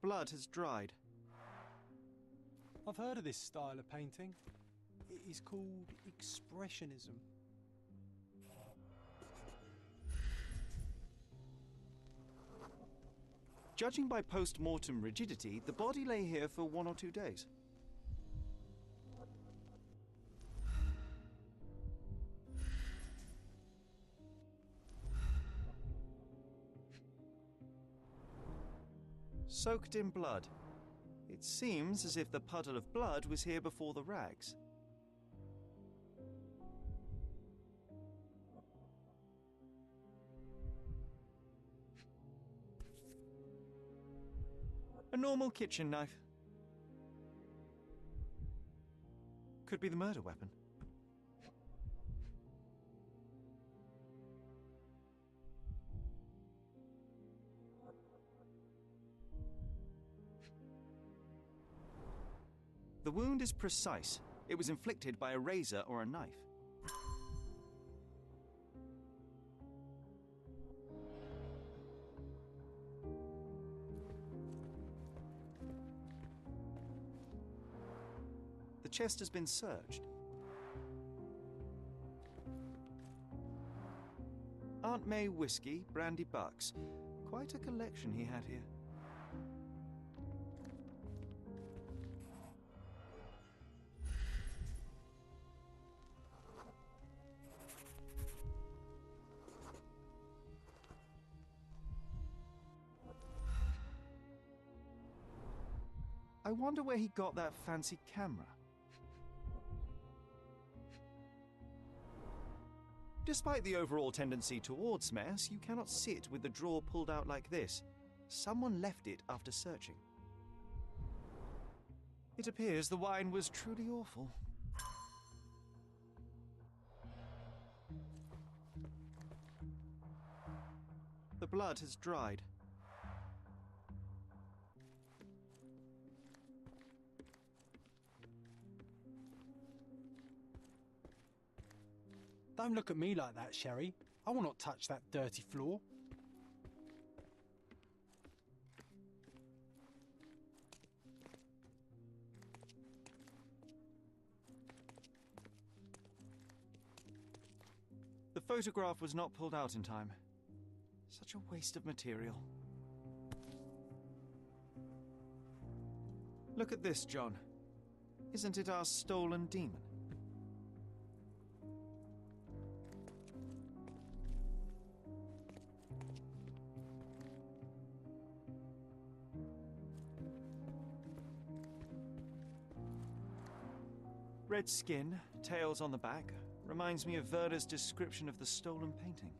blood has dried. I've heard of this style of painting. It is called expressionism. Judging by post-mortem rigidity, the body lay here for 1 or 2 days. Soaked in blood. It seems as if the puddle of blood was here before the rags. A normal kitchen knife. Could be the murder weapon. The wound is precise. It was inflicted by a razor or a knife. The chest has been searched. Aunt May whiskey, brandy bucks. Quite a collection he had here. I wonder where he got that fancy camera. Despite the overall tendency towards mess, you cannot sit with the drawer pulled out like this. Someone left it after searching. It appears the wine was truly awful. The blood has dried. Don't look at me like that, Sherry. I will not touch that dirty floor. The photograph was not pulled out in time. Such a waste of material. Look at this, John. Isn't it our stolen demon? Red skin, tails on the back, reminds me of Werder's description of the stolen painting.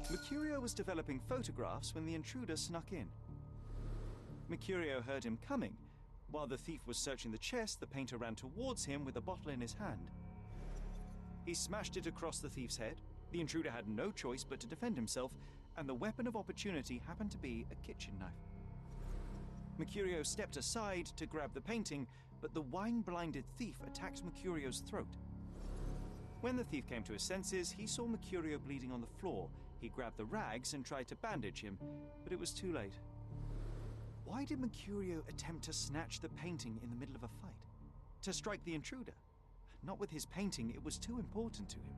Mercurio was developing photographs when the intruder snuck in. Mercurio heard him coming. While the thief was searching the chest, the painter ran towards him with a bottle in his hand. He smashed it across the thief's head. The intruder had no choice but to defend himself, and the weapon of opportunity happened to be a kitchen knife. Mercurio stepped aside to grab the painting, but the wine-blinded thief attacked Mercurio's throat. When the thief came to his senses, he saw Mercurio bleeding on the floor. He grabbed the rags and tried to bandage him, but it was too late. Why did Mercurio attempt to snatch the painting in the middle of a fight? To strike the intruder? Not with his painting, it was too important to him.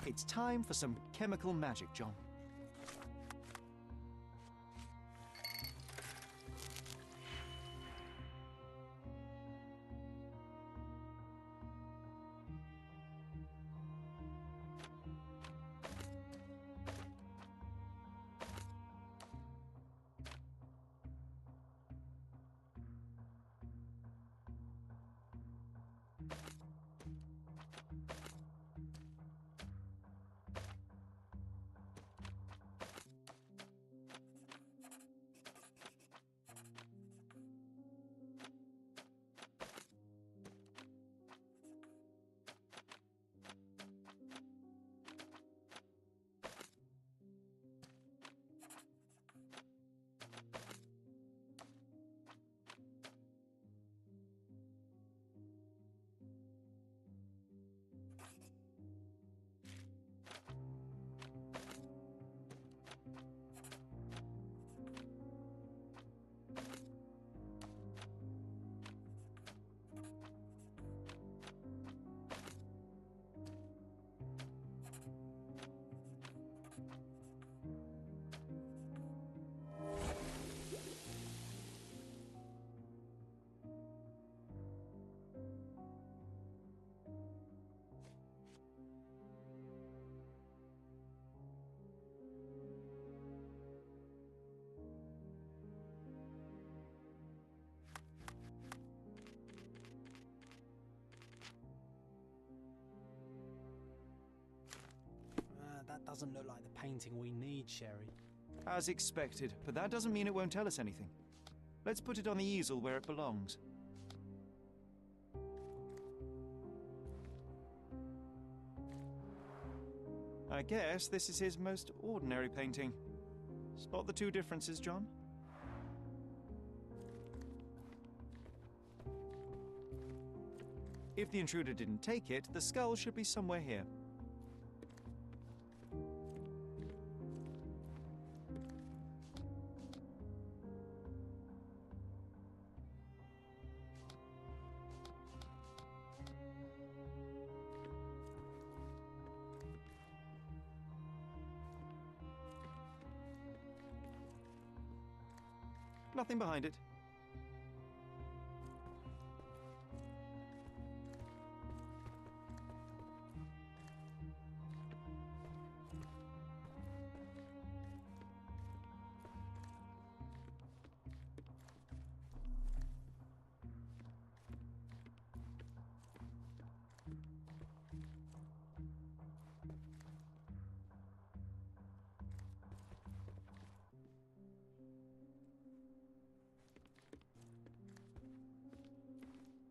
It's time for some chemical magic, John. That doesn't look like the painting we need, Sherry. As expected, but that doesn't mean it won't tell us anything. Let's put it on the easel where it belongs. I guess this is his most ordinary painting. Spot the two differences, John? If the intruder didn't take it, the skull should be somewhere here. Nothing behind it.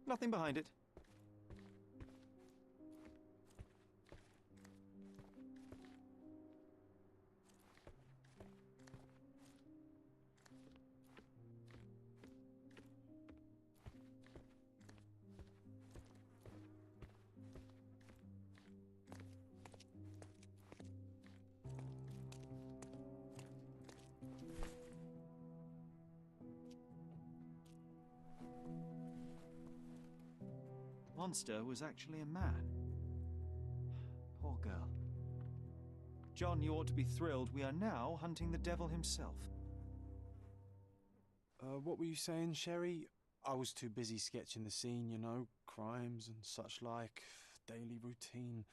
Nothing behind it. monster was actually a man. Poor girl. John, you ought to be thrilled. We are now hunting the devil himself. What were you saying, Sherry? I was too busy sketching the scene, you know, crimes and such like, daily routine.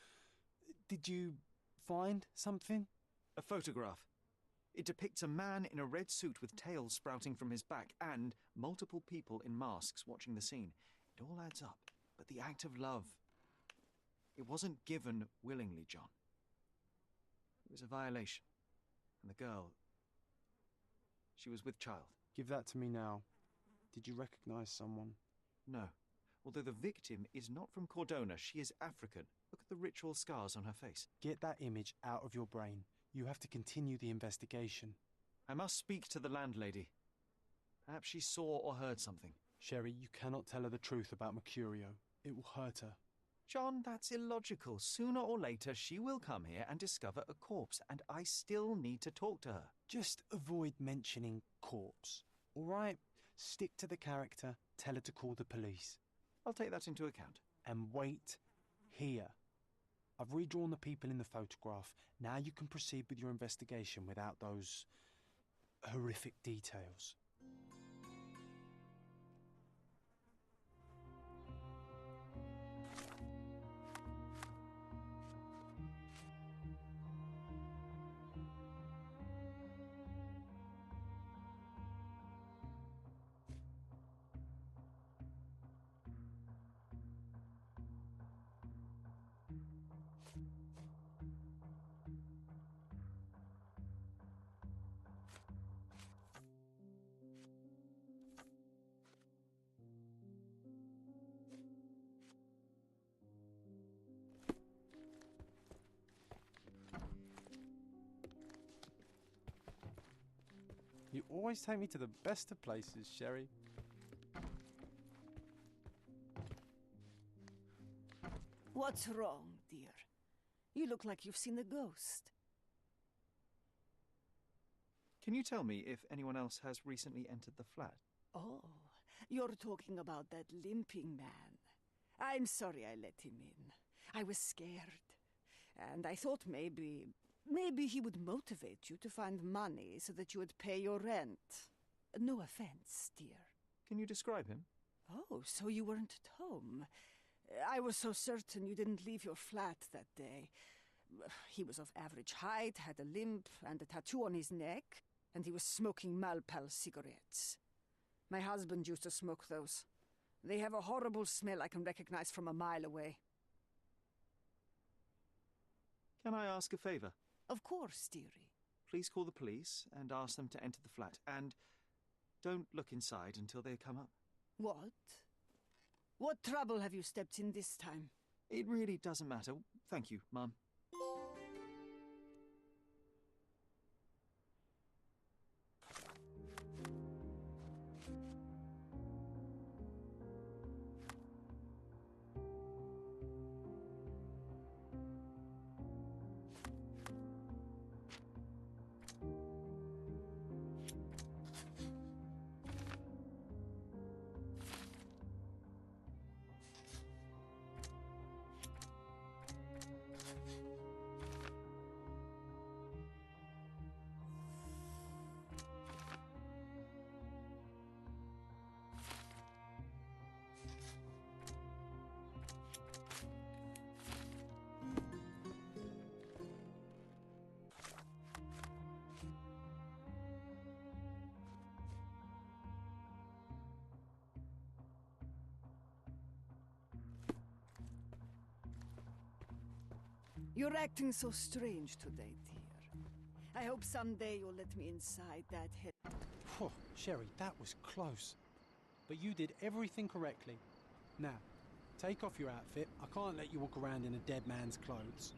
Did you find something? A photograph. It depicts a man in a red suit with tails sprouting from his back and multiple people in masks watching the scene. It all adds up. But the act of love, it wasn't given willingly, John. It was a violation. And the girl, she was with child. Give that to me now. Did you recognize someone? No. Although the victim is not from Cordona, she is African. Look at the ritual scars on her face. Get that image out of your brain. You have to continue the investigation. I must speak to the landlady. Perhaps she saw or heard something. Sherry, you cannot tell her the truth about Mercurio. It will hurt her. John, that's illogical. Sooner or later, she will come here and discover a corpse, and I still need to talk to her. Just avoid mentioning corpse, all right? Stick to the character, tell her to call the police. I'll take that into account. And wait here. I've redrawn the people in the photograph. Now you can proceed with your investigation without those horrific details. You always take me to the best of places, Sherry. What's wrong, dear? You look like you've seen a ghost. Can you tell me if anyone else has recently entered the flat? Oh, you're talking about that limping man. I'm sorry I let him in. I was scared. And I thought maybe he would motivate you to find money so that you would pay your rent. No offense, dear. Can you describe him? Oh, so you weren't at home. I was so certain you didn't leave your flat that day. He was of average height, had a limp and a tattoo on his neck, and he was smoking Malpal cigarettes. My husband used to smoke those. They have a horrible smell I can recognize from a mile away. Can I ask a favor? Of course, dearie. Please call the police and ask them to enter the flat. And don't look inside until they come up. What? What trouble have you stepped in this time? It really doesn't matter. Thank you, Mum. You're acting so strange today, dear. I hope someday you'll let me inside that head. Phew, Sherry, that was close. But you did everything correctly. Now, take off your outfit. I can't let you walk around in a dead man's clothes.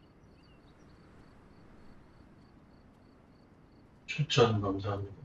추천 감사합니다.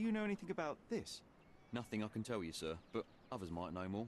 do you know anything about this? Nothing I can tell you, sir, but others might know more.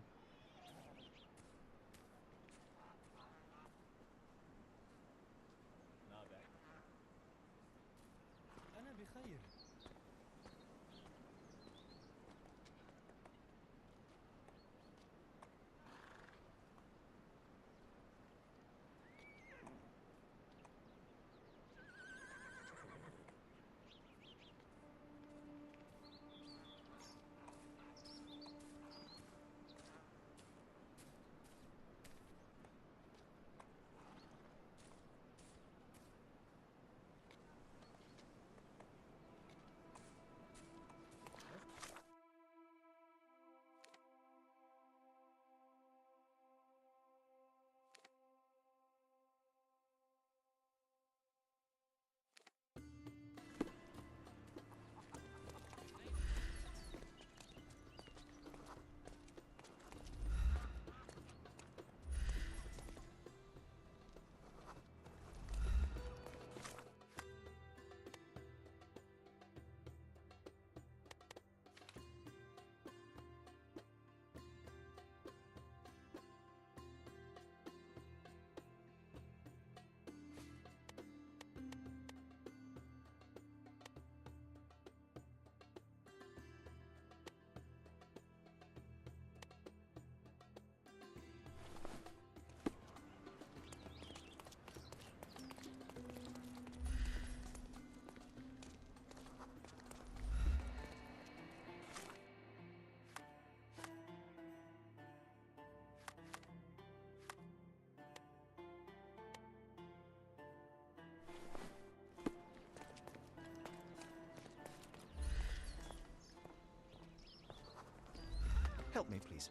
Help me, please.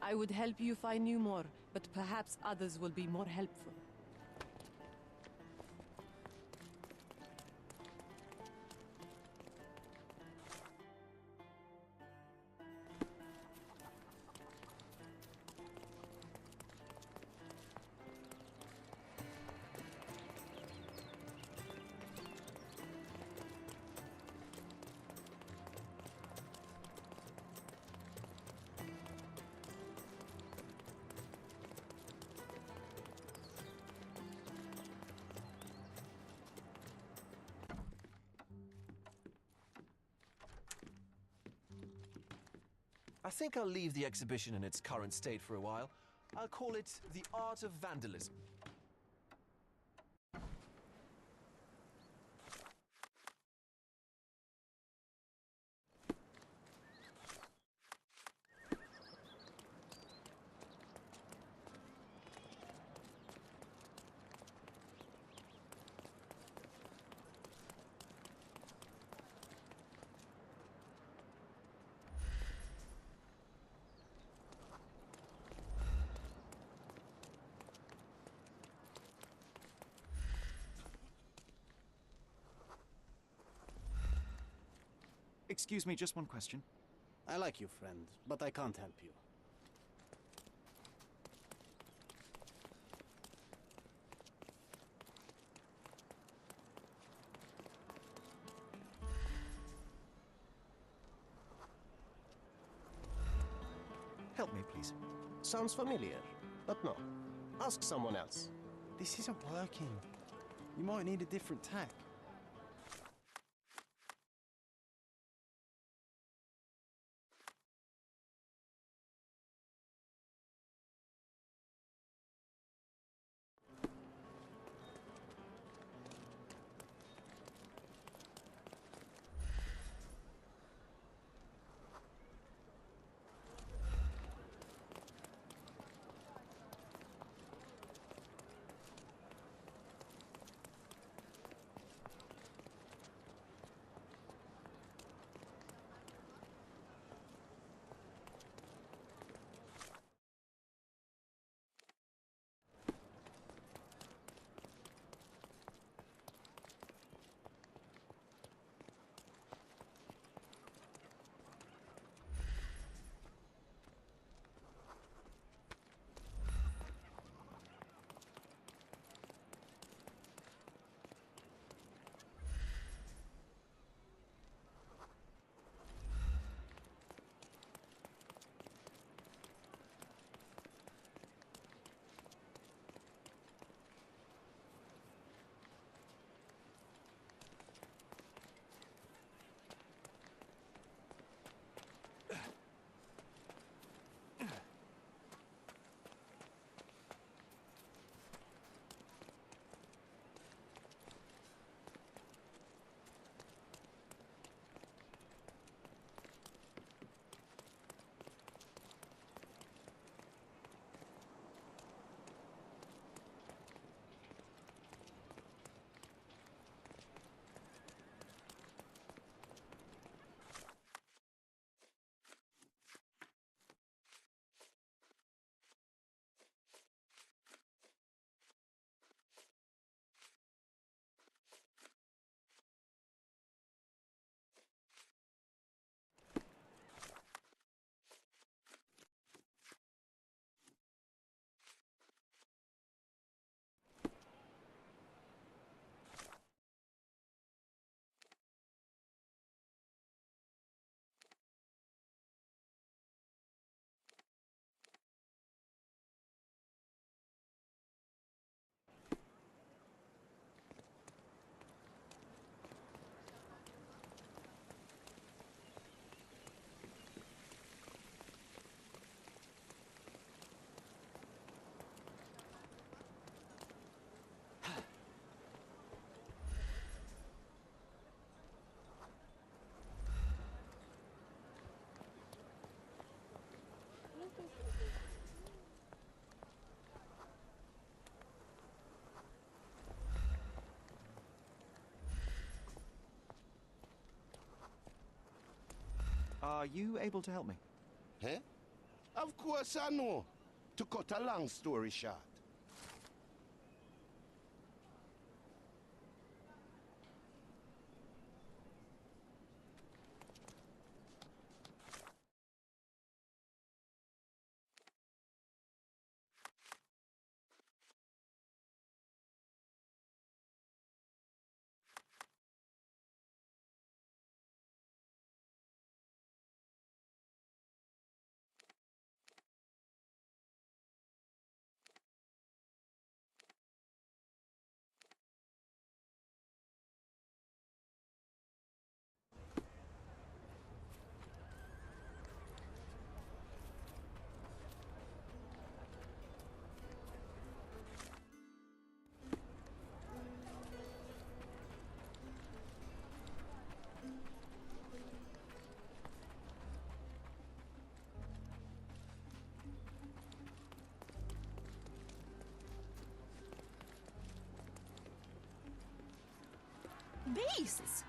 I would help you if I knew more, but perhaps others will be more helpful. I think I'll leave the exhibition in its current state for a while. I'll call it The Art of Vandalism. Excuse me, just one question. I like you, friend, but I can't help you. Help me, please. Sounds familiar, but no. Ask someone else. This isn't working. You might need a different tack. Are you able to help me? Eh? Of course I know. To cut a long story short. Beasts!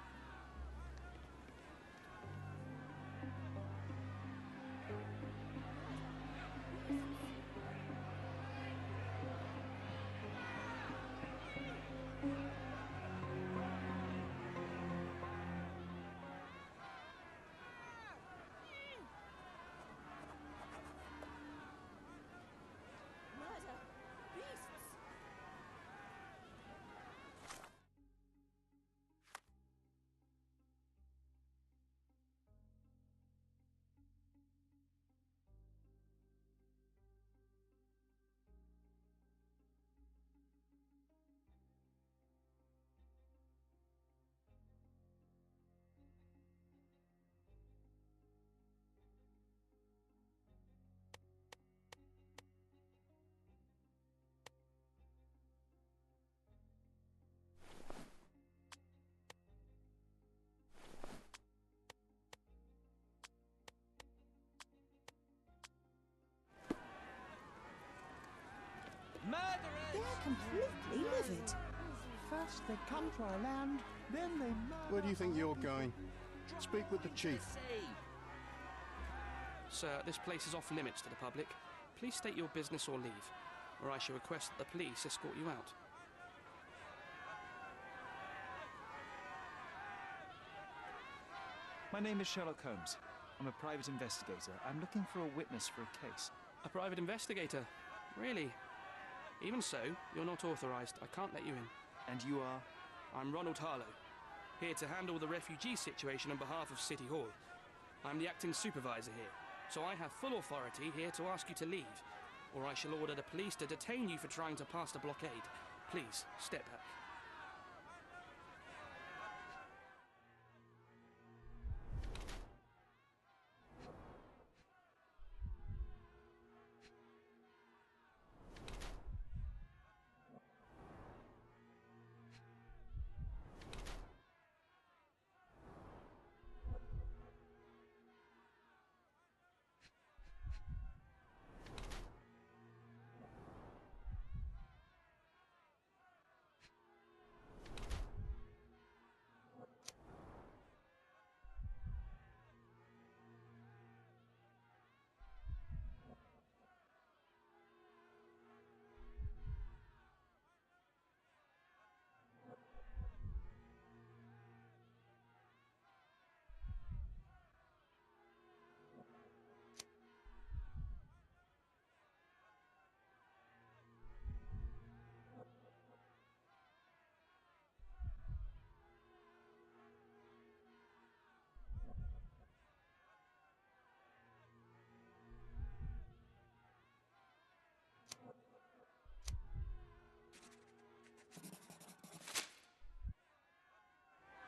They're completely livid. First they come to our land, then they murder. Where do you think you're going? Speak with the chief. Sir, this place is off limits to the public. Please state your business or leave, or I shall request that the police escort you out. My name is Sherlock Holmes. I'm a private investigator. I'm looking for a witness for a case. A private investigator? Really? Even so, you're not authorised. I can't let you in. And you are? I'm Ronald Harlow, here to handle the refugee situation on behalf of City Hall. I'm the acting supervisor here, so I have full authority here to ask you to leave, or I shall order the police to detain you for trying to pass the blockade. Please, step back.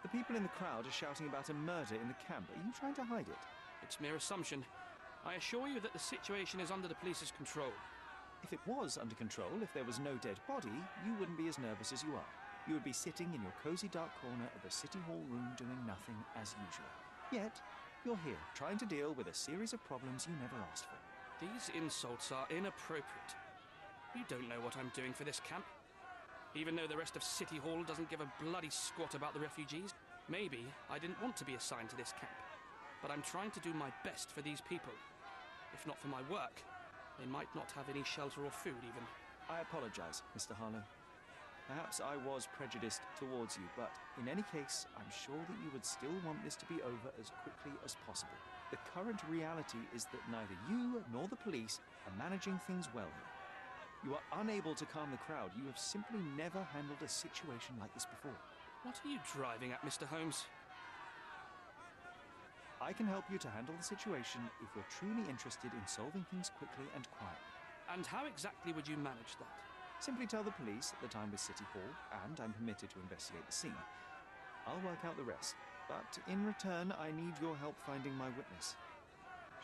The people in the crowd are shouting about a murder in the camp. Are you trying to hide it? It's mere assumption. I assure you that the situation is under the police's control. If it was under control, if there was no dead body, you wouldn't be as nervous as you are. You would be sitting in your cozy dark corner of the City Hall room doing nothing as usual. Yet, you're here, trying to deal with a series of problems you never asked for. These insults are inappropriate. You don't know what I'm doing for this camp. Even though the rest of City Hall doesn't give a bloody squat about the refugees, maybe I didn't want to be assigned to this camp. but I'm trying to do my best for these people. If not for my work, they might not have any shelter or food even. I apologize, Mr. Harlow. Perhaps I was prejudiced towards you, but in any case, I'm sure that you would still want this to be over as quickly as possible. The current reality is that neither you nor the police are managing things well here. You are unable to calm the crowd. You have simply never handled a situation like this before. What are you driving at, Mr. Holmes? I can help you to handle the situation if you're truly interested in solving things quickly and quietly. And how exactly would you manage that? Simply tell the police that I'm with City Hall and I'm permitted to investigate the scene. I'll work out the rest, but in return I need your help finding my witness.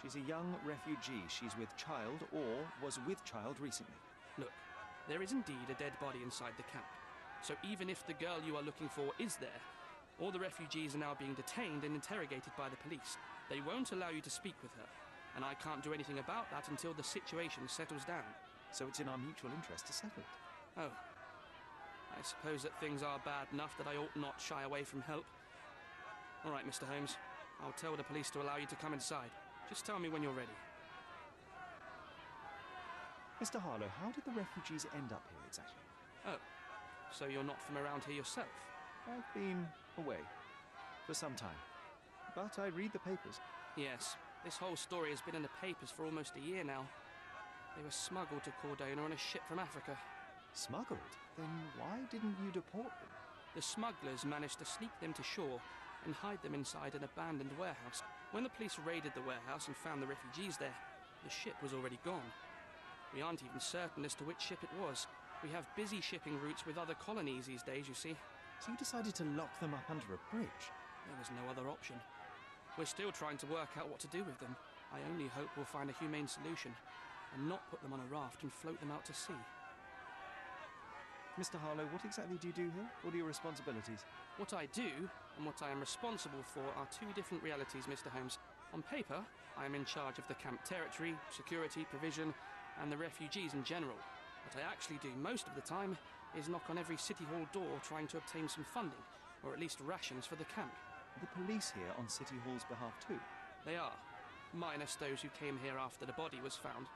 She's a young refugee. She's with child or was with child recently. Look, there is indeed a dead body inside the camp. So even if the girl you are looking for is there, all the refugees are now being detained and interrogated by the police. They won't allow you to speak with her, and I can't do anything about that until the situation settles down. So it's in our mutual interest to settle it. Oh. I suppose that things are bad enough that I ought not shy away from help. All right, Mr. Holmes. I'll tell the police to allow you to come inside. Just tell me when you're ready. Mr. Harlow, how did the refugees end up here exactly? Oh, so you're not from around here yourself? I've been away for some time, but I read the papers. Yes, this whole story has been in the papers for almost a year now. They were smuggled to Cordona on a ship from Africa. Smuggled? Then why didn't you deport them? The smugglers managed to sneak them to shore and hide them inside an abandoned warehouse. When the police raided the warehouse and found the refugees there, the ship was already gone. We aren't even certain as to which ship it was. We have busy shipping routes with other colonies these days, you see. So you decided to lock them up under a bridge? There was no other option. We're still trying to work out what to do with them. I only hope we'll find a humane solution and not put them on a raft and float them out to sea. Mr. Harlow, what exactly do you do here? What are your responsibilities? What I do and what I am responsible for are two different realities, Mr. Holmes. On paper, I am in charge of the camp territory, security, provision, and the refugees in general. What I actually do most of the time is knock on every City Hall door trying to obtain some funding, or at least rations for the camp. Are the police here on City Hall's behalf too? They are, minus those who came here after the body was found.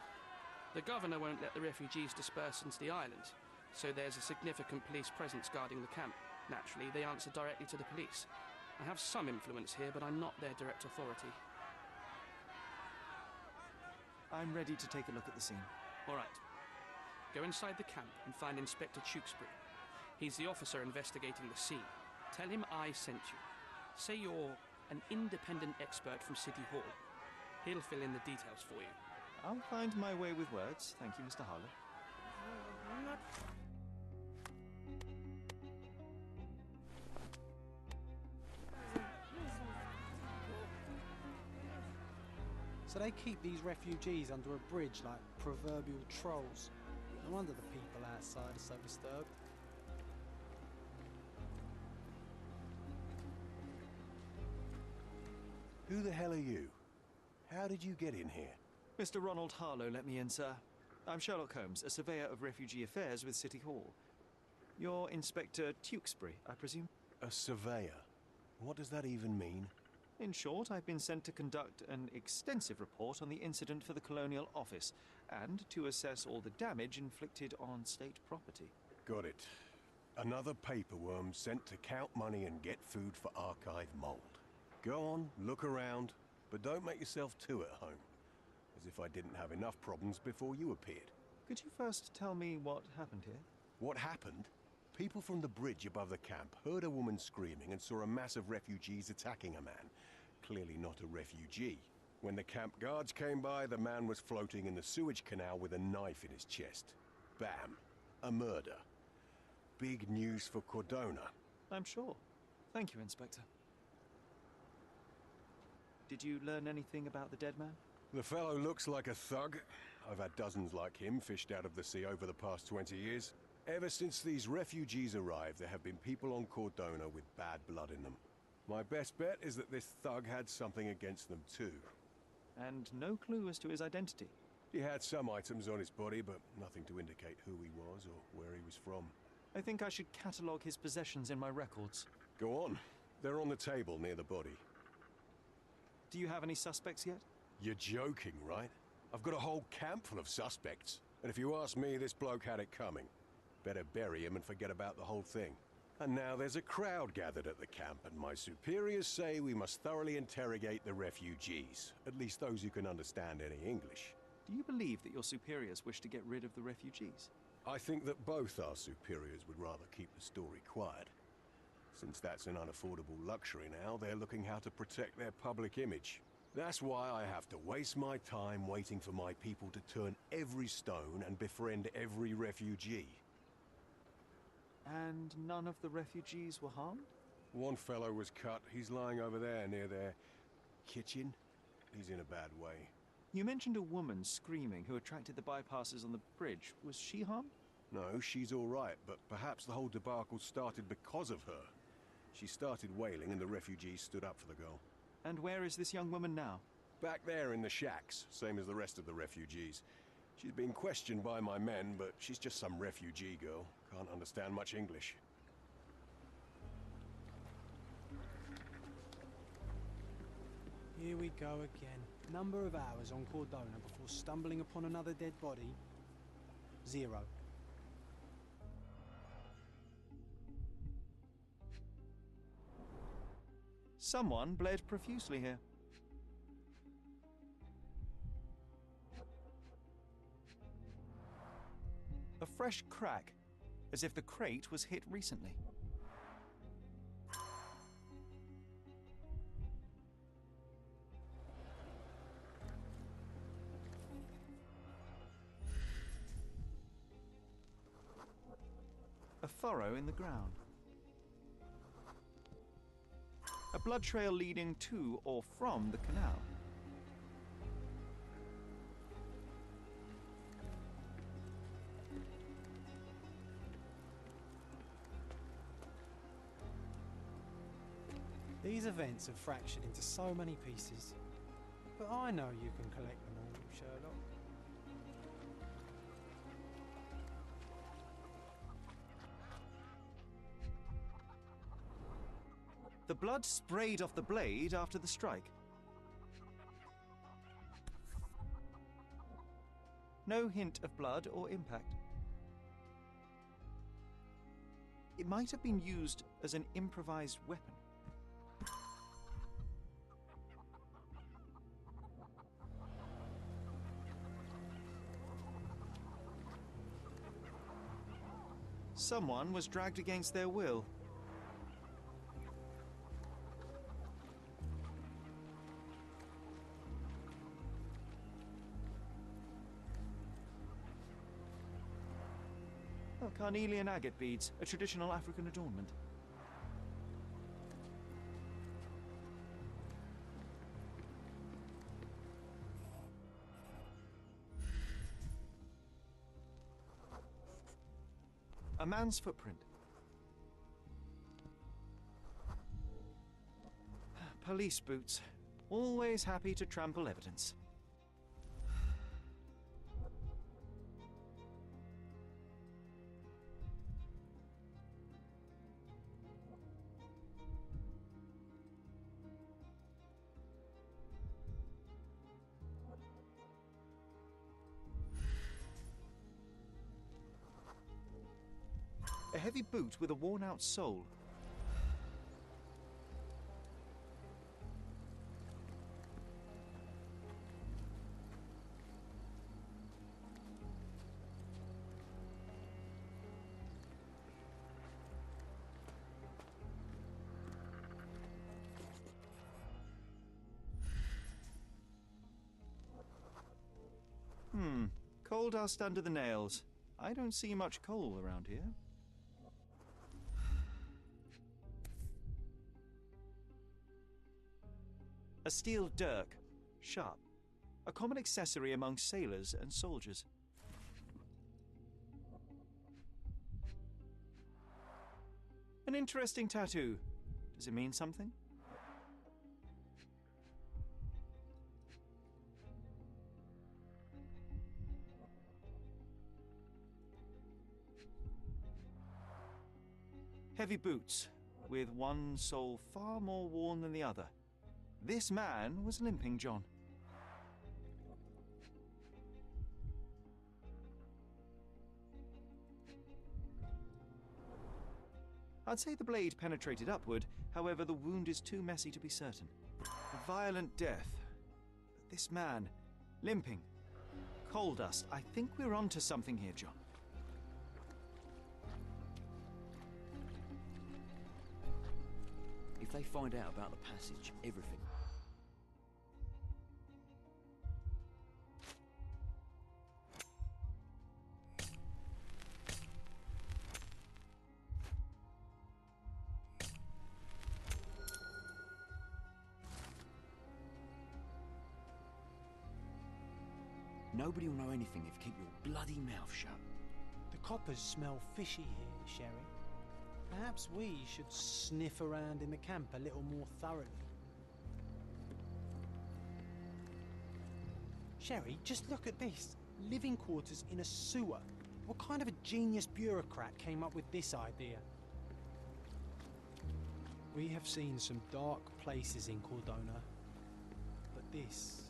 The governor won't let the refugees disperse into the island, so there's a significant police presence guarding the camp. Naturally, they answer directly to the police. I have some influence here, but I'm not their direct authority. I'm ready to take a look at the scene. All right. Go inside the camp and find Inspector Tewkesbury. He's the officer investigating the scene. Tell him I sent you. Say you're an independent expert from City Hall. He'll fill in the details for you. I'll find my way with words. Thank you, Mr. Harlow. So they keep these refugees under a bridge like proverbial trolls. No wonder the people outside are so disturbed. Who the hell are you? How did you get in here? Mr. Ronald Harlow let me in, sir. I'm Sherlock Holmes, a surveyor of refugee affairs with City Hall. You're Inspector Tewkesbury, I presume? A surveyor? What does that even mean? In short, I've been sent to conduct an extensive report on the incident for the Colonial Office and to assess all the damage inflicted on state property. Got it. Another paperworm sent to count money and get food for archive mold. Go on, look around, but don't make yourself too at home. As if I didn't have enough problems before you appeared. Could you first tell me what happened here? What happened? People from the bridge above the camp heard a woman screaming and saw a mass of refugees attacking a man. Clearly not a refugee. When the camp guards came by, the man was floating in the sewage canal with a knife in his chest. Bam. A murder. Big news for Cordona. I'm sure. Thank you, Inspector. Did you learn anything about the dead man? The fellow looks like a thug. I've had dozens like him fished out of the sea over the past 20 years. Ever since these refugees arrived, there have been people on Cordona with bad blood in them. My best bet is that this thug had something against them too. And no clue as to his identity? He had some items on his body, but nothing to indicate who he was or where he was from. I think I should catalogue his possessions in my records. Go on. They're on the table near the body. Do you have any suspects yet? You're joking, right? I've got a whole camp full of suspects. And if you ask me, this bloke had it coming. Better bury him and forget about the whole thing. And now there's a crowd gathered at the camp, and my superiors say we must thoroughly interrogate the refugees. At least those who can understand any English. Do you believe that your superiors wish to get rid of the refugees? I think that both our superiors would rather keep the story quiet. Since that's an unaffordable luxury now, they're looking how to protect their public image. That's why I have to waste my time waiting for my people to turn every stone and befriend every refugee. And none of the refugees were harmed? One fellow was cut. He's lying over there near their kitchen. He's in a bad way. You mentioned a woman screaming who attracted the bypassers on the bridge. Was she harmed? No, she's all right, but perhaps the whole debacle started because of her. She started wailing and the refugees stood up for the girl. And where is this young woman now? Back there in the shacks, same as the rest of the refugees. She's being questioned by my men, but she's just some refugee girl. Can't understand much English. Here we go again. Number of hours on Cordona before stumbling upon another dead body? 0. Someone bled profusely here. A fresh crack, as if the crate was hit recently. A furrow in the ground. A blood trail leading to or from the canal. These events are fractured into so many pieces. But I know you can collect them all, Sherlock. The blood sprayed off the blade after the strike. No hint of blood or impact. It might have been used as an improvised weapon. Someone was dragged against their will. Oh, carnelian agate beads, a traditional African adornment. A man's footprint. Police boots. Always happy to trample evidence. A heavy boot with a worn-out sole. Coal dust under the nails. I don't see much coal around here. A steel dirk, sharp, a common accessory among sailors and soldiers. An interesting tattoo. Does it mean something? Heavy boots, with one sole far more worn than the other. This man was Limping John. I'd say the blade penetrated upward, however the wound is too messy to be certain. A violent death. But this man, Limping, coal dust, I think we're onto something here, John. If they find out about the passage, everything. Nobody will know anything if you keep your bloody mouth shut. The coppers smell fishy here, Sherry. Perhaps we should sniff around in the camp a little more thoroughly. Sherry, just look at this. Living quarters in a sewer. What kind of a genius bureaucrat came up with this idea? We have seen some dark places in Cordona, but this...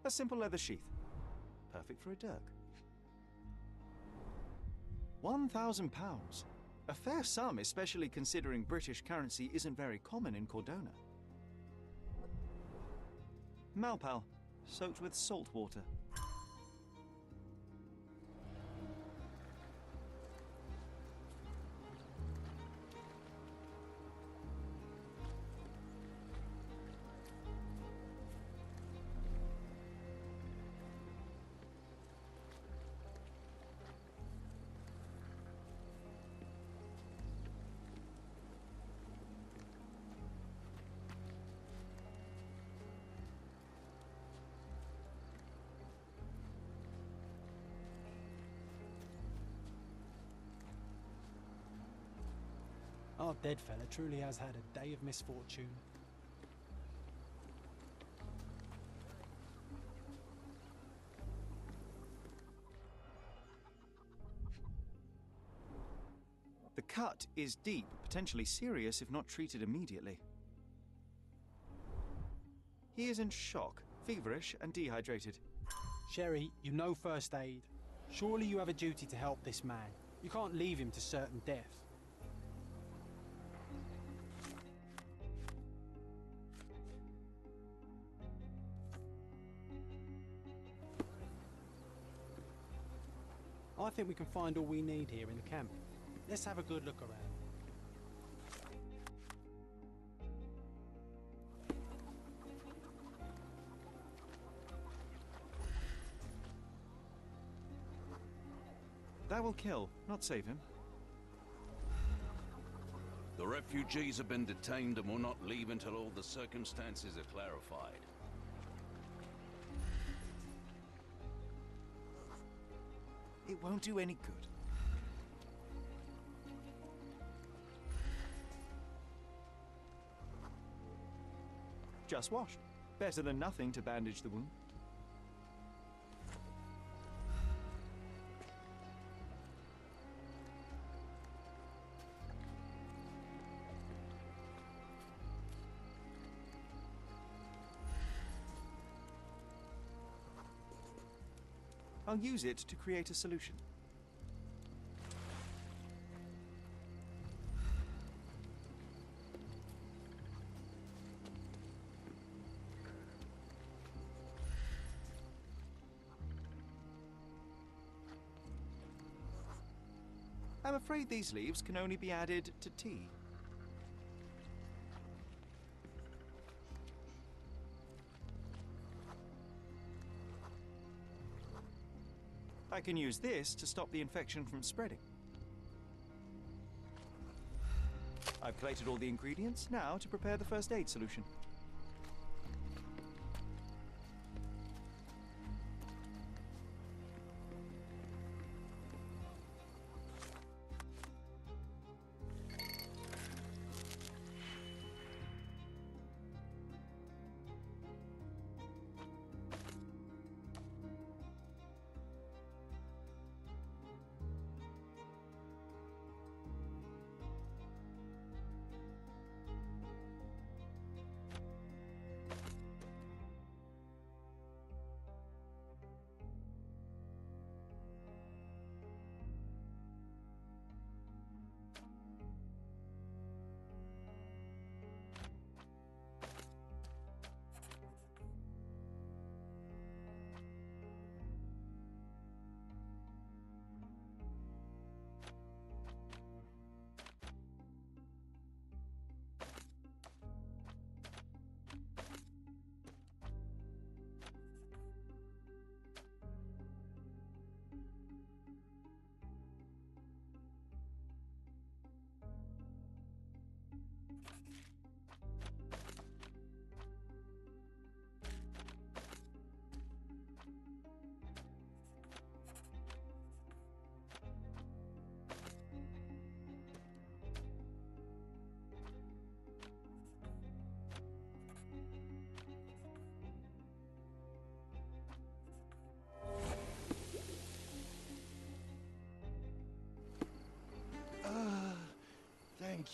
A simple leather sheath. Perfect for a dirk. £1,000. A fair sum, especially considering British currency isn't very common in Cordona. Malpal, soaked with salt water. Our dead fella truly has had a day of misfortune. The cut is deep, potentially serious if not treated immediately. He is in shock, feverish and dehydrated. Sherry, you know first aid. Surely you have a duty to help this man. You can't leave him to certain death. I think we can find all we need here in the camp. Let's have a good look around. That will kill, not save him. The refugees have been detained and will not leave until all the circumstances are clarified. It won't do any good. Just washed. Better than nothing to bandage the wound. I'll use it to create a solution. I'm afraid these leaves can only be added to tea. I can use this to stop the infection from spreading. I've collated all the ingredients, now to prepare the first aid solution.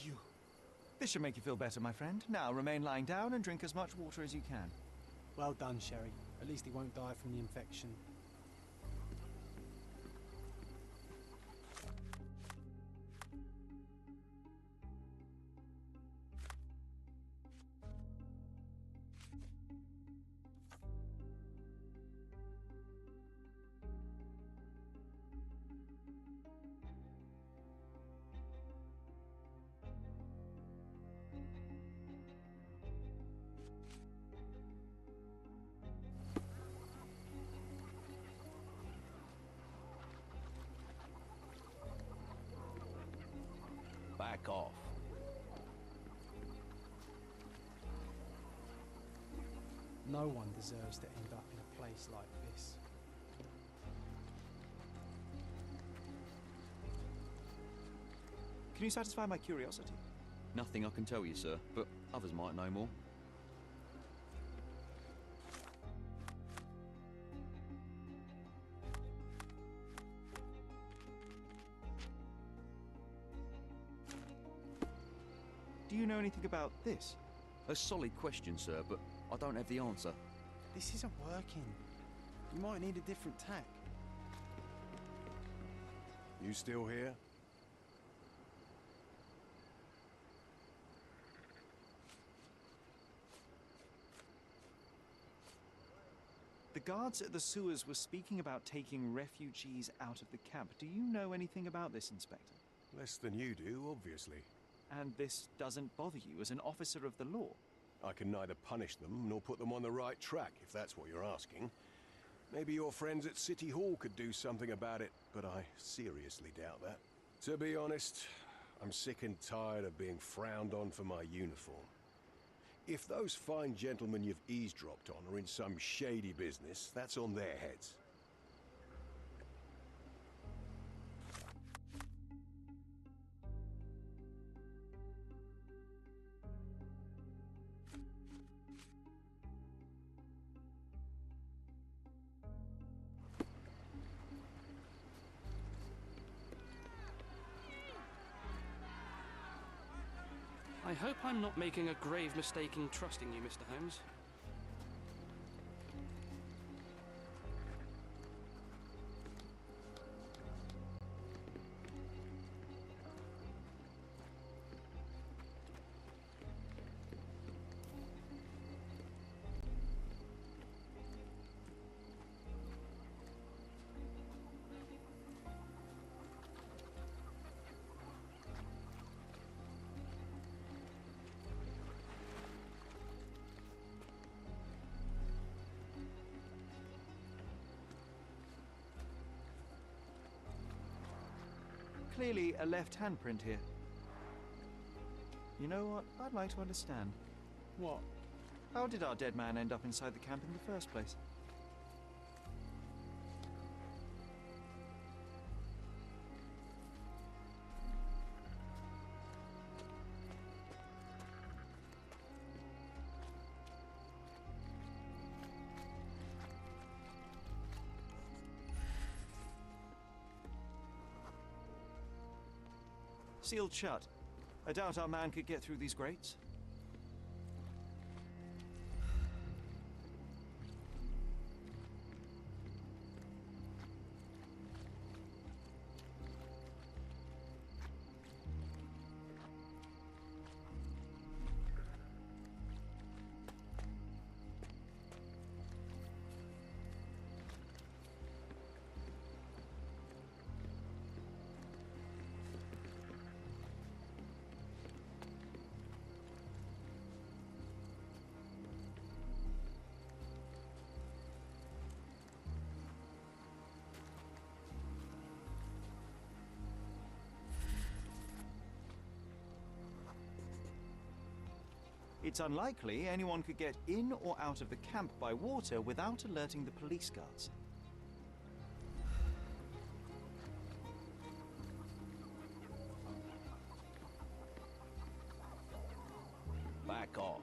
you. This should make you feel better, my friend. Now remain lying down and drink as much water as you can. Well done, Sherry. At least he won't die from the infection. Back off. No one deserves to end up in a place like this. Can you satisfy my curiosity? Nothing I can tell you, sir, but others might know more. Do you know anything about this? A solid question, sir, but I don't have the answer. This isn't working. You might need a different tack. You still here? The guards at the sewers were speaking about taking refugees out of the camp. Do you know anything about this, Inspector? Less than you do, obviously. And this doesn't bother you as an officer of the law? I can neither punish them nor put them on the right track, if that's what you're asking. Maybe your friends at City Hall could do something about it, but I seriously doubt that. To be honest, I'm sick and tired of being frowned on for my uniform. If those fine gentlemen you've eavesdropped on are in some shady business, that's on their heads. I hope I'm not making a grave mistake in trusting you, Mr. Holmes. Clearly a left handprint here. You know what? I'd like to understand. What? How did our dead man end up inside the camp in the first place? Sealed shut. I doubt our man could get through these grates. It's unlikely anyone could get in or out of the camp by water without alerting the police guards. Back off.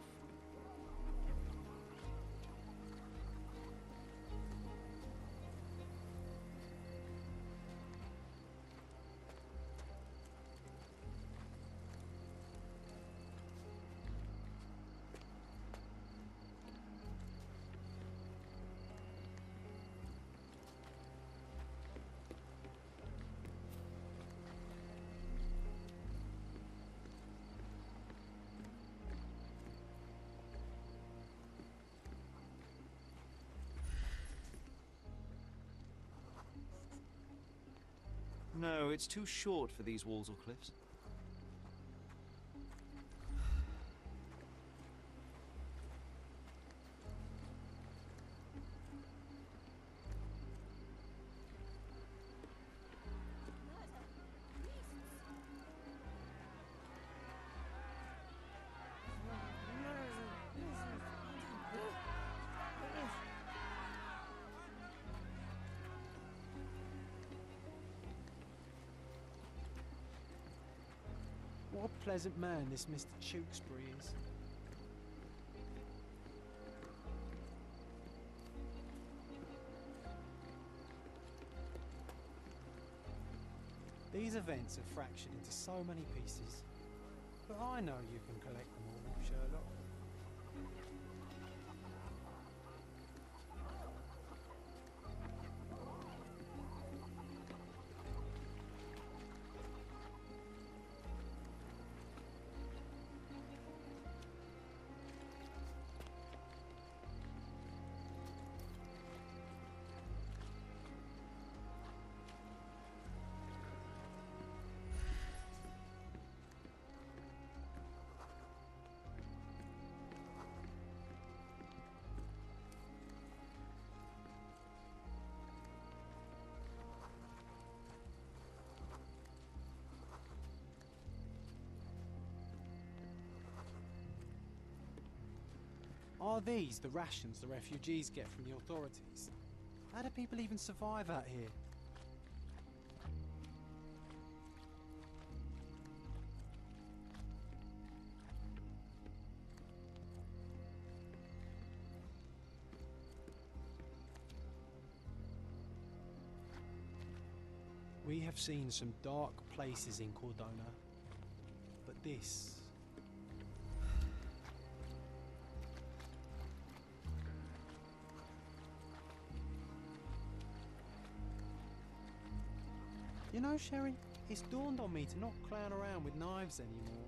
No, it's too short for these walls or cliffs. What a pleasant man this Mr. Tewkesbury is. These events are fractured into so many pieces. But I know you can collect them all, Sherlock. Are these the rations the refugees get from the authorities? How do people even survive out here? We have seen some dark places in Cordona, but this... You know, Sherry, it's dawned on me to not clown around with knives anymore.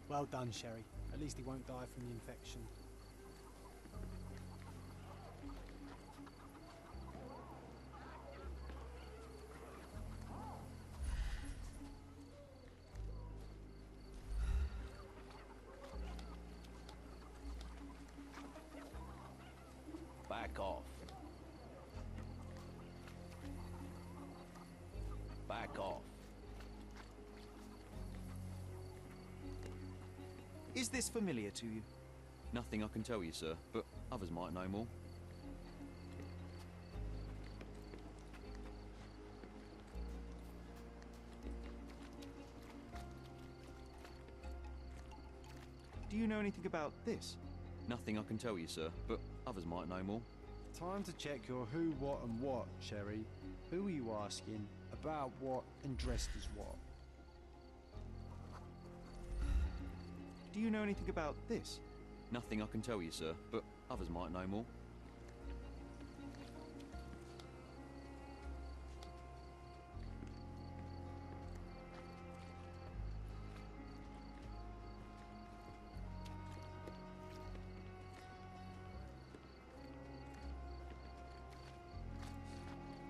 Well done, Sherry. At least he won't die from the infection. Back off. Back off. Is this familiar to you? Nothing I can tell you, sir, but others might know more. Do you know anything about this? Nothing I can tell you, sir, but others might know more. Time to check your who, what and what, Sherry. Who are you asking, about what and dressed as what? Do you know anything about this? Nothing I can tell you, sir, but others might know more.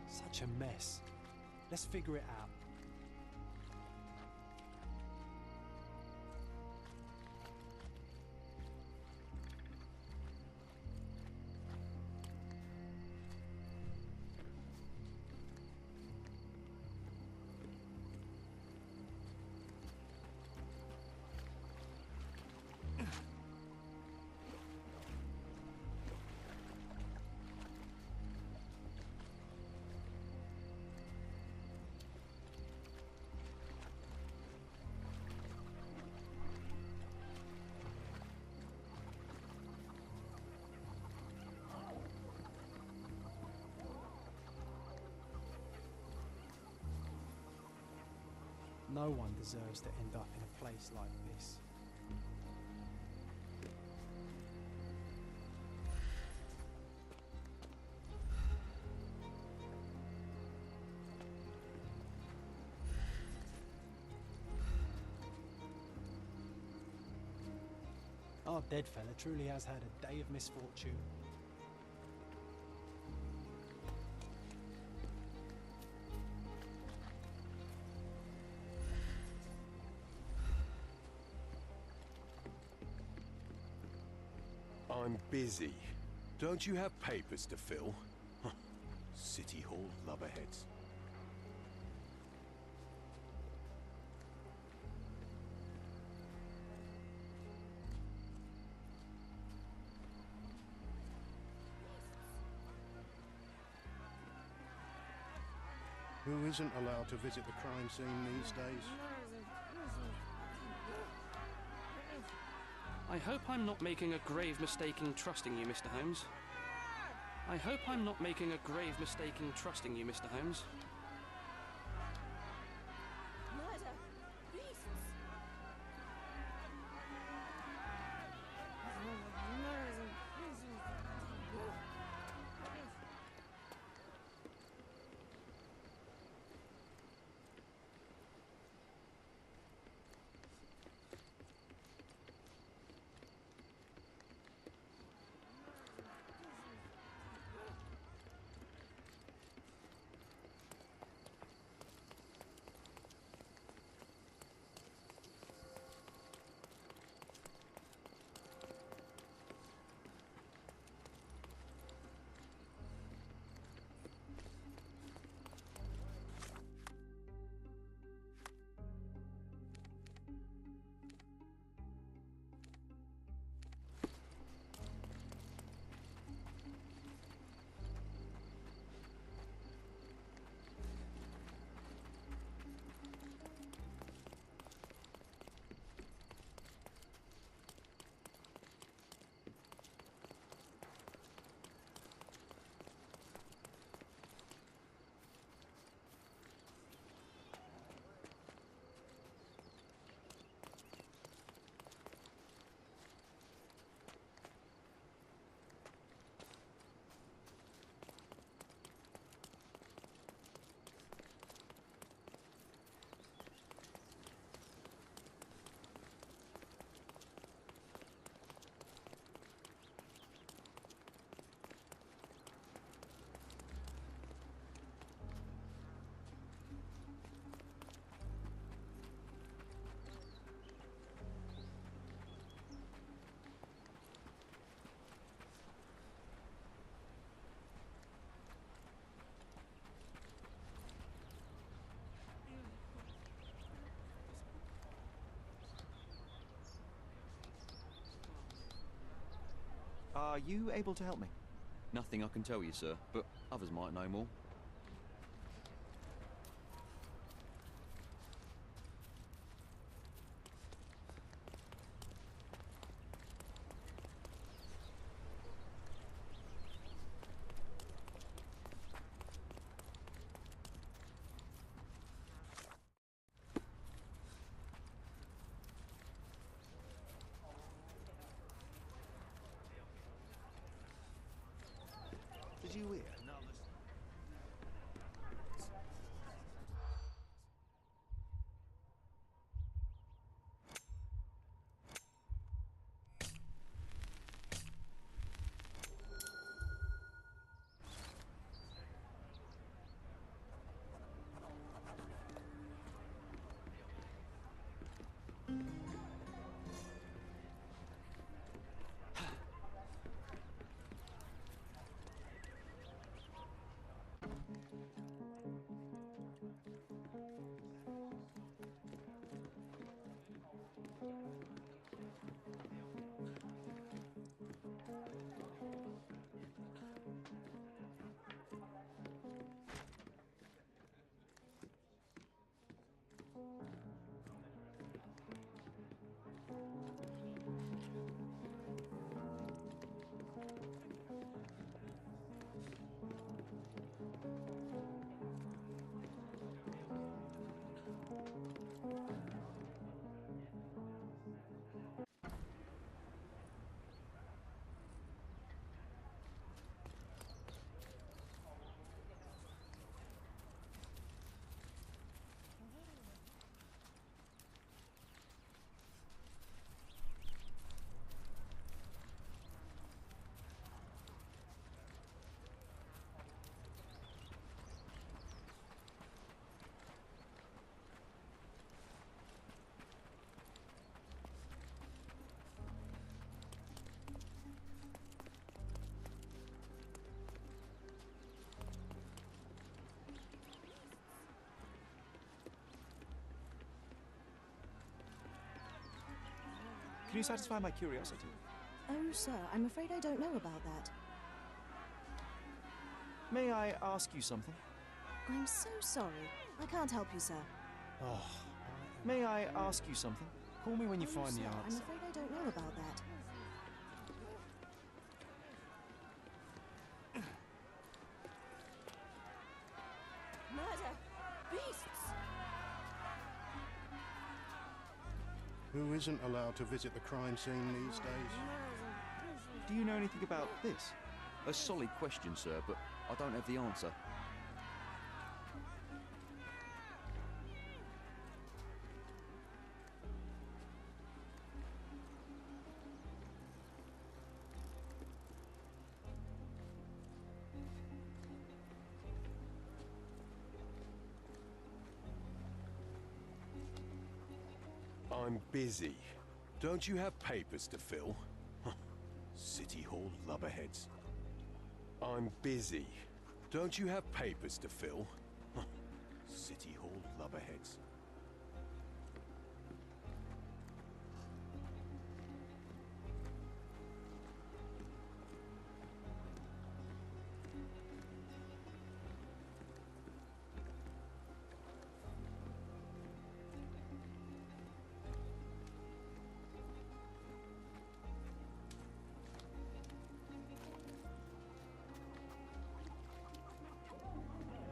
Such a mess. Let's figure it out. No one deserves to end up in a place like this. Our dead fella truly has had a day of misfortune. I'm busy. Don't you have papers to fill? City Hall lubberheads. Who isn't allowed to visit the crime scene these days? I hope I'm not making a grave mistake in trusting you, Mr. Holmes. I hope I'm not making a grave mistake in trusting you, Mr. Holmes. Murder! Beasts! Are you able to help me? Nothing I can tell you, sir, but others might know more. Did you hear? Can you satisfy my curiosity? Oh, sir, I'm afraid I don't know about that. May I ask you something? I'm so sorry. I can't help you, sir. Oh, May I ask you something? call me when you Oh, find sir, the I'm answer. afraid I don't know about that. Murder! Beasts! Who isn't allowed to visit the crime scene these days? Do you know anything about this? A solid question, sir, but I don't have the answer. I'm busy. Don't you have papers to fill? City Hall lubberheads. I'm busy. Don't you have papers to fill? City Hall lubberheads.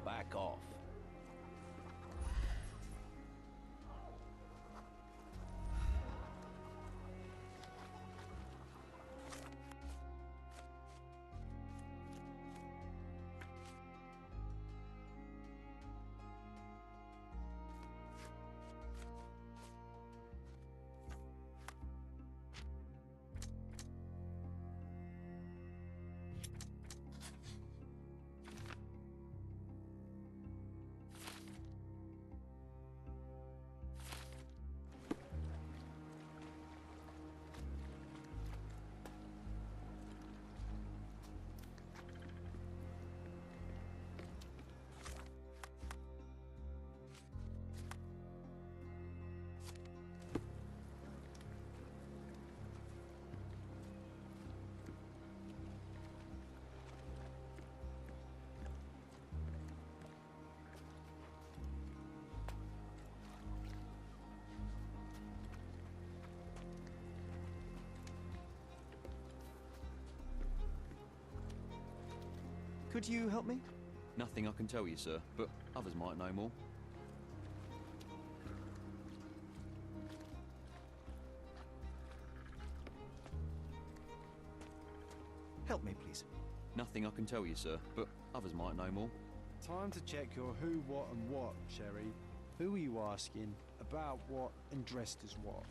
Back off. Could you help me? Nothing I can tell you, sir, but others might know more. Help me, please. Nothing I can tell you, sir, but others might know more. Time to check your who, what, and what, Sherry. Who are you asking? About what? And dressed as what?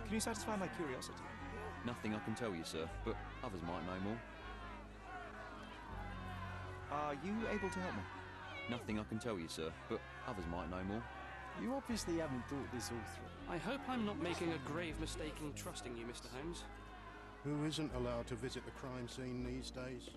Can you satisfy my curiosity? Nothing I can tell you, sir, but others might know more. Are you able to help me? Nothing I can tell you, sir, but others might know more. You obviously haven't thought this all through. I hope I'm not making a grave mistake in trusting you, Mr. Holmes. Who isn't allowed to visit the crime scene these days?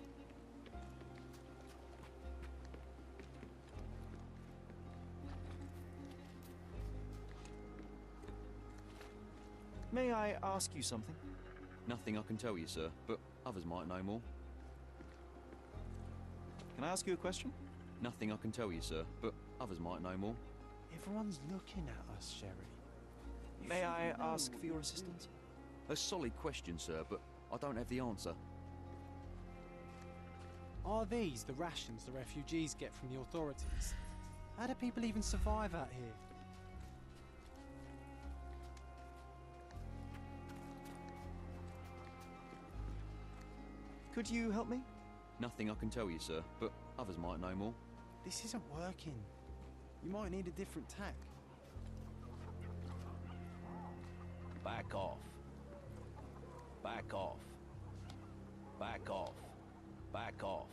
May I ask you something? Nothing I can tell you, sir, but others might know more. Can I ask you a question? Nothing I can tell you, sir, but others might know more. Everyone's looking at us, Sherry. May I ask for your assistance? A solid question, sir, but I don't have the answer. Are these the rations the refugees get from the authorities? How do people even survive out here? Could you help me? Nothing I can tell you, sir, but others might know more. This isn't working. You might need a different tack. Back off. Back off. Back off. Back off.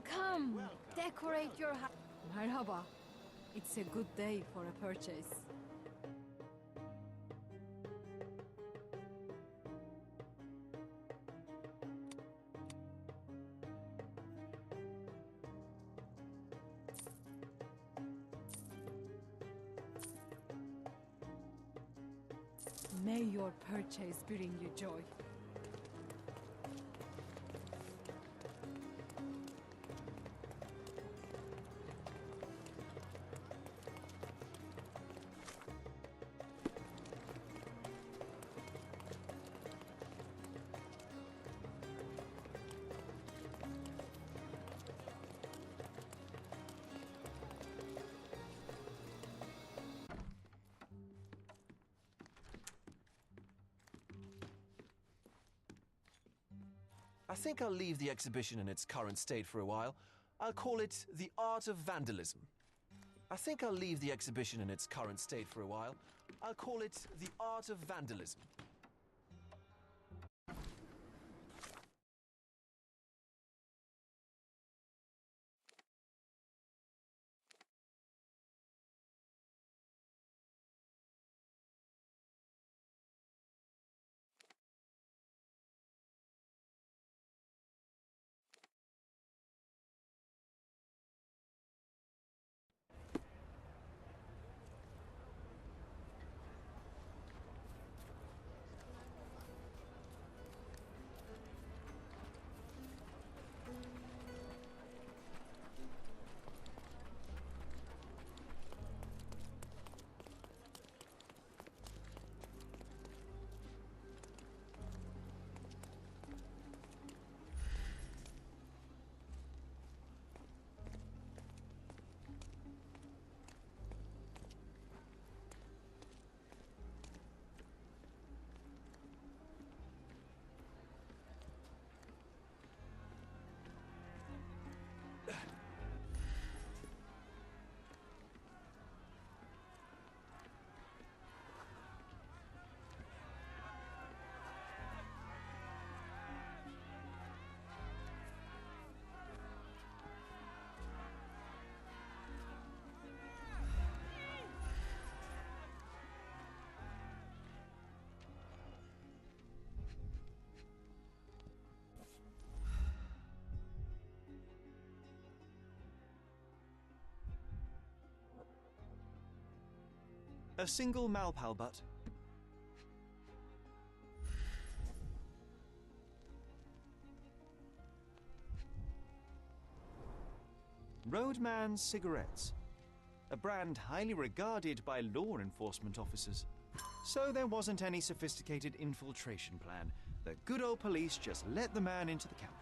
Come, decorate your house. Merhaba. It's a good day for a purchase. May your purchase bring you joy. I think I'll leave the exhibition in its current state for a while. I'll call it The Art of Vandalism. I think I'll leave the exhibition in its current state for a while. I'll call it The Art of Vandalism. A single Malpal butt. Roadman cigarettes. A brand highly regarded by law enforcement officers. So there wasn't any sophisticated infiltration plan. The good old police just let the man into the camp.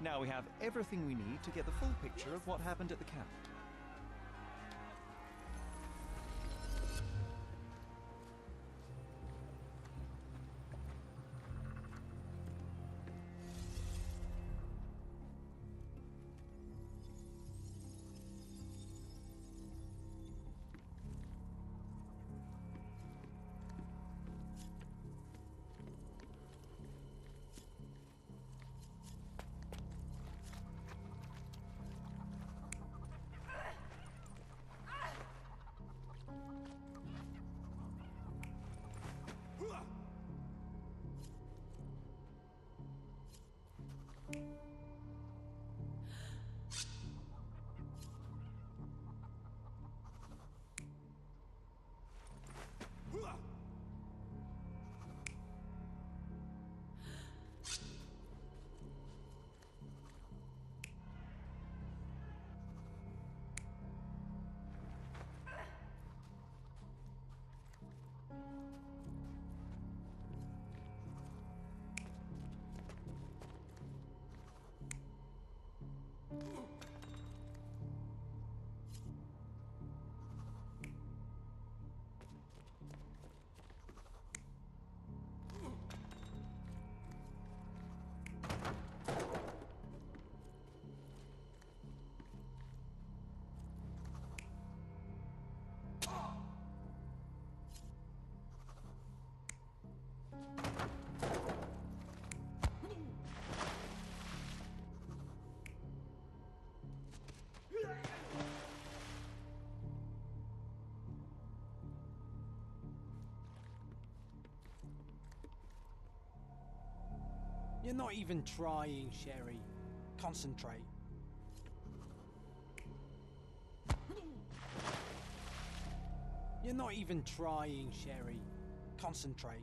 Now we have everything we need to get the full picture of what happened at the camp. You're not even trying, Sherry. Concentrate. You're not even trying, Sherry. Concentrate.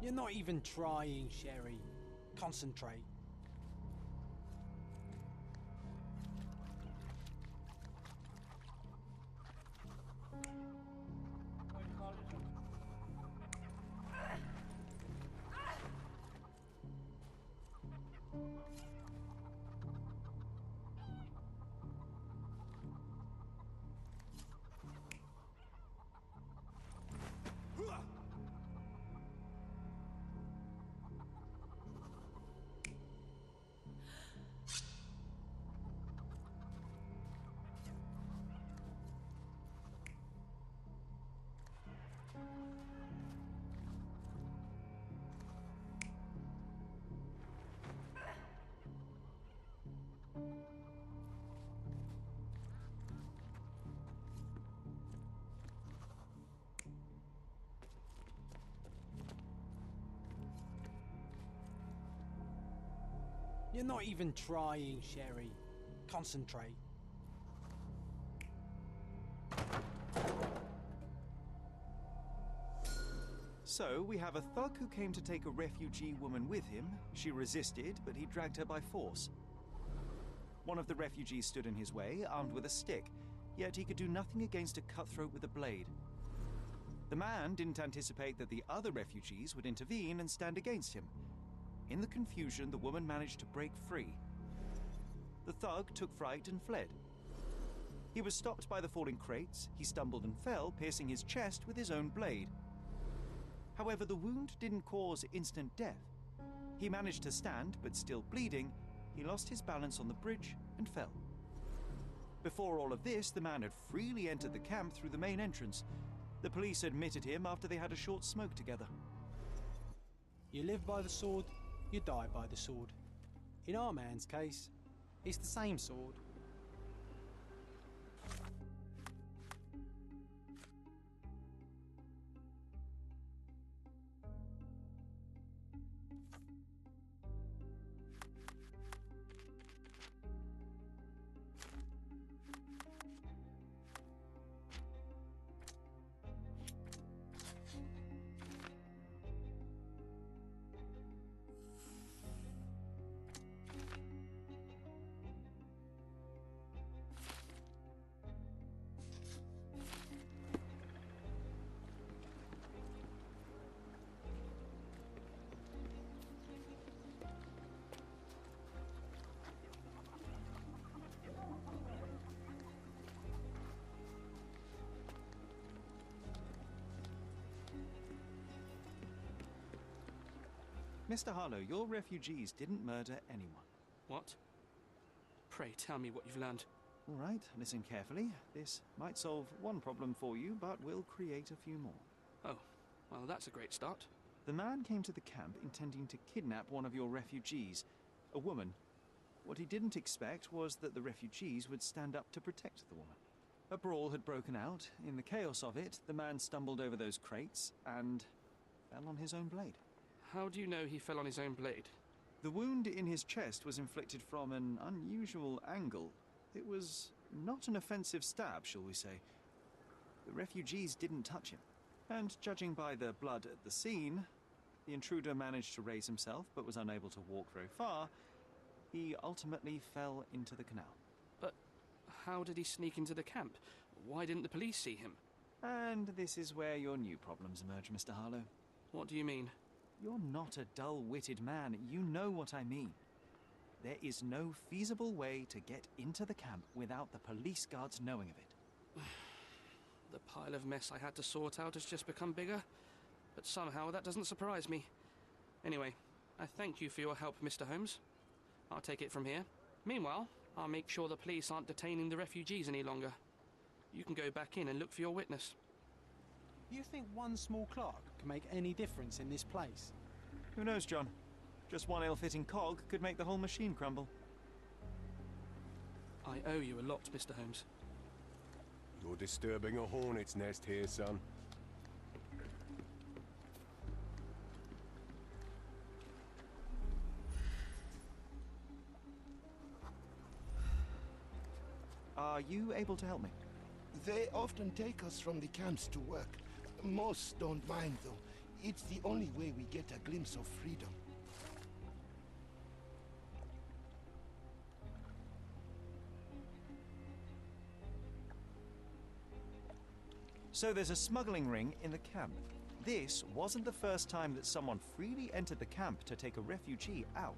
You're not even trying, Sherry. Concentrate. You're not even trying, Sherry. Concentrate. So, we have a thug who came to take a refugee woman with him. She resisted, but he dragged her by force. One of the refugees stood in his way, armed with a stick, yet he could do nothing against a cutthroat with a blade. The man didn't anticipate that the other refugees would intervene and stand against him. In the confusion, the woman managed to break free. The thug took fright and fled. He was stopped by the falling crates. He stumbled and fell, piercing his chest with his own blade. However, the wound didn't cause instant death. He managed to stand, but still bleeding, he lost his balance on the bridge and fell. Before all of this, the man had freely entered the camp through the main entrance. The police admitted him after they had a short smoke together. You live by the sword, you die by the sword. In our man's case, it's the same sword. Mr. Harlow, your refugees didn't murder anyone. What? Pray tell me what you've learned. All right, listen carefully. This might solve one problem for you, but will create a few more. Oh, well, that's a great start. The man came to the camp intending to kidnap one of your refugees, a woman. What he didn't expect was that the refugees would stand up to protect the woman. A brawl had broken out. In the chaos of it, the man stumbled over those crates and fell on his own blade. How do you know he fell on his own blade? The wound in his chest was inflicted from an unusual angle. It was not an offensive stab, shall we say. The refugees didn't touch him. And judging by the blood at the scene, the intruder managed to raise himself but was unable to walk very far. He ultimately fell into the canal. But how did he sneak into the camp? Why didn't the police see him? And this is where your new problems emerge, Mr. Harlow. What do you mean? You're not a dull-witted man. You know what I mean. There is no feasible way to get into the camp without the police guards knowing of it. The pile of mess I had to sort out has just become bigger, but somehow that doesn't surprise me. Anyway, I thank you for your help, Mr. Holmes. I'll take it from here. Meanwhile, I'll make sure the police aren't detaining the refugees any longer. You can go back in and look for your witness. You think one small clock can make any difference in this place? Who knows, John? Just one ill-fitting cog could make the whole machine crumble. I owe you a lot, Mr. Holmes. You're disturbing a hornet's nest here, son. Are you able to help me? They often take us from the camps to work. Most don't mind, though. It's the only way we get a glimpse of freedom. So there's a smuggling ring in the camp. This wasn't the first time that someone freely entered the camp to take a refugee out.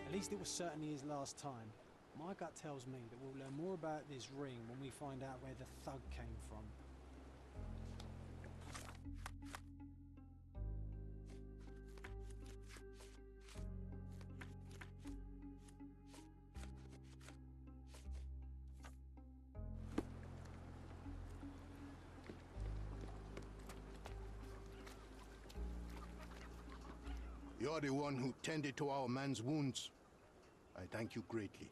At least it was certainly his last time. My gut tells me that we'll learn more about this ring when we find out where the thug came from. You're the one who tended to our man's wounds. I thank you greatly.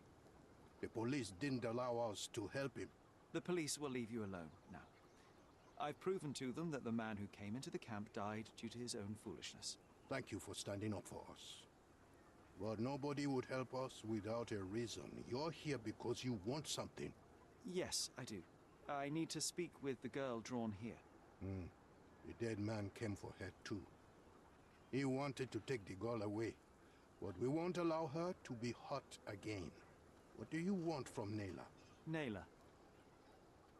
The police didn't allow us to help him. The police will leave you alone now. I've proven to them that the man who came into the camp died due to his own foolishness. Thank you for standing up for us. But nobody would help us without a reason. You're here because you want something. Yes, I do. I need to speak with the girl drawn here. The dead man came for her too. He wanted to take the girl away, but we won't allow her to be hurt again. What do you want from Nayla? Nayla.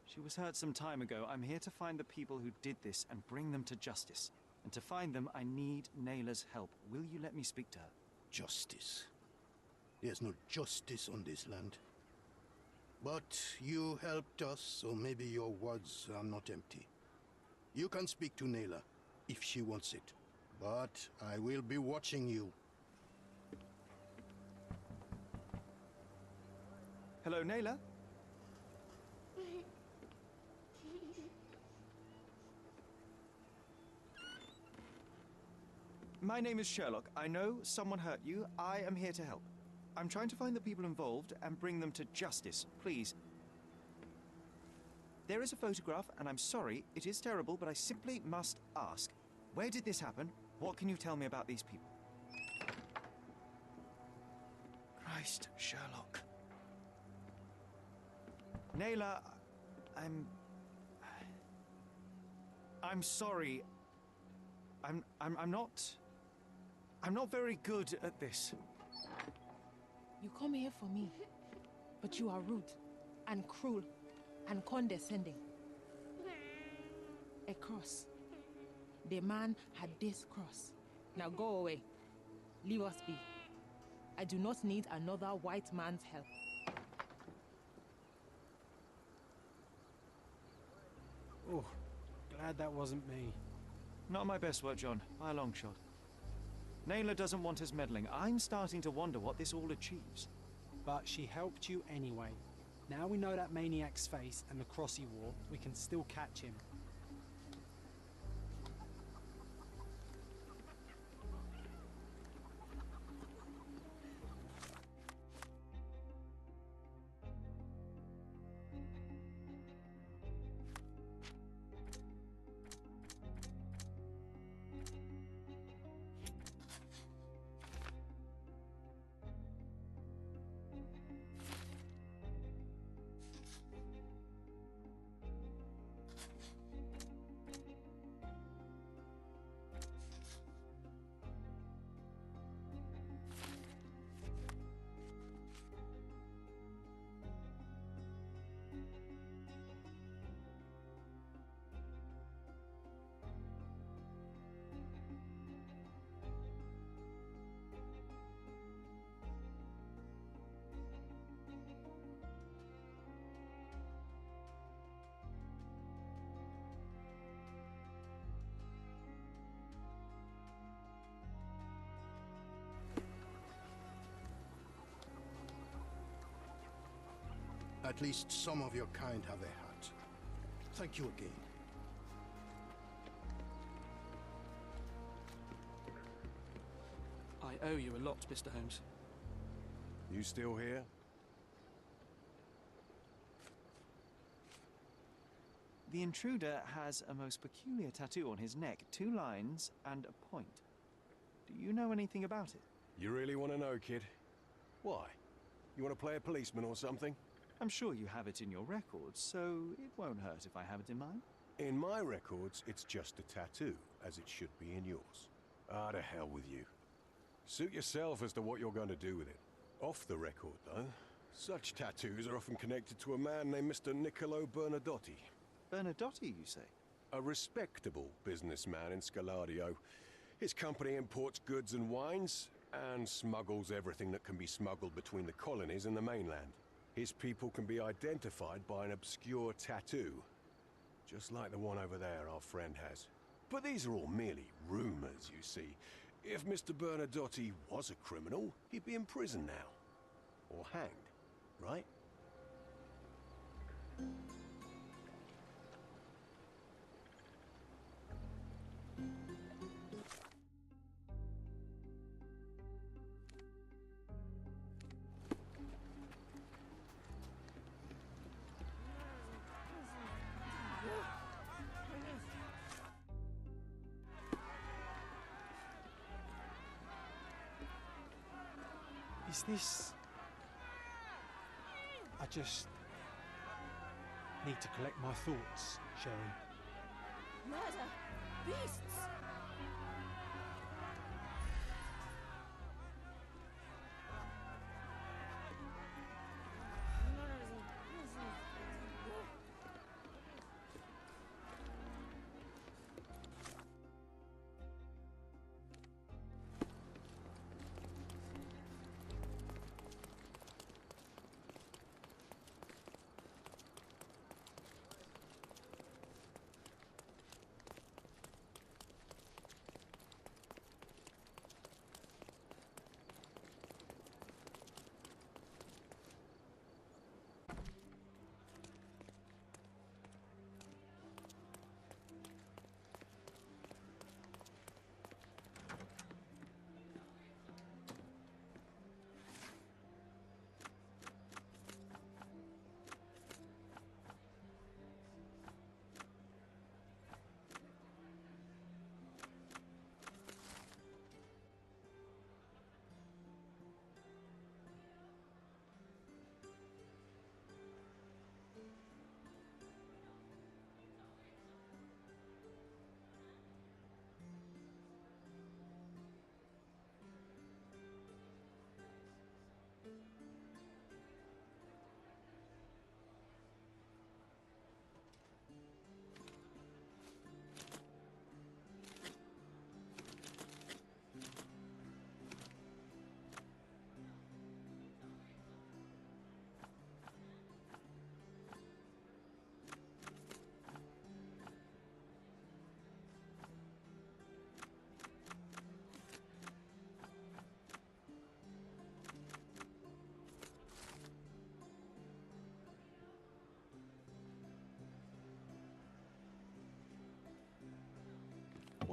She was hurt some time ago. I'm here to find the people who did this and bring them to justice. And to find them, I need Nayla's help. Will you let me speak to her? Justice. There's no justice on this land. But you helped us, so maybe your words are not empty. You can speak to Nayla, if she wants it. But I will be watching you. Hello, Nayla? My name is Sherlock. I know someone hurt you. I am here to help. I'm trying to find the people involved and bring them to justice, please. There is a photograph, and I'm sorry, it is terrible, but I simply must ask. Where did this happen? What can you tell me about these people? Christ, Sherlock. Naylor, I'm sorry. I'm not very good at this. You come here for me, but you are rude and cruel and condescending. A cross. The man had this cross. Now go away. Leave us be. I do not need another white man's help. Oh, glad that wasn't me. Not my best work, John, by a long shot. Naylor doesn't want us meddling. I'm starting to wonder what this all achieves. But she helped you anyway. Now we know that maniac's face and the cross he wore, we can still catch him. At least some of your kind have a heart. Thank you again. I owe you a lot, Mr. Holmes. You still here? The intruder has a most peculiar tattoo on his neck, 2 lines and a point. Do you know anything about it? You really want to know, kid? Why? You want to play a policeman or something? I'm sure you have it in your records, so it won't hurt if I have it in mine. In my records, it's just a tattoo, as it should be in yours. Ah, to hell with you. Suit yourself as to what you're going to do with it. Off the record, though, such tattoos are often connected to a man named Mr. Niccolo Bernadotti. Bernadotti, you say? A respectable businessman in Scaladio. His company imports goods and wines, and smuggles everything that can be smuggled between the colonies and the mainland. His people can be identified by an obscure tattoo, just like the one over there our friend has. But these are all merely rumors, you see. If Mr. Bernadotti was a criminal, he'd be in prison now. Or hanged, right? Is this... I just need to collect my thoughts, Sherry. Murder! Beasts!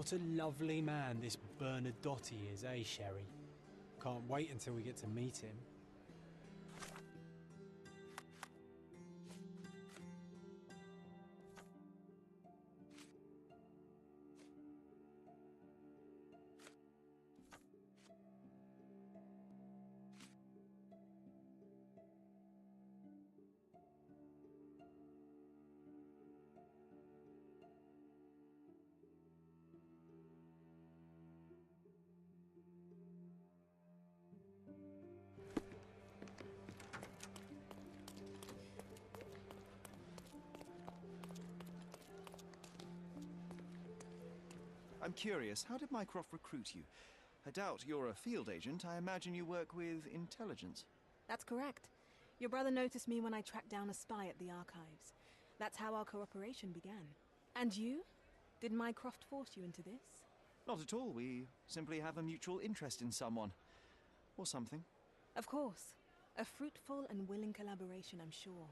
What a lovely man this Bernadotte is, eh, Sherry? Can't wait until we get to meet him. I'm curious, how did Mycroft recruit you? I doubt you're a field agent. I imagine you work with intelligence. That's correct. Your brother noticed me when I tracked down a spy at the archives. That's how our cooperation began. And you? Did Mycroft force you into this? Not at all. We simply have a mutual interest in someone. Or something. Of course. A fruitful and willing collaboration, I'm sure.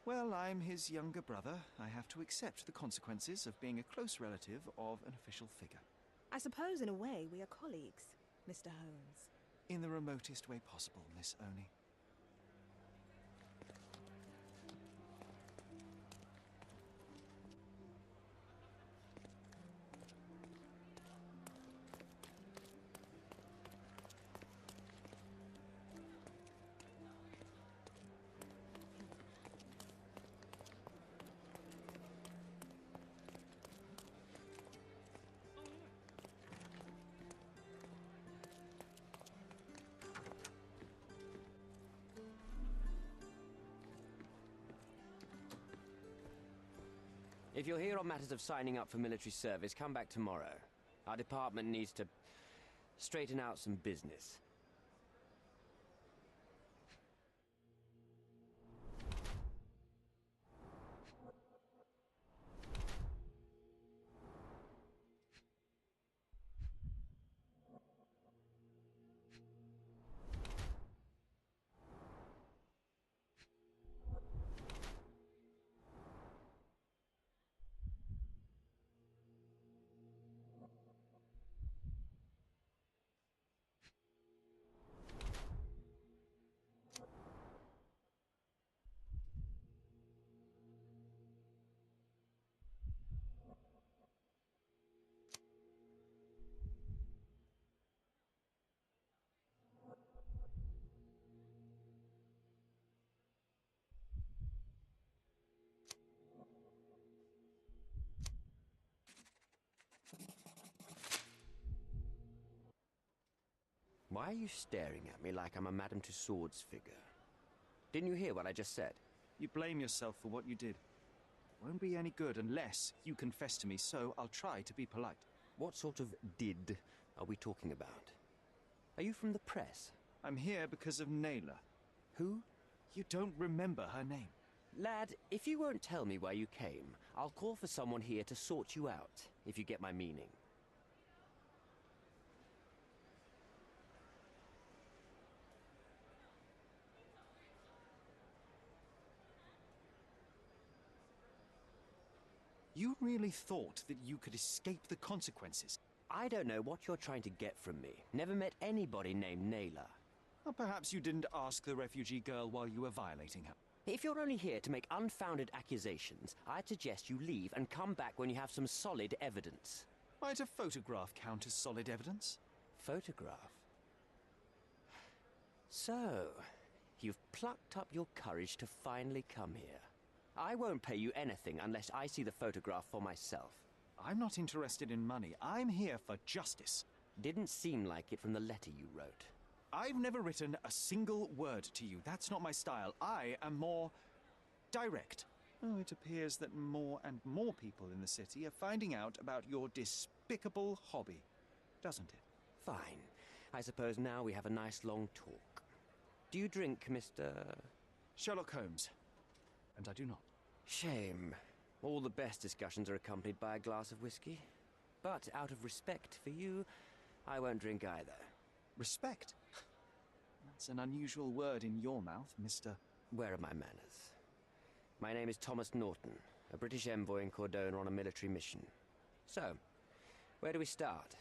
Well, I'm his younger brother. I have to accept the consequences of being a close relative of an official figure. I suppose, in a way, we are colleagues, Mr. Holmes. In the remotest way possible, Miss Oni. If you're here on matters of signing up for military service, come back tomorrow. Our department needs to straighten out some business. Why are you staring at me like I'm a Madame Tussauds figure? Didn't you hear what I just said? You blame yourself for what you did. Won't be any good unless you confess to me, so I'll try to be polite. What sort of did are we talking about? Are you from the press? I'm here because of Naylor. Who? You don't remember her name. Lad, if you won't tell me where you came, I'll call for someone here to sort you out, if you get my meaning. You really thought that you could escape the consequences? I don't know what you're trying to get from me. Never met anybody named Naylor. Or perhaps you didn't ask the refugee girl while you were violating her. If you're only here to make unfounded accusations, I'd suggest you leave and come back when you have some solid evidence. Might a photograph count as solid evidence? Photograph? So, you've plucked up your courage to finally come here. I won't pay you anything unless I see the photograph for myself. I'm not interested in money. I'm here for justice. Didn't seem like it from the letter you wrote. I've never written a single word to you. That's not my style. I am more direct. Oh, it appears that more and more people in the city are finding out about your despicable hobby, doesn't it? Fine. I suppose now we have a nice long talk. Do you drink, Mr. Sherlock Holmes? And I do not. Shame. All the best discussions are accompanied by a glass of whiskey. But out of respect for you, I won't drink either. Respect? That's an unusual word in your mouth, Mr. Where are my manners? My name is Thomas Norton, a British envoy in Cordona on a military mission. So, Where do we start?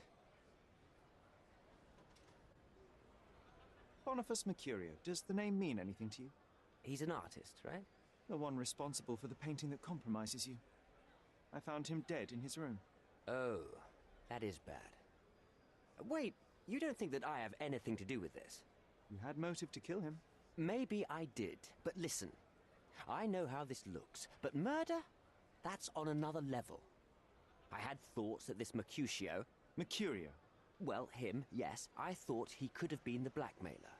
Boniface Mercurio. Does the name mean anything to you? He's an artist, right? The one responsible for the painting that compromises you. I found him dead in his room. Oh, that is bad. Wait, you don't think that I have anything to do with this? You had motive to kill him. Maybe I did, but listen. I know how this looks, but murder? That's on another level. I had thoughts that this Mercutio... Mercurio? Well, him, yes. I thought he could have been the blackmailer.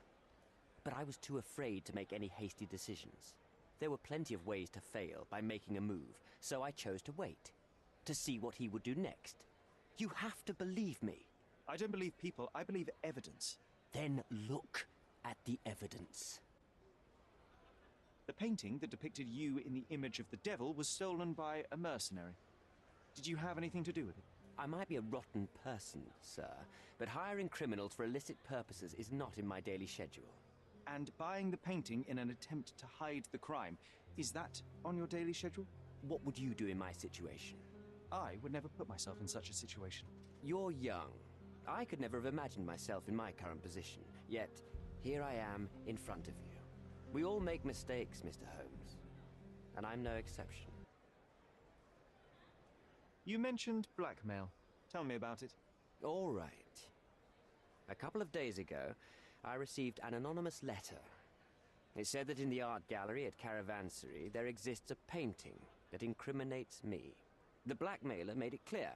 But I was too afraid to make any hasty decisions. There were plenty of ways to fail by making a move, so I chose to wait. To see what he would do next. You have to believe me. I don't believe people, I believe evidence. Then look at the evidence. The painting that depicted you in the image of the devil was stolen by a mercenary. Did you have anything to do with it? I might be a rotten person, sir, but hiring criminals for illicit purposes is not in my daily schedule. And buying the painting in an attempt to hide the crime, is that on your daily schedule? What would you do in my situation? I would never put myself in such a situation. You're young. I could never have imagined myself in my current position. Yet, here I am in front of you. We all make mistakes, Mr. Holmes. And I'm no exception. You mentioned blackmail. Tell me about it. All right. A couple of days ago, I received an anonymous letter. It said that in the art gallery at Caravansary there exists a painting that incriminates me. The blackmailer made it clear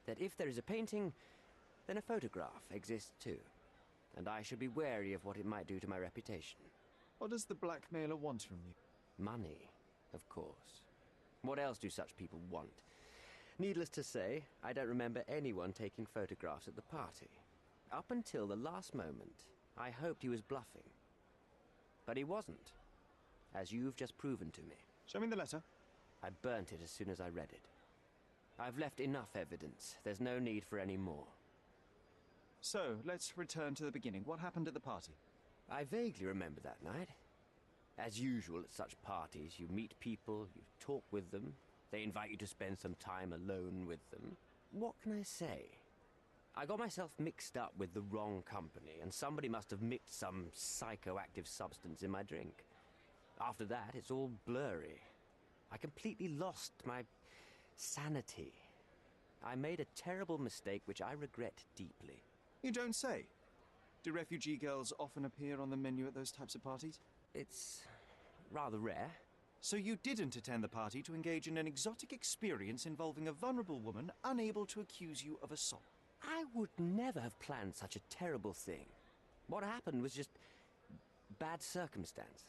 that if there is a painting, then a photograph exists too. And I should be wary of what it might do to my reputation. What does the blackmailer want from you? Money, of course. What else do such people want? Needless to say, I don't remember anyone taking photographs at the party. Up until the last moment, I hoped he was bluffing. But he wasn't, as you've just proven to me. Show me the letter. I burnt it as soon as I read it. I've left enough evidence. There's no need for any more. So, let's return to the beginning. What happened at the party? I vaguely remember that night. As usual at such parties, you meet people, you talk with them, they invite you to spend some time alone with them. What can I say? I got myself mixed up with the wrong company, and somebody must have mixed some psychoactive substance in my drink. After that, it's all blurry. I completely lost my sanity. I made a terrible mistake which I regret deeply. You don't say. Do refugee girls often appear on the menu at those types of parties? It's rather rare. So you didn't attend the party to engage in an exotic experience involving a vulnerable woman unable to accuse you of assault? I would never have planned such a terrible thing. What happened was just bad circumstance.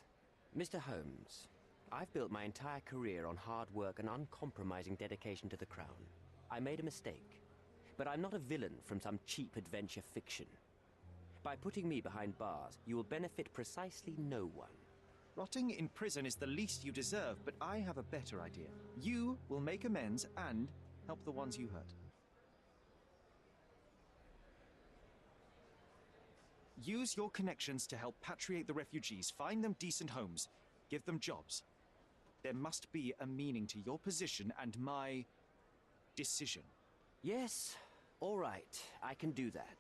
Mr. Holmes, I've built my entire career on hard work and uncompromising dedication to the Crown. I made a mistake, but I'm not a villain from some cheap adventure fiction. By putting me behind bars, you will benefit precisely no one. Rotting in prison is the least you deserve, but I have a better idea. You will make amends and help the ones you hurt. Use your connections to help patriate the refugees, find them decent homes, give them jobs. There must be a meaning to your position and my decision. Yes, all right, I can do that.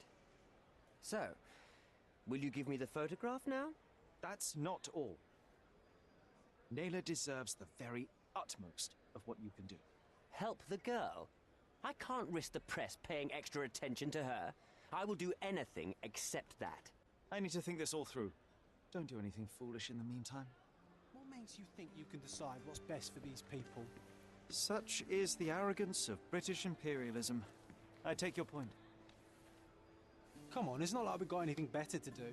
So, will you give me the photograph now? That's not all. Naylor deserves the very utmost of what you can do. Help the girl? I can't risk the press paying extra attention to her. I will do anything except that. I need to think this all through. Don't do anything foolish in the meantime. What makes you think you can decide what's best for these people? Such is the arrogance of British imperialism. I take your point. Come on, it's not like we've got anything better to do.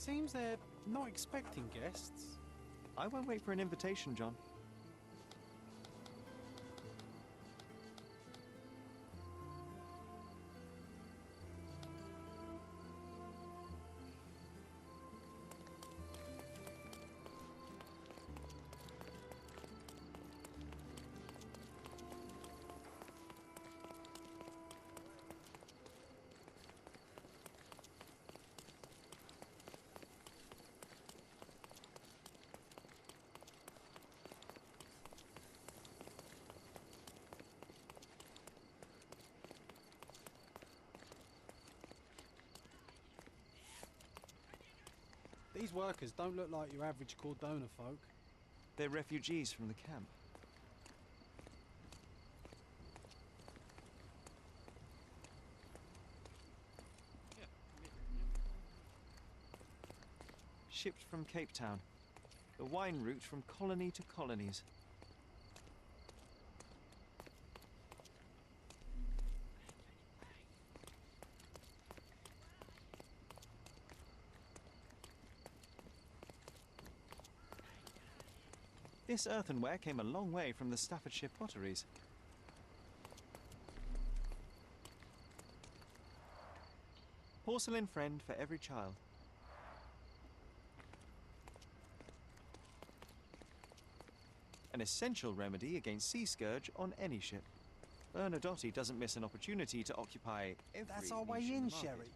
seems they're not expecting guests. I won't wait for an invitation, John. These workers don't look like your average Cordona folk. They're refugees from the camp. Shipped from Cape Town. The wine route from colony to colonies. This earthenware came a long way from the Staffordshire potteries. Porcelain friend for every child. An essential remedy against sea scourge on any ship. Bernadotte doesn't miss an opportunity to occupy every That's our way niche in, the market. Sherry.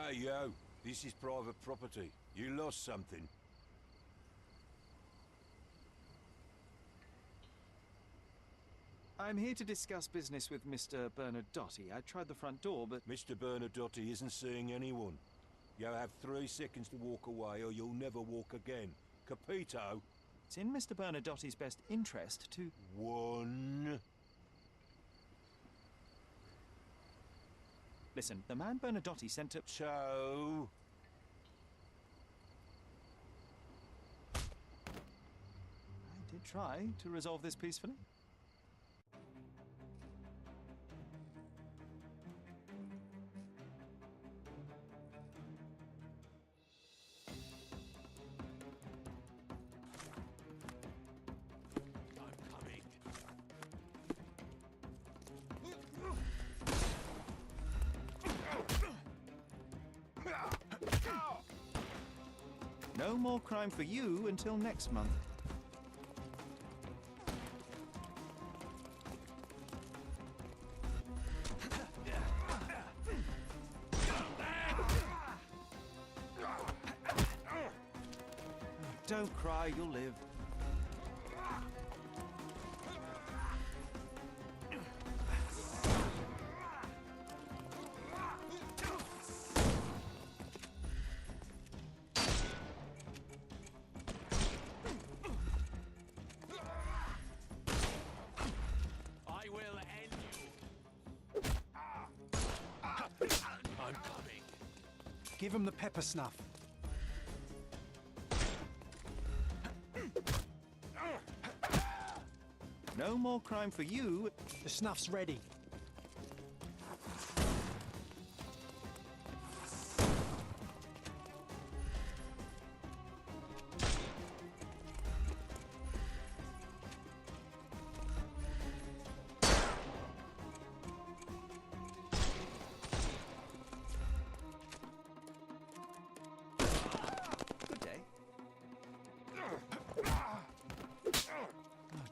Hey, yo. This is private property. You lost something. I'm here to discuss business with Mr. Bernadotte. I tried the front door, but... Mr. Bernadotte isn't seeing anyone. You have 3 seconds to walk away or you'll never walk again. Capito? It's in Mr. Bernadotte's best interest to... 1... Listen, the man Bernadotte sent to... 2... I did try to resolve this peacefully. No more crime for you until next month. Don't cry, you'll live. Give him the pepper snuff. No more crime for you. The snuff's ready.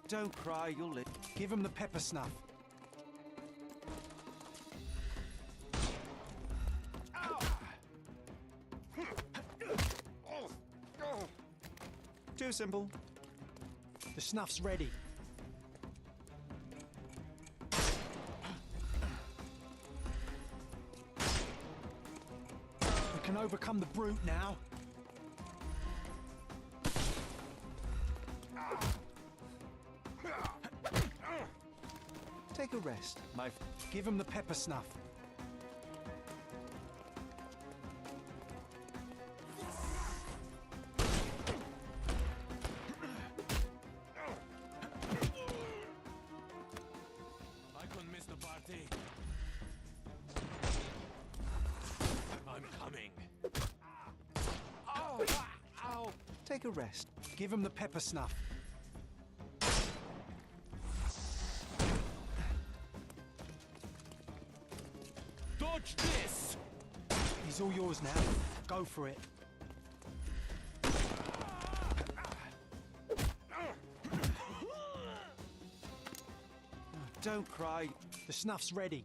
Don't cry, you'll live. Give him the pepper snuff. simple. The snuff's ready. We can overcome the brute now. Take a rest, my... Give him the pepper snuff. I couldn't miss the party. I'm coming. Oh! Ow! Take a rest. Give him the pepper snuff. Dodge this! He's all yours now. Go for it. Don't cry. The snuff's ready.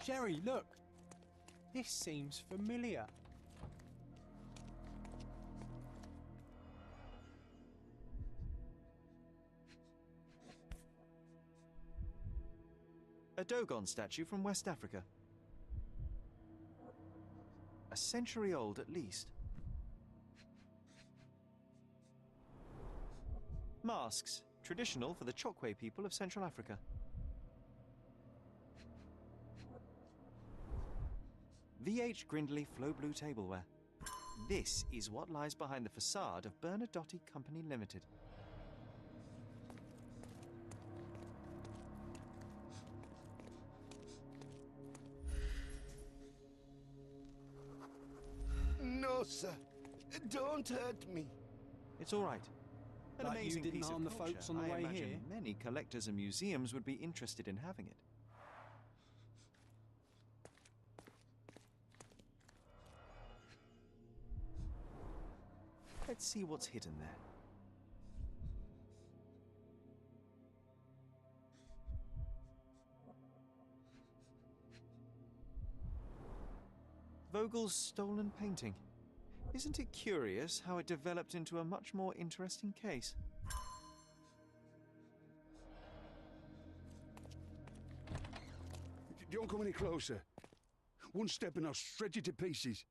Sherry, look. This seems familiar. A Dogon statue from West Africa. A century old at least. Masks, traditional for the Chokwe people of Central Africa. VH Grindley Flow Blue tableware. This is what lies behind the facade of Bernadotte Company Limited. No, sir. Don't hurt me. It's all right. An Like you amazing didn't piece harm of the culture. folks on the I way imagine here. many collectors and museums would be interested in having it. Let's see what's hidden there. Vogel's stolen painting. Isn't it curious how it developed into a much more interesting case? Don't come any closer. One step and I'll shred you to pieces.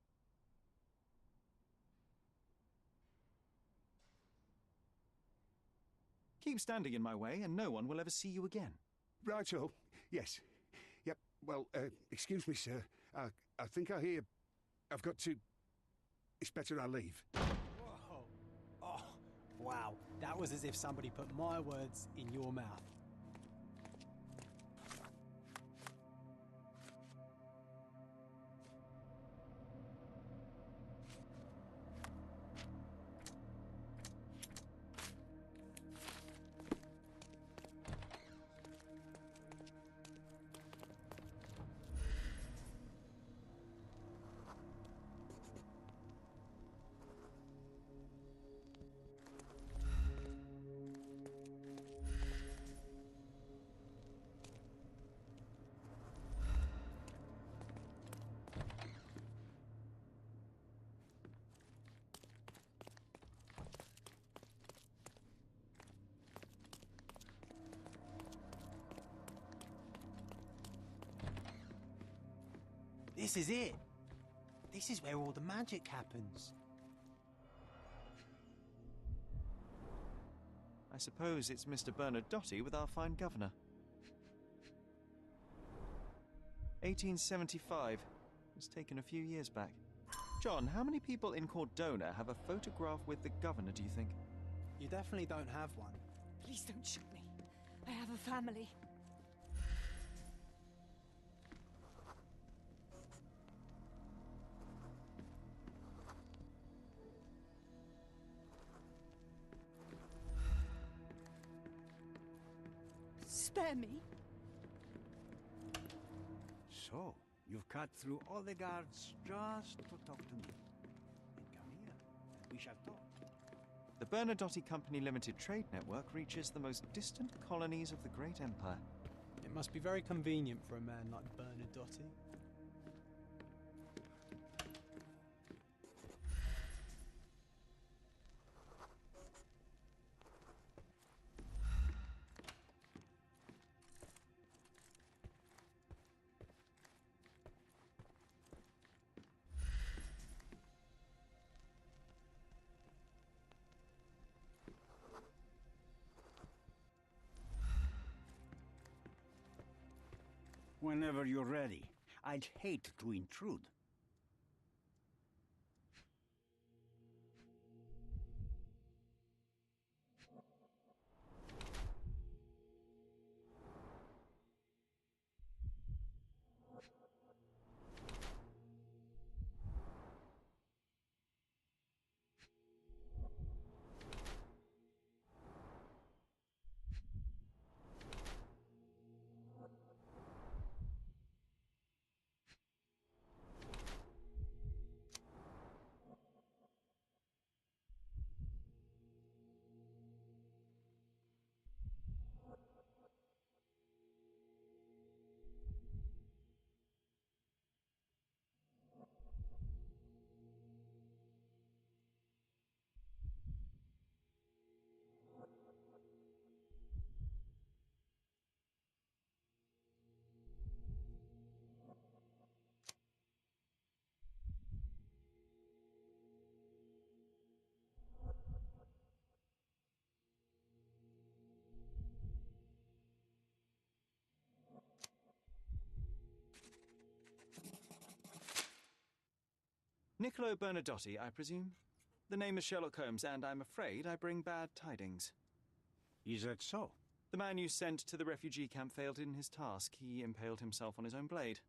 Keep standing in my way and no one will ever see you again. Righto. Yes. Yep. Well, excuse me, sir. I think I hear... I've got to... It's better I leave. Whoa. Oh, wow. That was as if somebody put my words in your mouth. This is it. This is where all the magic happens. I suppose it's Mr. Bernadotte with our fine governor. 1875. It was taken a few years back. John, how many people in Cordona have a photograph with the governor, do you think? You definitely don't have one. Please don't shoot me. I have a family. spare me? So, you've cut through all the guards just to talk to me. Then come here, and we shall talk. The Bernadotte Company Limited trade network reaches the most distant colonies of the Great Empire. It must be very convenient for a man like Bernadotte. Whenever you're ready. I'd hate to intrude. Niccolo Bernadotte, I presume? The name is Sherlock Holmes, and I'm afraid I bring bad tidings. Is that so? The man you sent to the refugee camp failed in his task. He impaled himself on his own blade.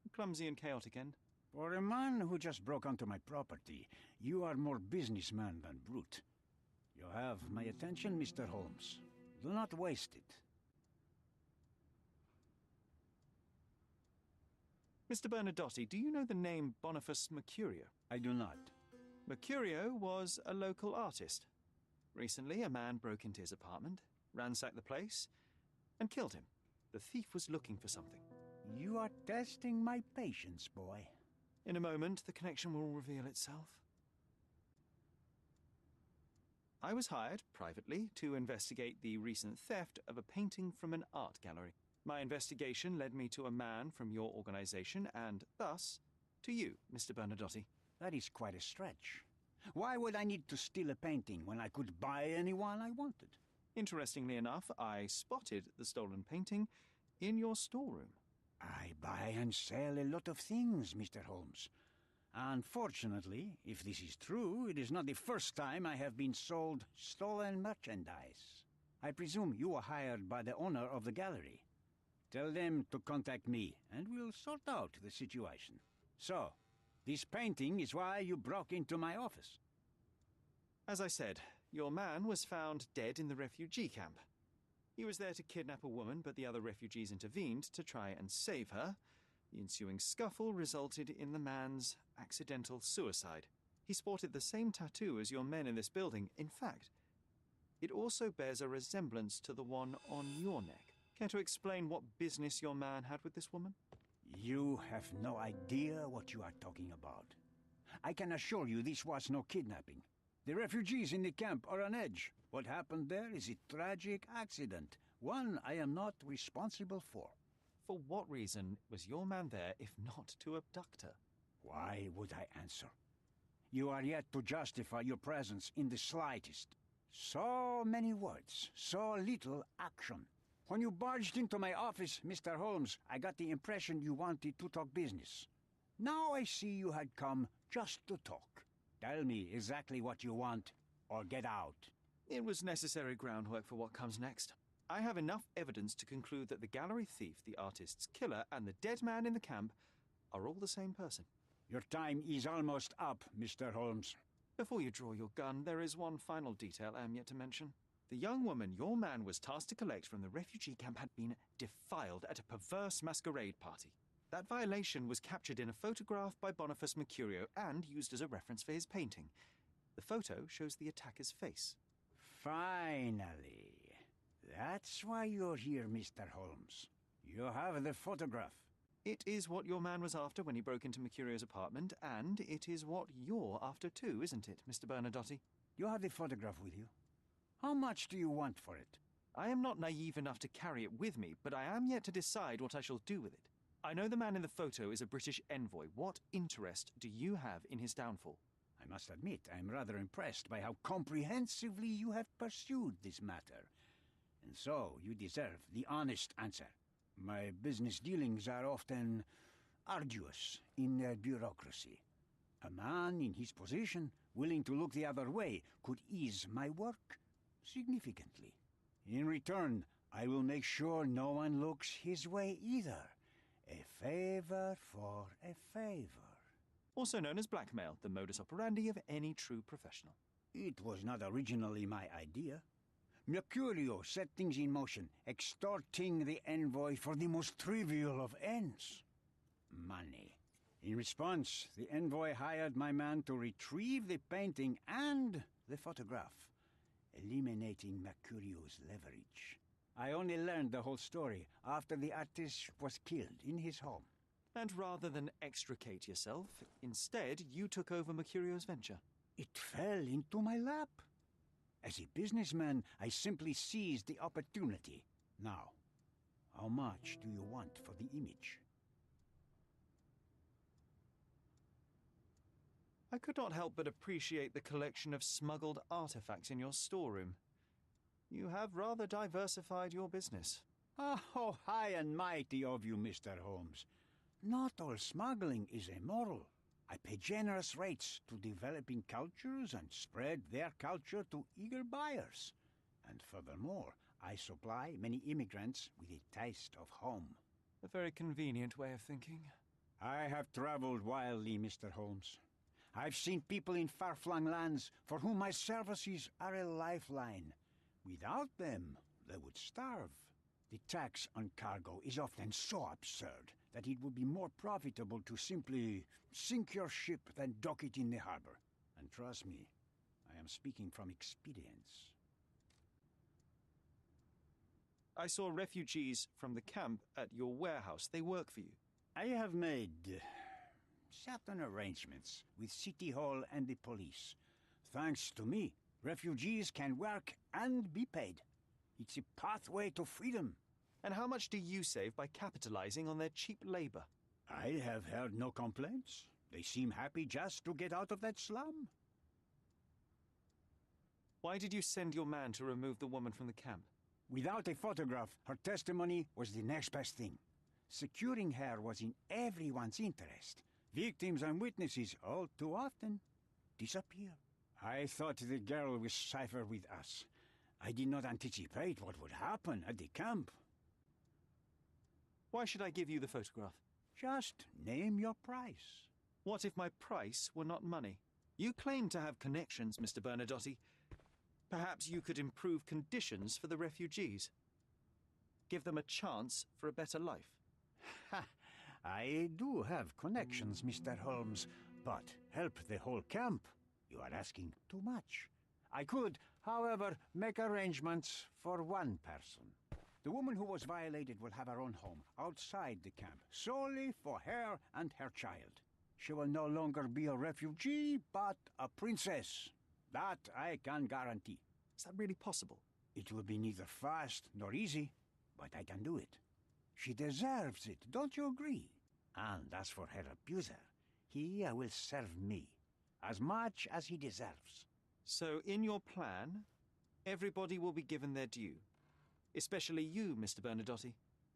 A clumsy and chaotic end. For a man who just broke onto my property, you are more businessman than brute. You have my attention, Mr. Holmes. Do not waste it. Mr. Bernadotte, do you know the name Boniface Mercurio? I do not. Mercurio was a local artist. Recently, a man broke into his apartment, ransacked the place, and killed him. The thief was looking for something. You are testing my patience, boy. In a moment, the connection will reveal itself. I was hired, privately, to investigate the recent theft of a painting from an art gallery. My investigation led me to a man from your organization, and thus, to you, Mr. Bernadotte. That is quite a stretch. Why would I need to steal a painting when I could buy anyone I wanted? Interestingly enough, I spotted the stolen painting in your storeroom. I buy and sell a lot of things, Mr. Holmes. Unfortunately, if this is true, it is not the first time I have been sold stolen merchandise. I presume you were hired by the owner of the gallery. Tell them to contact me, and we'll sort out the situation. So, this painting is why you broke into my office. As I said, your man was found dead in the refugee camp. He was there to kidnap a woman, but the other refugees intervened to try and save her. The ensuing scuffle resulted in the man's accidental suicide. He sported the same tattoo as your men in this building. In fact, it also bears a resemblance to the one on your neck. Care to explain what business your man had with this woman? You have no idea what you are talking about. I can assure you this was no kidnapping. The refugees in the camp are on edge. What happened there is a tragic accident, one I am not responsible for. For what reason was your man there if not to abduct her? Why would I answer? You are yet to justify your presence in the slightest. So many words, so little action. When you barged into my office, Mr. Holmes, I got the impression you wanted to talk business. Now I see you had come just to talk. Tell me exactly what you want, or get out. It was necessary groundwork for what comes next. I have enough evidence to conclude that the gallery thief, the artist's killer, and the dead man in the camp are all the same person. Your time is almost up, Mr. Holmes. Before you draw your gun, there is one final detail I am yet to mention. The young woman your man was tasked to collect from the refugee camp had been defiled at a perverse masquerade party. That violation was captured in a photograph by Boniface Mercurio and used as a reference for his painting. The photo shows the attacker's face. Finally. That's why you're here, Mr. Holmes. You have the photograph. It is what your man was after when he broke into Mercurio's apartment, and it is what you're after too, isn't it, Mr. Bernadotte? You have the photograph with you. How much do you want for it? I am not naive enough to carry it with me, but I am yet to decide what I shall do with it. I know the man in the photo is a British envoy. What interest do you have in his downfall? I must admit, I'm rather impressed by how comprehensively you have pursued this matter. And so, you deserve the honest answer. My business dealings are often arduous in their bureaucracy. A man in his position, willing to look the other way, could ease my work significantly. In return, I will make sure no one looks his way either. A favor for a favor. Also known as blackmail, the modus operandi of any true professional. It was not originally my idea. Mercurio set things in motion, extorting the envoy for the most trivial of ends. Money. In response, the envoy hired my man to retrieve the painting and the photograph, eliminating Mercurio's leverage. I only learned the whole story after the artist was killed in his home. And rather than extricate yourself, instead you took over Mercurio's venture. It fell into my lap. As a businessman, I simply seized the opportunity. Now, how much do you want for the image? I could not help but appreciate the collection of smuggled artifacts in your storeroom. You have rather diversified your business. Oh, high and mighty of you, Mr. Holmes. Not all smuggling is immoral. I pay generous rates to developing cultures and spread their culture to eager buyers. And furthermore, I supply many immigrants with a taste of home. A very convenient way of thinking. I have traveled wildly, Mr. Holmes. I've seen people in far-flung lands for whom my services are a lifeline. Without them, they would starve. The tax on cargo is often so absurd that it would be more profitable to simply sink your ship than dock it in the harbor. And trust me, I am speaking from experience. I saw refugees from the camp at your warehouse. They work for you. I have made certain arrangements with City Hall and the police. Thanks to me, refugees can work and be paid. It's a pathway to freedom. And how much do you save by capitalizing on their cheap labor? I have heard no complaints. They seem happy just to get out of that slum. Why did you send your man to remove the woman from the camp? Without a photograph, her testimony was the next best thing. Securing her was in everyone's interest. Victims and witnesses all too often disappear. I thought the girl was safer with us. I did not anticipate what would happen at the camp. Why should I give you the photograph? Just name your price. What if my price were not money? You claim to have connections, Mr. Bernadotte. Perhaps you could improve conditions for the refugees. Give them a chance for a better life. Ha! I do have connections, Mr. Holmes, but help the whole camp? You are asking too much. I could, however, make arrangements for one person. The woman who was violated will have her own home outside the camp, solely for her and her child. She will no longer be a refugee, but a princess. That I can guarantee. Is that really possible? It will be neither fast nor easy, but I can do it. She deserves it, don't you agree? And as for her abuser, he will serve me, as much as he deserves. So, in your plan, everybody will be given their due. Especially you, Mr. Bernadotte.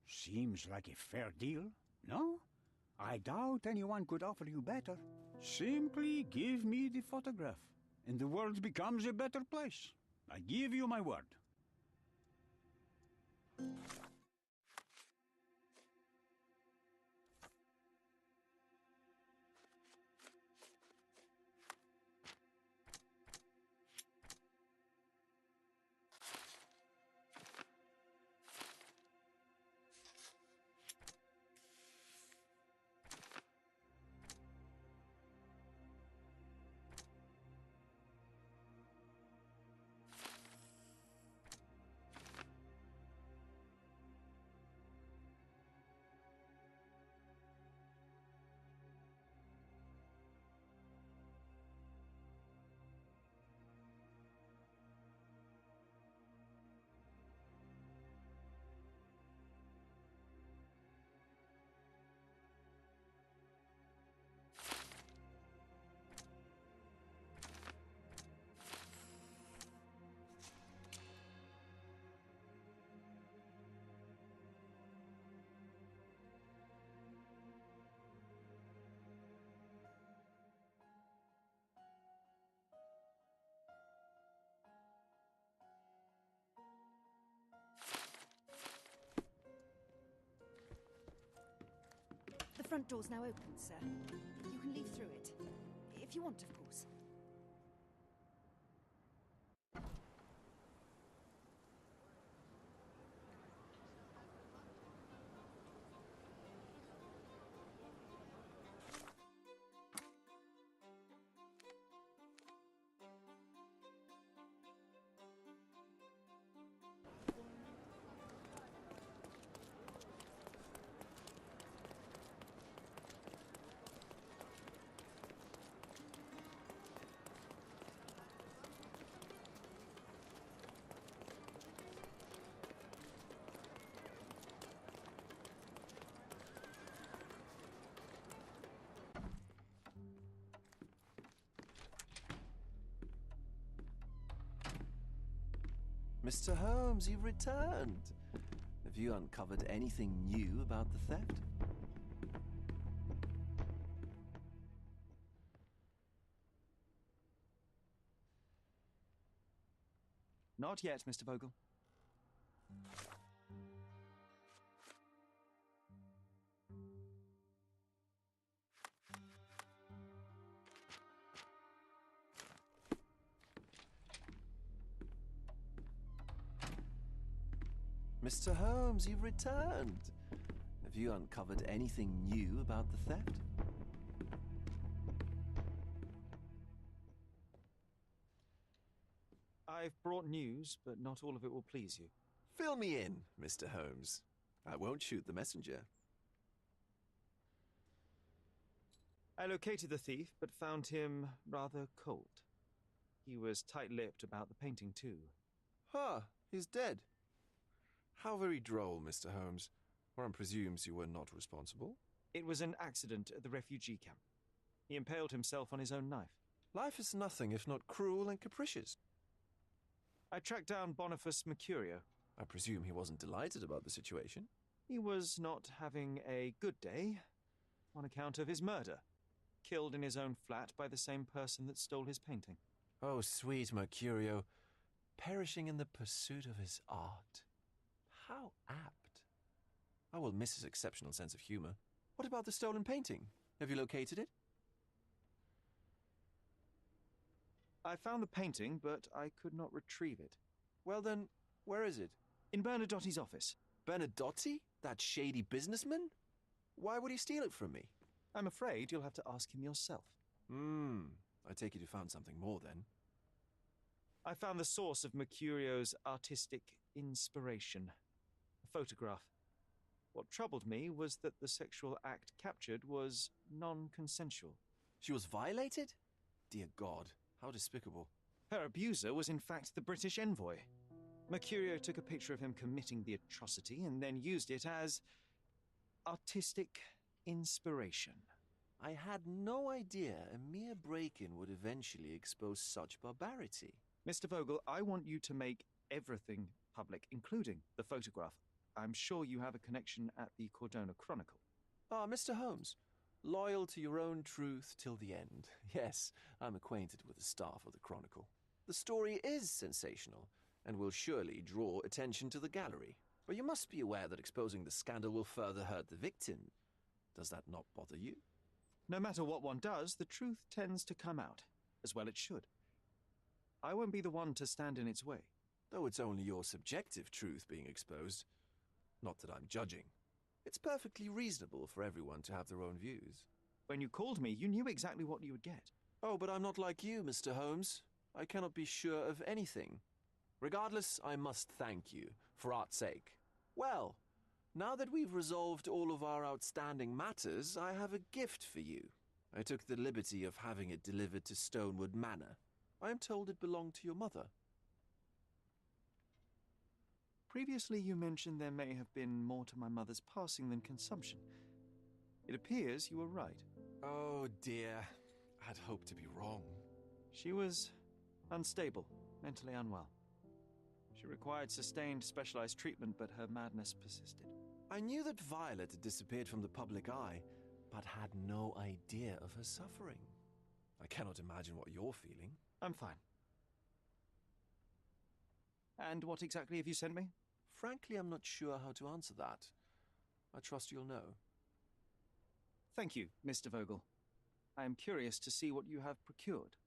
Seems like a fair deal, no? I doubt anyone could offer you better. Simply give me the photograph, and the world becomes a better place. I give you my word. front door's now open, sir. You can leave through it. If you want, of course. Mr. Holmes, you've returned. Have you uncovered anything new about the theft? Not yet, Mr. Vogel. Mr. Holmes, you've returned. Have you uncovered anything new about the theft? I've brought news, but not all of it will please you. Fill me in, Mr. Holmes. I won't shoot the messenger. I located the thief, but found him rather cold. He was tight-lipped about the painting, too. Huh, he's dead. How very droll, Mr. Holmes. One presumes you were not responsible. It was an accident at the refugee camp. He impaled himself on his own knife. Life is nothing if not cruel and capricious. I tracked down Boniface Mercurio. I presume he wasn't delighted about the situation. He was not having a good day on account of his murder. Killed in his own flat by the same person that stole his painting. Oh, sweet Mercurio. Perishing in the pursuit of his art. How apt. I will miss his exceptional sense of humor. What about the stolen painting? Have you located it? I found the painting, but I could not retrieve it. Well then, where is it? In Bernadotti's office. Bernadotti? That shady businessman? Why would he steal it from me? I'm afraid you'll have to ask him yourself. I take it you found something more then. I found the source of Mercurio's artistic inspiration. A photograph. What troubled me was that the sexual act captured was non-consensual. She was violated? Dear God, how despicable. Her abuser was in fact the British envoy. Mercurio took a picture of him committing the atrocity and then used it as artistic inspiration. I had no idea a mere break-in would eventually expose such barbarity. Mr. Vogel, I want you to make everything public, including the photograph. I'm sure you have a connection at the Cordona Chronicle. Ah, Mr. Holmes. Loyal to your own truth till the end. Yes, I'm acquainted with the staff of the Chronicle. The story is sensational, and will surely draw attention to the gallery. But you must be aware that exposing the scandal will further hurt the victim. Does that not bother you? No matter what one does, the truth tends to come out, as well it should. I won't be the one to stand in its way. Though it's only your subjective truth being exposed. Not that I'm judging. It's perfectly reasonable for everyone to have their own views. When you called me, you knew exactly what you would get. Oh, but I'm not like you, Mr. Holmes. I cannot be sure of anything. Regardless, I must thank you, for art's sake. Well, now that we've resolved all of our outstanding matters, I have a gift for you. I took the liberty of having it delivered to Stonewood Manor. I am told it belonged to your mother. Previously, you mentioned there may have been more to my mother's passing than consumption. It appears you were right. Oh dear, I'd hoped to be wrong. She was unstable, mentally unwell. She required sustained, specialized treatment, but her madness persisted. I knew that Violet had disappeared from the public eye, but had no idea of her suffering. I cannot imagine what you're feeling. I'm fine. And what exactly have you sent me? Frankly, I'm not sure how to answer that. I trust you'll know. Thank you, Mr. Vogel. I am curious to see what you have procured.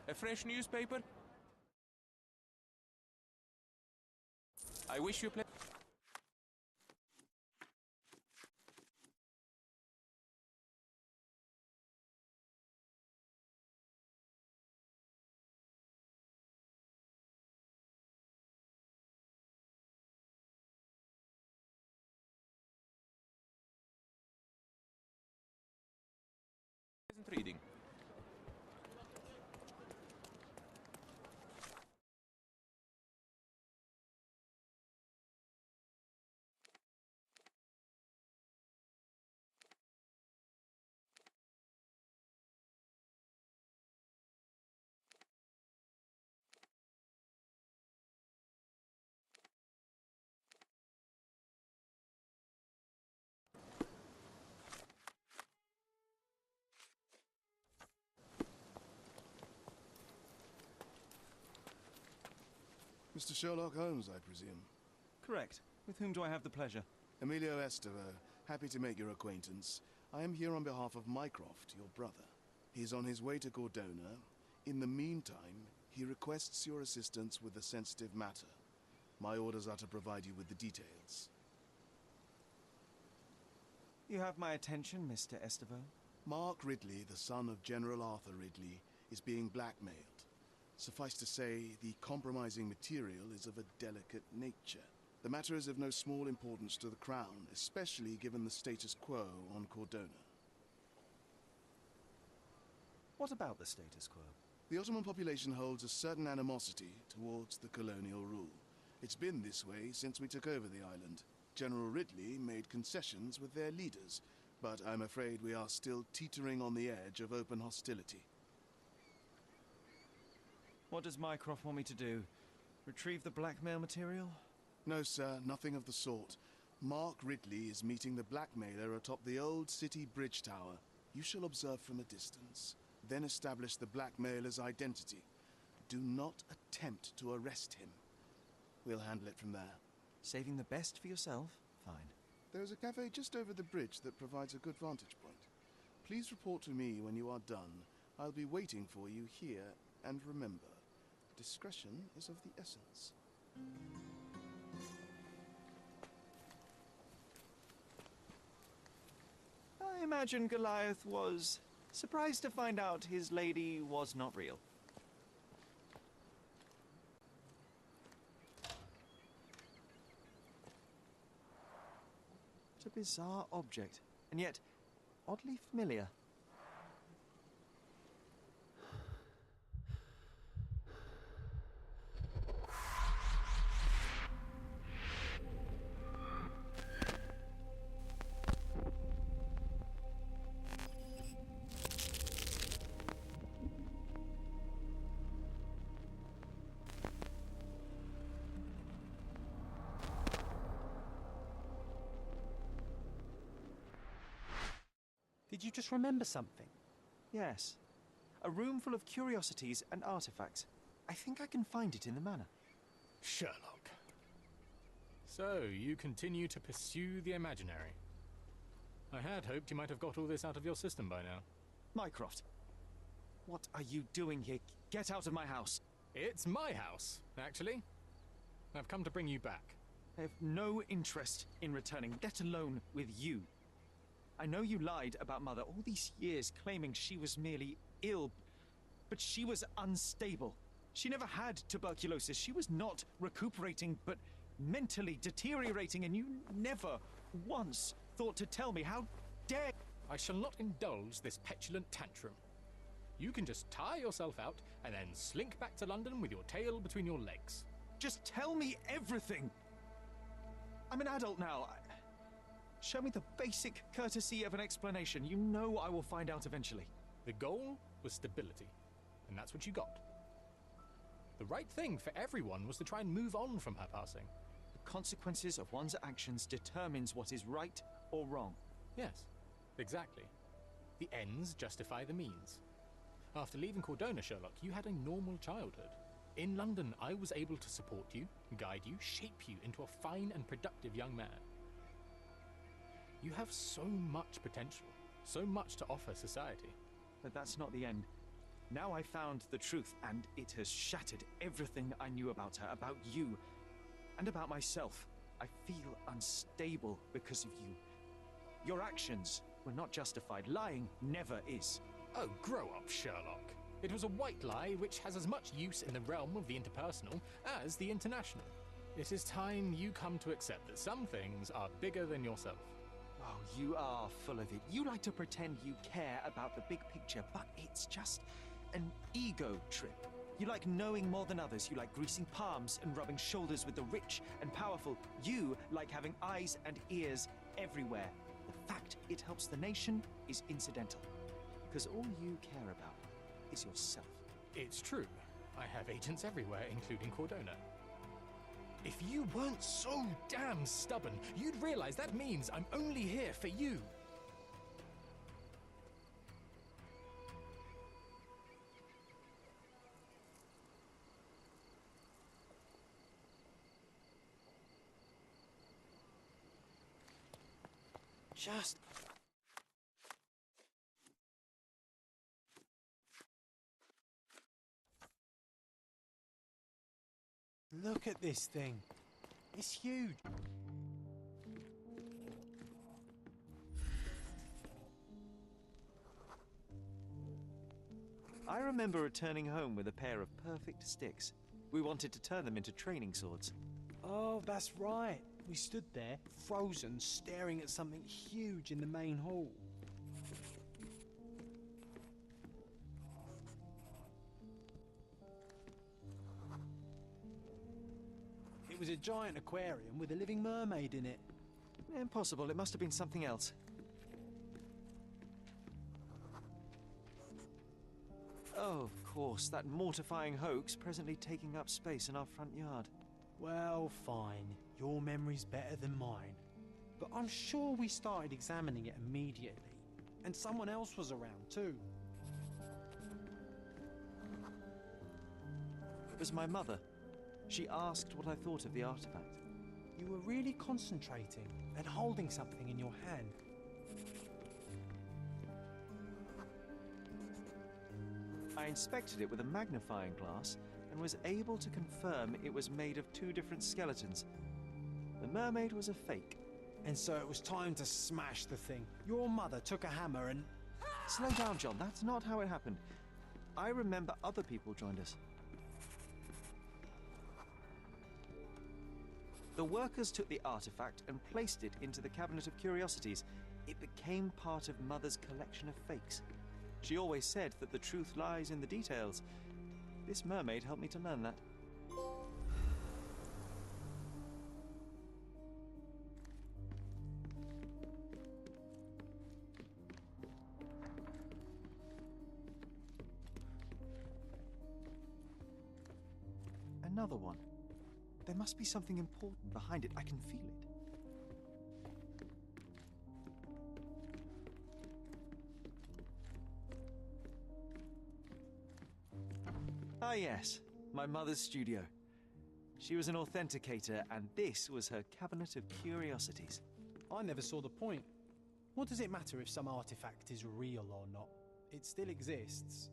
A fresh newspaper? I wish you pleasant reading. Mr. Sherlock Holmes, I presume? Correct. With whom do I have the pleasure? Emilio Estevaux. Happy to make your acquaintance. I am here on behalf of Mycroft, your brother. He is on his way to Cordona. In the meantime, he requests your assistance with a sensitive matter. My orders are to provide you with the details. You have my attention, Mr. Estevaux. Mark Ridley, the son of General Arthur Ridley, is being blackmailed. Suffice to say, the compromising material is of a delicate nature. The matter is of no small importance to the Crown, especially given the status quo on Cordona. What about the status quo? The Ottoman population holds a certain animosity towards the colonial rule. It's been this way since we took over the island. General Ridley made concessions with their leaders, but I'm afraid we are still teetering on the edge of open hostility. What does Mycroft want me to do? Retrieve the blackmail material? No, sir, nothing of the sort. Mark Ridley is meeting the blackmailer atop the old city bridge tower. You shall observe from a distance, then establish the blackmailer's identity. Do not attempt to arrest him. We'll handle it from there. Saving the best for yourself? Fine. There's a cafe just over the bridge that provides a good vantage point. Please report to me when you are done. I'll be waiting for you here, and remember, discretion is of the essence. I imagine Goliath was surprised to find out his lady was not real. What a bizarre object, and yet oddly familiar. Did you just remember something? Yes. A room full of curiosities and artifacts. I think I can find it in the manor. Sherlock. So, you continue to pursue the imaginary. I had hoped you might have got all this out of your system by now. Mycroft, what are you doing here? Get out of my house. It's my house, actually. I've come to bring you back. I have no interest in returning, let alone with you. I know you lied about Mother all these years, claiming she was merely ill, but she was unstable. She never had tuberculosis. She was not recuperating, but mentally deteriorating, and you never once thought to tell me. How dare... I shall not indulge this petulant tantrum. You can just tire yourself out and then slink back to London with your tail between your legs. Just tell me everything! I'm an adult now. Show me the basic courtesy of an explanation. You know I will find out eventually. The goal was stability, and that's what you got. The right thing for everyone was to try and move on from her passing. The consequences of one's actions determines what is right or wrong. Yes, exactly. The ends justify the means. After leaving Cordona, Sherlock, you had a normal childhood. In London, I was able to support you, guide you, shape you into a fine and productive young man. You have so much potential, so much to offer society. But that's not the end. Now I found the truth, and it has shattered everything I knew about her, about you, and about myself. I feel unstable because of you. Your actions were not justified. Lying never is. Oh, grow up, Sherlock. It was a white lie which has as much use in the realm of the interpersonal as the international. It is time you come to accept that some things are bigger than yourself. Oh, you are full of it. You like to pretend you care about the big picture, but it's just an ego trip. You like knowing more than others. You like greasing palms and rubbing shoulders with the rich and powerful. You like having eyes and ears everywhere. The fact it helps the nation is incidental, because all you care about is yourself. It's true. I have agents everywhere, including Cordona. If you weren't so damn stubborn, you'd realize that means I'm only here for you. Just... Look at this thing. It's huge. I remember returning home with a pair of perfect sticks. We wanted to turn them into training swords. Oh, that's right. We stood there, frozen, staring at something huge in the main hall. It was a giant aquarium with a living mermaid in it. Impossible. It must have been something else. Oh, of course, that mortifying hoax presently taking up space in our front yard. Well, fine. Your memory's better than mine. But I'm sure we started examining it immediately. And someone else was around too. It was my mother. She asked what I thought of the artifact. You were really concentrating and holding something in your hand. I inspected it with a magnifying glass and was able to confirm it was made of two different skeletons. The mermaid was a fake. And so it was time to smash the thing. Your mother took a hammer and... Slow down, John. That's not how it happened. I remember other people joined us. The workers took the artifact and placed it into the cabinet of curiosities. It became part of Mother's collection of fakes. She always said that the truth lies in the details. This mermaid helped me to learn that. Another one. There must be something important behind it. I can feel it. Ah, yes. My mother's studio. She was an authenticator, and this was her cabinet of curiosities. I never saw the point. What does it matter if some artifact is real or not? It still exists.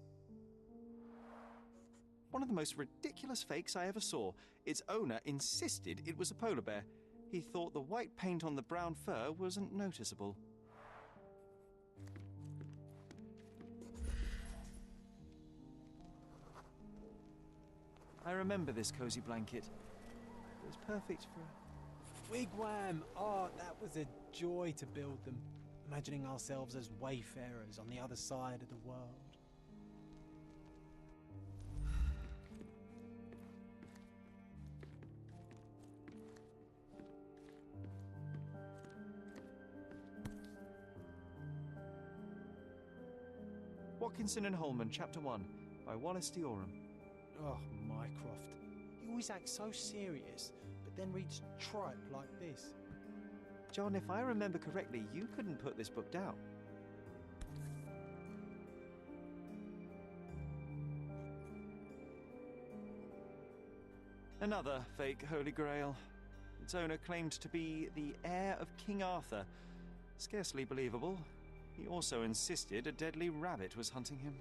One of the most ridiculous fakes I ever saw. Its owner insisted it was a polar bear. He thought the white paint on the brown fur wasn't noticeable. I remember this cozy blanket. It was perfect for... Wigwam! Oh, that was a joy to build them. Imagining ourselves as wayfarers on the other side of the world. Watkinson and Holman, Chapter 1, by Wallace Dioram. Oh, Mycroft. You always act so serious, but then reads tripe like this. John, if I remember correctly, you couldn't put this book down. Another fake Holy Grail. Its owner claimed to be the heir of King Arthur. Scarcely believable. He also insisted a deadly rabbit was hunting him.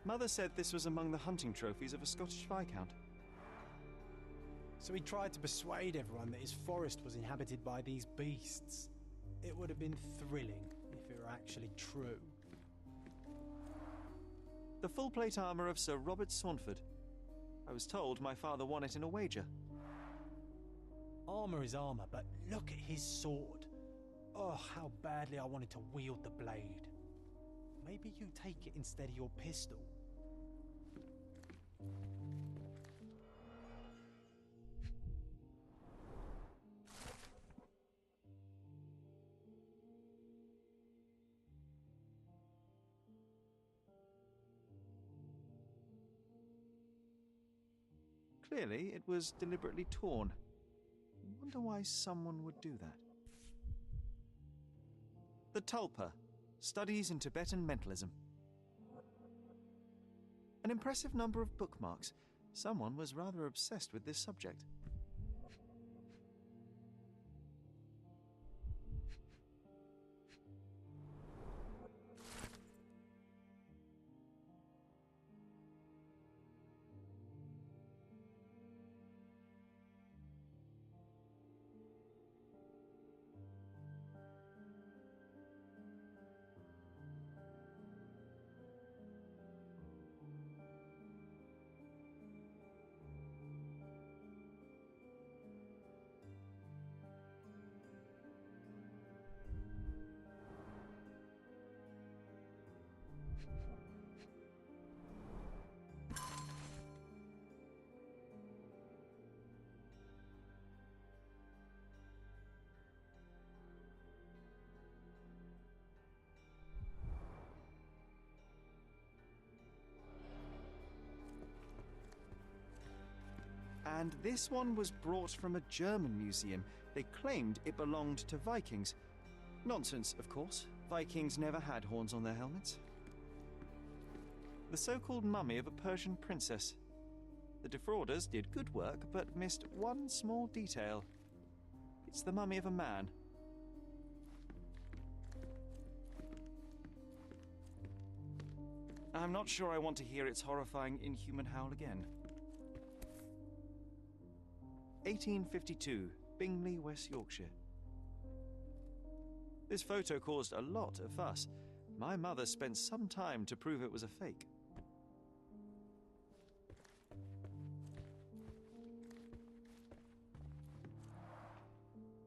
Mother said this was among the hunting trophies of a Scottish Viscount. So he tried to persuade everyone that his forest was inhabited by these beasts. It would have been thrilling if it were actually true. The full plate armour of Sir Robert Saunford. I was told my father won it in a wager. Armour is armour, but look at his sword. Oh, how badly I wanted to wield the blade. Maybe you take it instead of your pistol. Clearly, it was deliberately torn. I wonder why someone would do that. The Tulpa, Studies in Tibetan Mentalism. An impressive number of bookmarks. Someone was rather obsessed with this subject. And this one was brought from a German museum. They claimed it belonged to Vikings. Nonsense, of course. Vikings never had horns on their helmets. The so-called mummy of a Persian princess. The defrauders did good work, but missed one small detail. It's the mummy of a man. I'm not sure I want to hear its horrifying, inhuman howl again. 1852, Bingley, West Yorkshire. This photo caused a lot of fuss. My mother spent some time to prove it was a fake.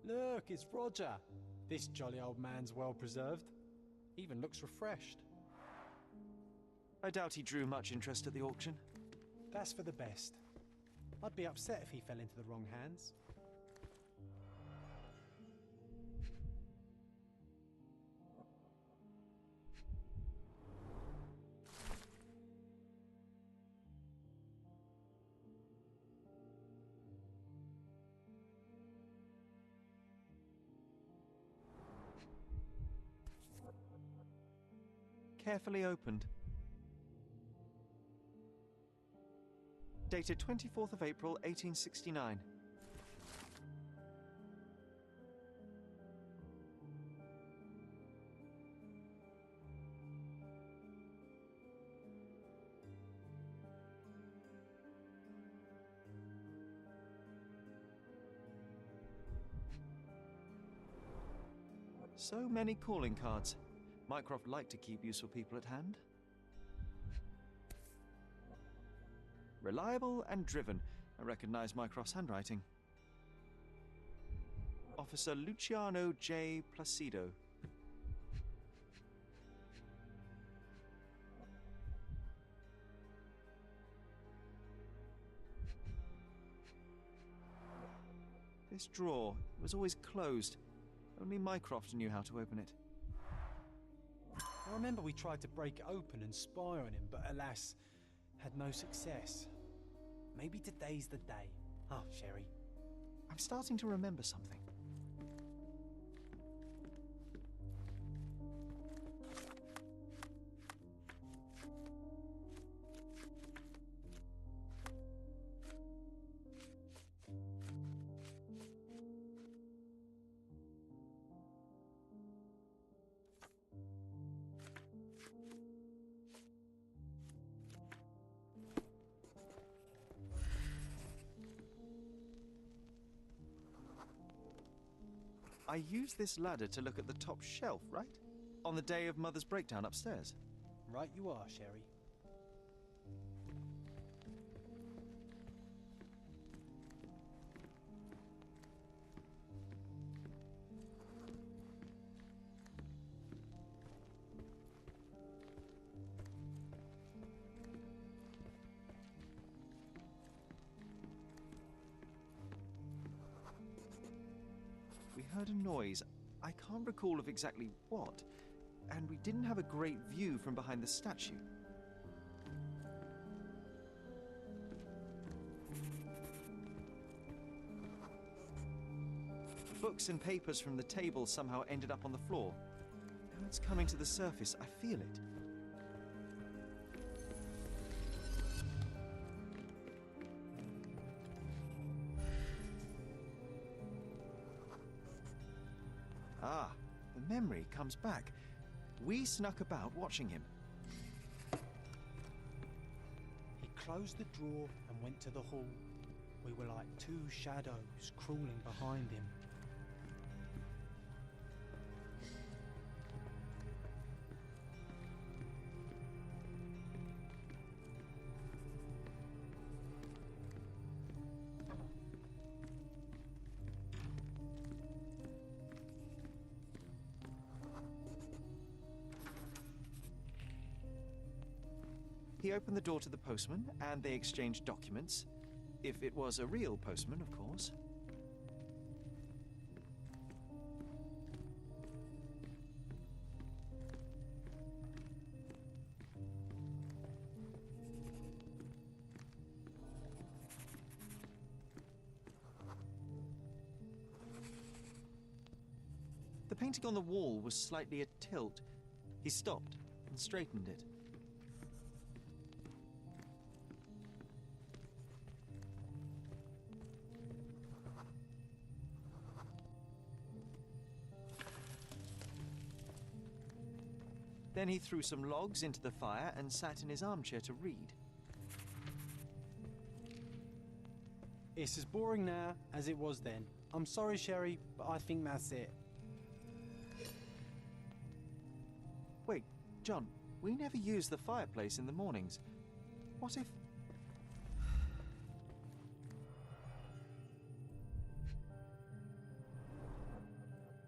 Look, it's Roger. This jolly old man's well preserved. Even looks refreshed. I doubt he drew much interest at the auction. That's for the best. I'd be upset if he fell into the wrong hands. Carefully opened. Dated 24th of April, 1869. So many calling cards. Mycroft liked to keep useful people at hand. Reliable and driven. I recognize Mycroft's handwriting. Officer Luciano J. Placido. This drawer was always closed. Only Mycroft knew how to open it. I remember we tried to break it open and spy on him, but alas, had no success. Maybe today's the day. Oh, Sherry. I'm starting to remember something. I used this ladder to look at the top shelf, right? On the day of Mother's breakdown upstairs. Right you are, Sherry. We heard a noise. I can't recall of exactly what, and we didn't have a great view from behind the statue. Books and papers from the table somehow ended up on the floor. Now it's coming to the surface. I feel it. Ah, the memory comes back. We snuck about watching him. He closed the drawer and went to the hall. We were like two shadows crawling behind him. He opened the door to the postman, and they exchanged documents. If it was a real postman, of course. The painting on the wall was slightly atilt. He stopped and straightened it. Then he threw some logs into the fire and sat in his armchair to read. It's as boring now as it was then. I'm sorry, Sherry, but I think that's it. Wait, John, we never use the fireplace in the mornings. What if...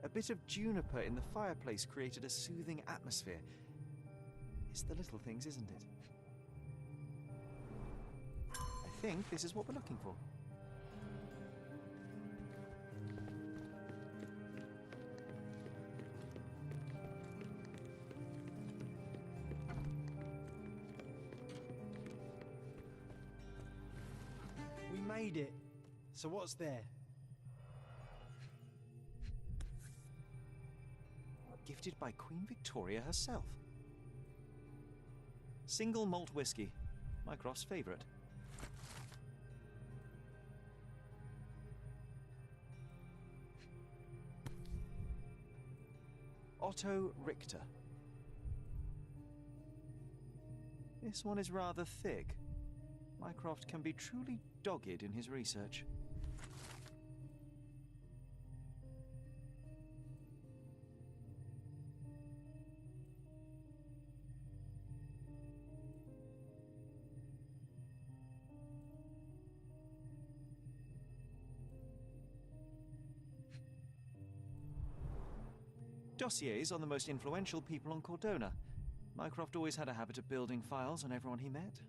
A bit of juniper in the fireplace created a soothing atmosphere. It's the little things, isn't it? I think this is what we're looking for. We made it. So what's there? Gifted by Queen Victoria herself. Single malt whiskey, Mycroft's favourite. Otto Richter. This one is rather thick. Mycroft can be truly dogged in his research. Dossiers on the most influential people on Cordona. Mycroft always had a habit of building files on everyone he met.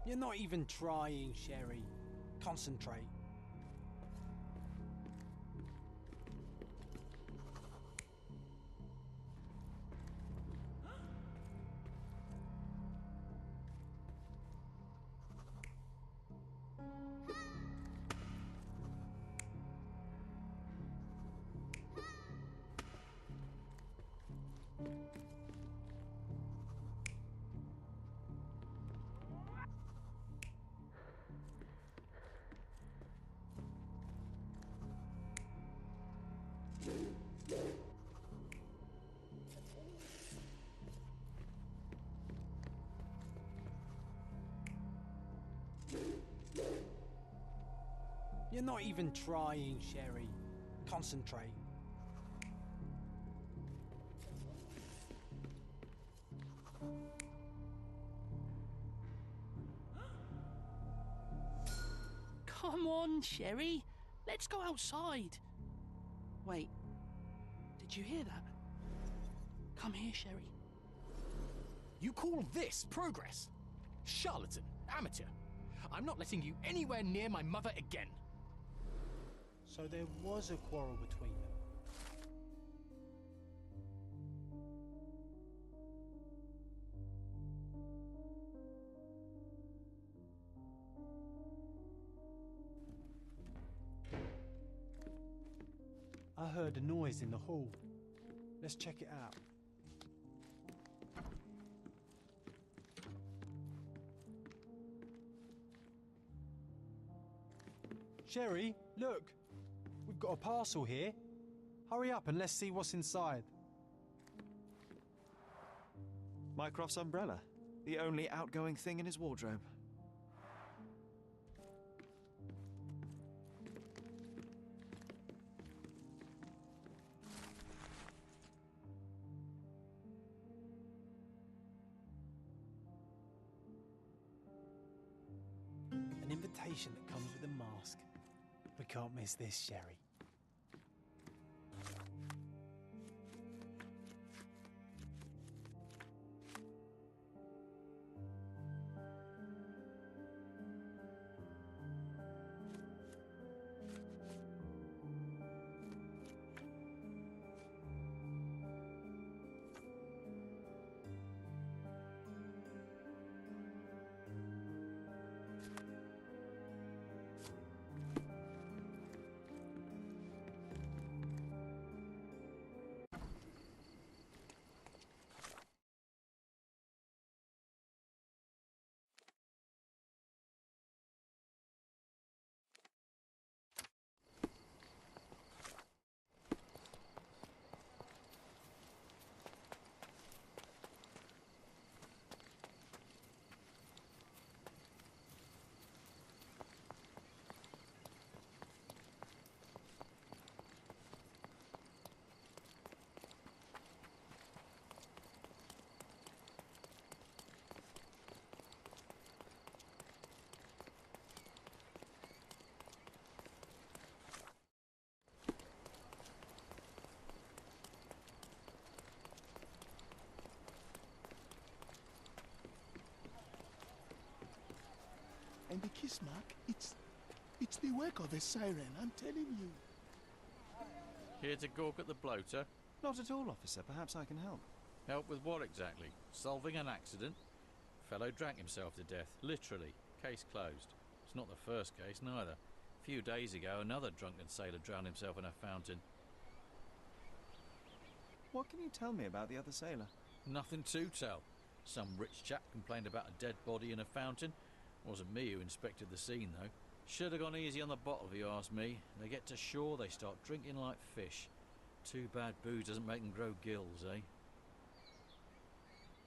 You're not even trying, Sherry. Concentrate. You're not even trying, Sherry. Concentrate. Come on, Sherry. Let's go outside. Wait. Did you hear that? Come here, Sherry. You call this progress? Charlatan, amateur. I'm not letting you anywhere near my mother again. So there was a quarrel between them. I heard a noise in the hall. Let's check it out. Sherry, look! We've got a parcel here. Hurry up and let's see what's inside. Mycroft's umbrella, the only outgoing thing in his wardrobe. An invitation that comes with a mask. We can't miss this, Sherry. And the kiss mark, it's the work of a siren, I'm telling you. Here to gawk at the bloater? Not at all, officer. Perhaps I can help. Help with what exactly? Solving an accident? Fellow drank himself to death, literally. Case closed. It's not the first case, neither. A few days ago, another drunken sailor drowned himself in a fountain. What can you tell me about the other sailor? Nothing to tell. Some rich chap complained about a dead body in a fountain. Wasn't me who inspected the scene, though. Should have gone easy on the bottle, if you ask me. They get to shore, they start drinking like fish. Too bad booze doesn't make them grow gills, eh?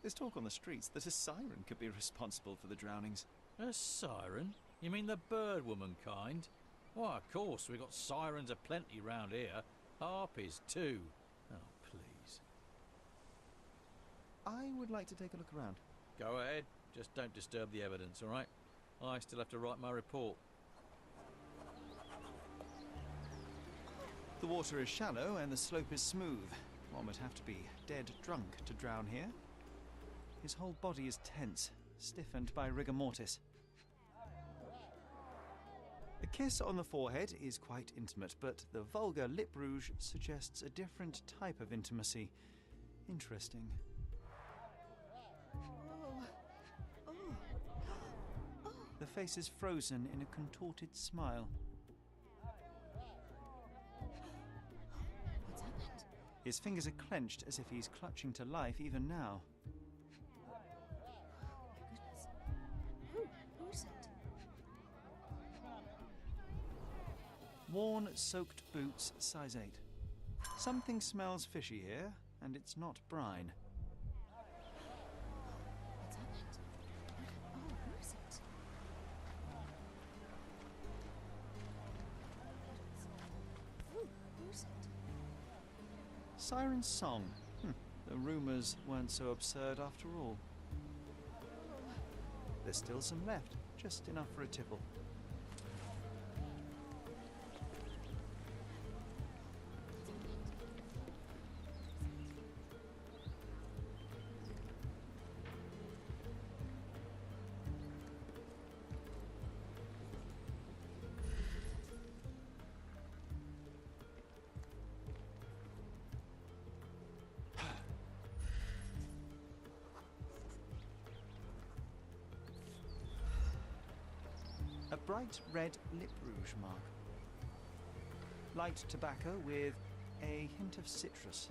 There's talk on the streets that a siren could be responsible for the drownings. A siren? You mean the bird woman kind? Why, of course, we've got sirens aplenty round here. Harpies, too. Oh, please. I would like to take a look around. Go ahead. Just don't disturb the evidence, all right? I still have to write my report. The water is shallow and the slope is smooth. One would have to be dead drunk to drown here. His whole body is tense, stiffened by rigor mortis. kiss on the forehead is quite intimate, but the vulgar lip rouge suggests a different type of intimacy. Interesting. The face is frozen in a contorted smile. What's happened? His fingers are clenched as if he's clutching to life even now. Who is it? Worn, soaked boots, size 8. Something smells fishy here, and it's not brine. What's happened? Oh, who is it? Who is it? Siren's song. The rumours weren't so absurd after all. There's still some left, just enough for a tipple. A bright red lip rouge mark. Light tobacco with a hint of citrus.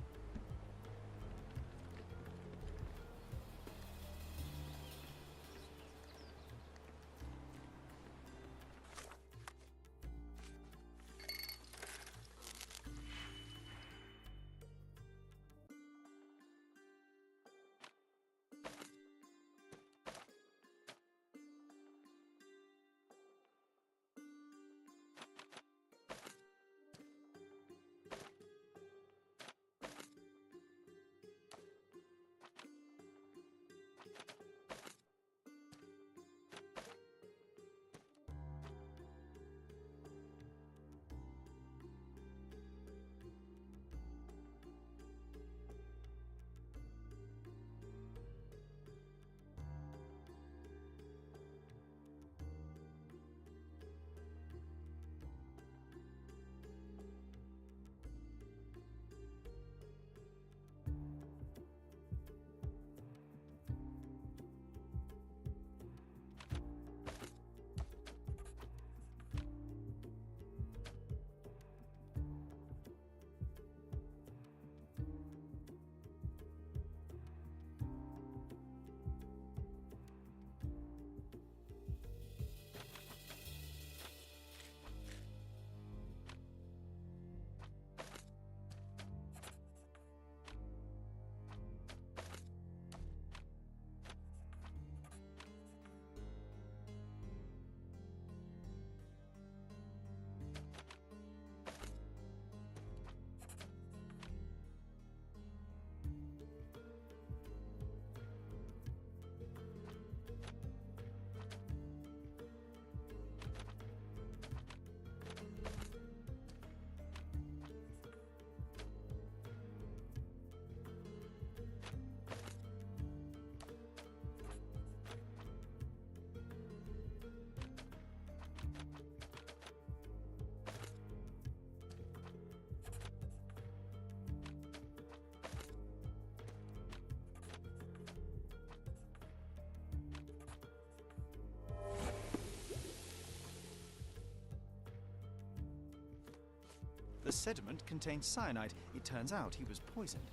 The sediment contained cyanide. It turns out he was poisoned.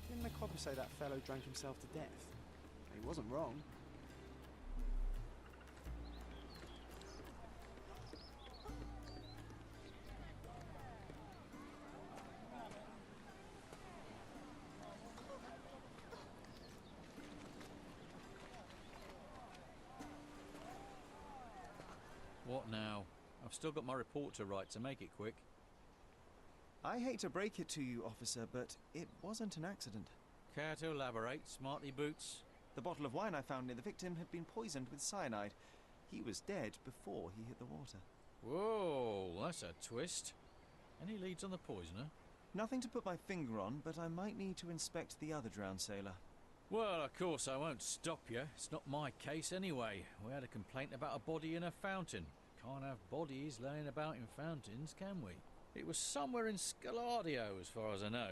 Didn't the copper say that fellow drank himself to death? He wasn't wrong. What now? I've still got my report to write, so make it quick. I hate to break it to you, officer, but it wasn't an accident. Care to elaborate, smarty boots? The bottle of wine I found near the victim had been poisoned with cyanide. He was dead before he hit the water. Whoa, that's a twist. Any leads on the poisoner? Nothing to put my finger on, but I might need to inspect the other drowned sailor. Well, of course I won't stop you. It's not my case anyway. We had a complaint about a body in a fountain. Can't have bodies laying about in fountains, can we? It was somewhere in Scaladio, as far as I know.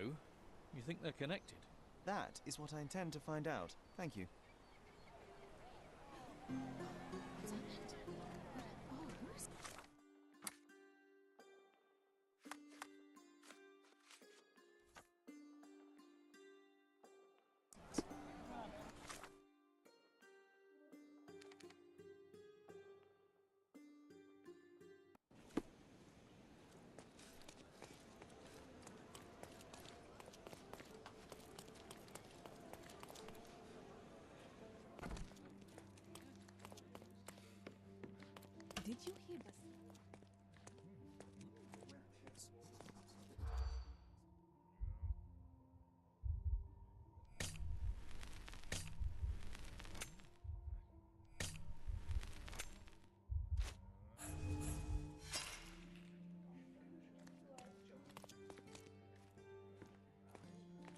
You think they're connected? That is what I intend to find out. Thank you. Did you hear this?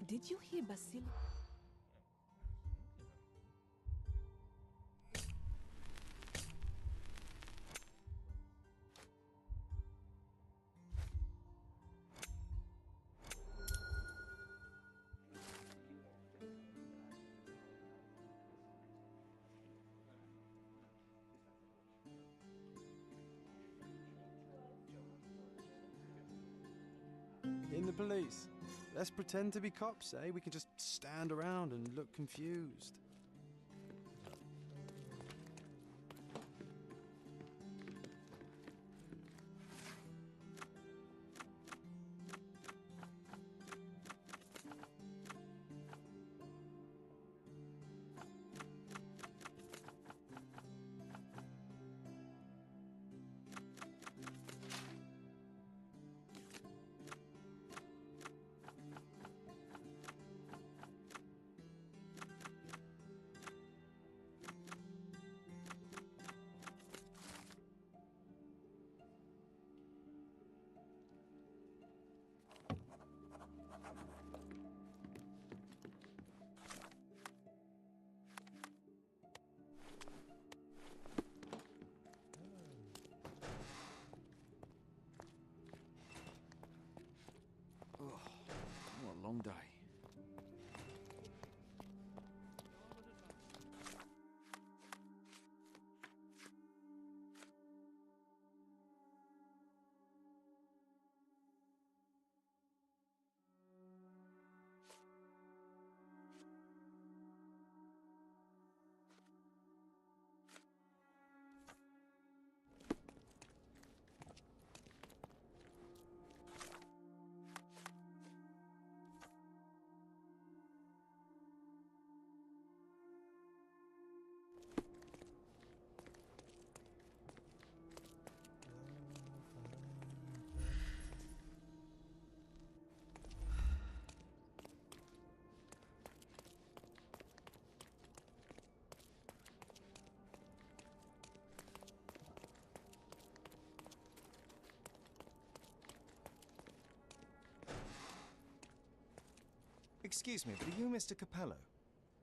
Did you hear Basil? In the police. Let's pretend to be cops, eh? We can just stand around and look confused. What a long day. Excuse me, but are you Mr. Capello?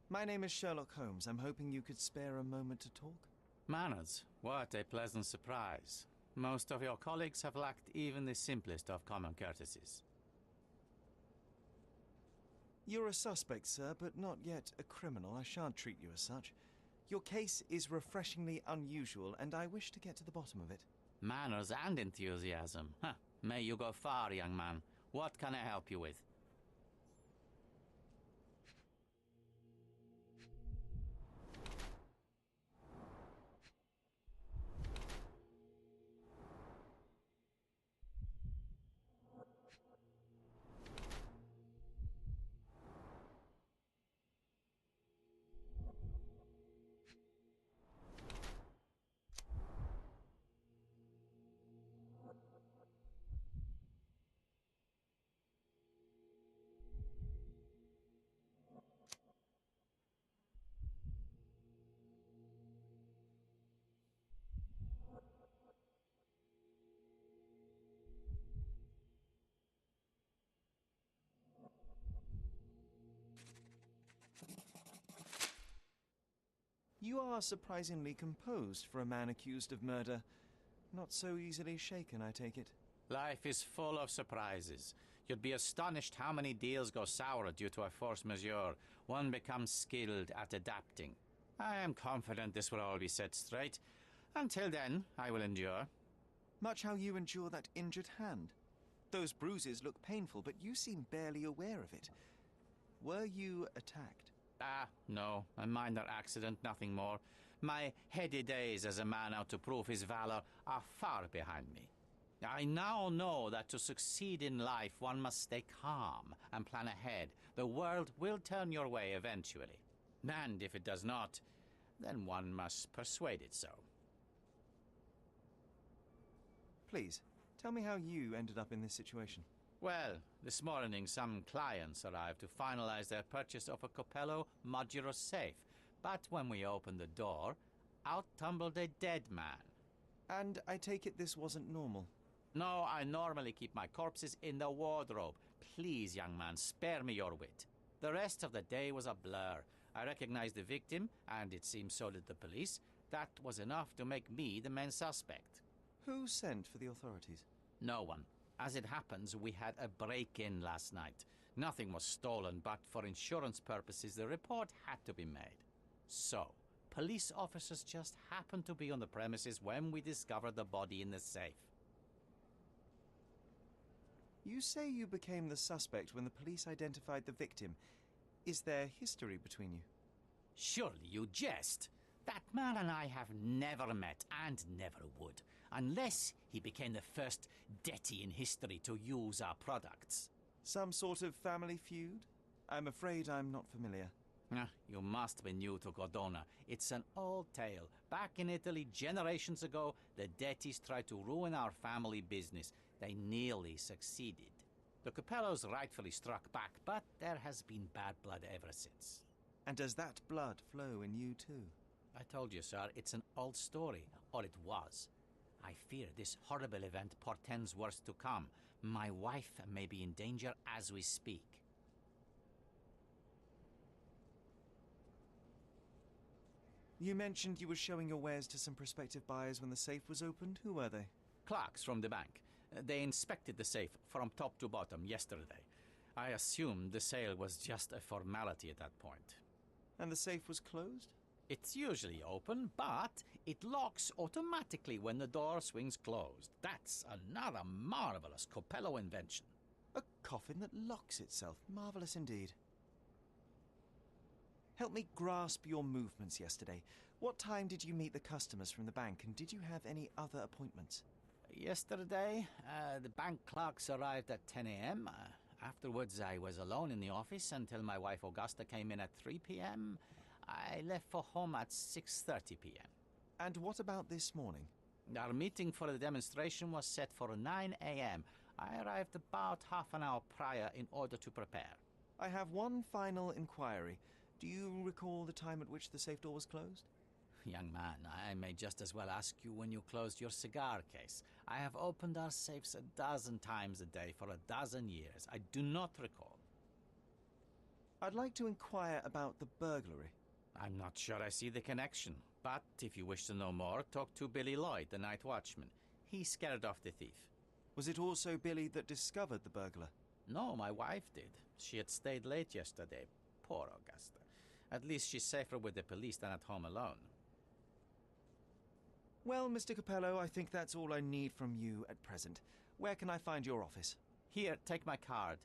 My name is Sherlock Holmes. I'm hoping you could spare a moment to talk. Manners, what a pleasant surprise. Most of your colleagues have lacked even the simplest of common courtesies. You're a suspect, sir, but not yet a criminal. I shan't treat you as such. Your case is refreshingly unusual, and I wish to get to the bottom of it. Manners and enthusiasm. Huh. May you go far, young man. What can I help you with? You are surprisingly composed for a man accused of murder. Not so easily shaken, I take it. Life is full of surprises. You'd be astonished how many deals go sour due to a force majeure. One becomes skilled at adapting. I am confident this will all be set straight. Until then, I will endure. Much how you endure that injured hand. Those bruises look painful, but you seem barely aware of it. Were you attacked? Ah, no. A minor accident, nothing more. My heady days as a man out to prove his valor are far behind me. I now know that to succeed in life, one must stay calm and plan ahead. The world will turn your way eventually. And if it does not, then one must persuade it so. Please, tell me how you ended up in this situation. Well, this morning some clients arrived to finalize their purchase of a Capello modular safe. But when we opened the door, out tumbled a dead man. And I take it this wasn't normal? No, I normally keep my corpses in the wardrobe. Please, young man, spare me your wit. The rest of the day was a blur. I recognized the victim, and it seems so did the police. That was enough to make me the main suspect. Who sent for the authorities? No one. As it happens, we had a break-in last night. Nothing was stolen, but for insurance purposes, the report had to be made. So, police officers just happened to be on the premises when we discovered the body in the safe. You say you became the suspect when the police identified the victim. Is there history between you? Surely you jest. That man and I have never met, and never would, unless he became the first deity in history to use our products. Some sort of family feud? I'm afraid I'm not familiar. You must be new to Godona. It's an old tale. Back in Italy, generations ago, the Dettis tried to ruin our family business. They nearly succeeded. The Capellos rightfully struck back, but there has been bad blood ever since. And does that blood flow in you too? I told you, sir, it's an old story, or it was. I fear this horrible event portends worse to come. My wife may be in danger as we speak. You mentioned you were showing your wares to some prospective buyers when the safe was opened. Who were they? Clerks from the bank. They inspected the safe from top to bottom yesterday. I assumed the sale was just a formality at that point. And the safe was closed? It's usually open, but it locks automatically when the door swings closed. That's another marvelous Capello invention. A coffin that locks itself. Marvelous indeed. Help me grasp your movements yesterday. What time did you meet the customers from the bank, and did you have any other appointments? Yesterday, the bank clerks arrived at 10 a.m. Afterwards, I was alone in the office until my wife Augusta came in at 3 p.m. I left for home at 6:30 p.m. And what about this morning? Our meeting for the demonstration was set for 9 a.m. I arrived about half an hour prior in order to prepare. I have one final inquiry. Do you recall the time at which the safe door was closed? Young man, I may just as well ask you when you closed your cigar case. I have opened our safes 12 times a day for 12 years. I do not recall. I'd like to inquire about the burglary. I'm not sure I see the connection, but if you wish to know more, talk to Billy Lloyd, the night watchman. He scared off the thief. Was it also Billy that discovered the burglar? No, my wife did. She had stayed late yesterday. Poor Augusta. At least she's safer with the police than at home alone. Well, Mr. Capello, I think that's all I need from you at present. Where can I find your office? Here, take my card.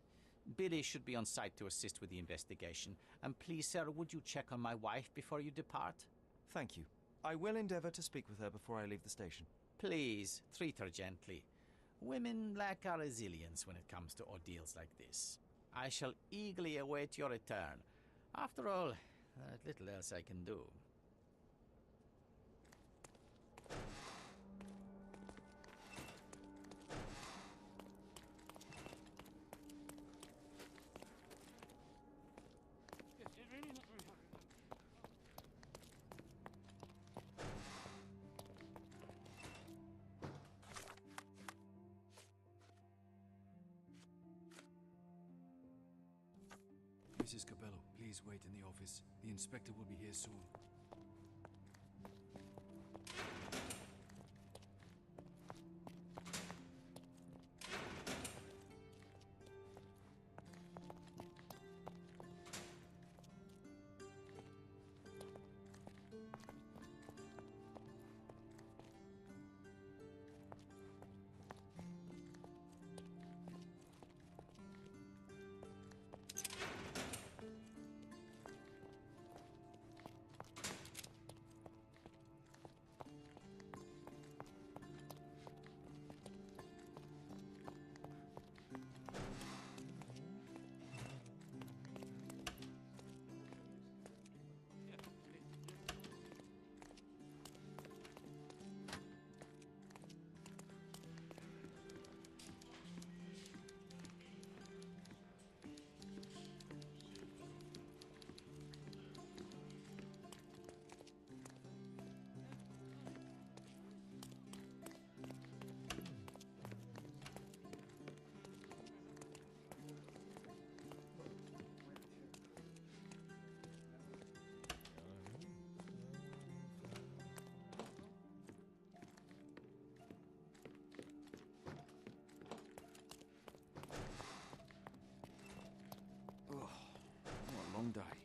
Billy should be on site to assist with the investigation. And please, sir, would you check on my wife before you depart? Thank you. I will endeavor to speak with her before I leave the station. Please, treat her gently. Women lack our resilience when it comes to ordeals like this. I shall eagerly await your return. After all, there's little else I can do. Mrs. Capello, please wait in the office. The inspector will be here soon. day.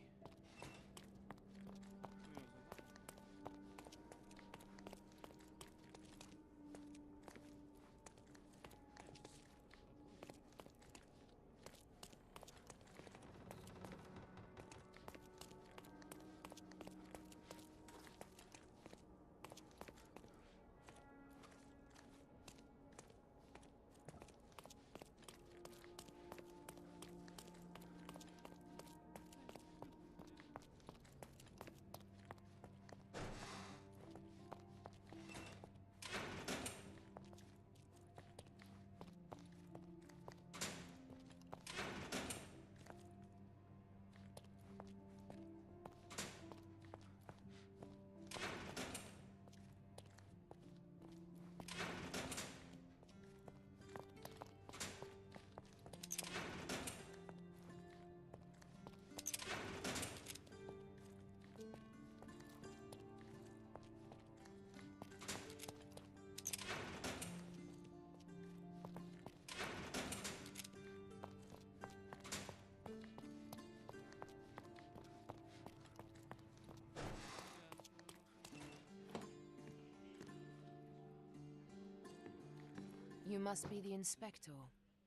You must be the inspector.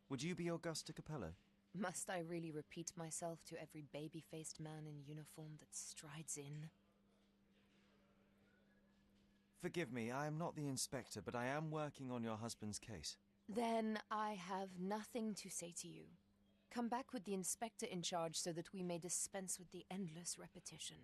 Would you be Augusta Capello? Must I really repeat myself to every baby-faced man in uniform that strides in? Forgive me, I am not the inspector, but I am working on your husband's case. Then I have nothing to say to you. Come back with the inspector in charge so that we may dispense with the endless repetition.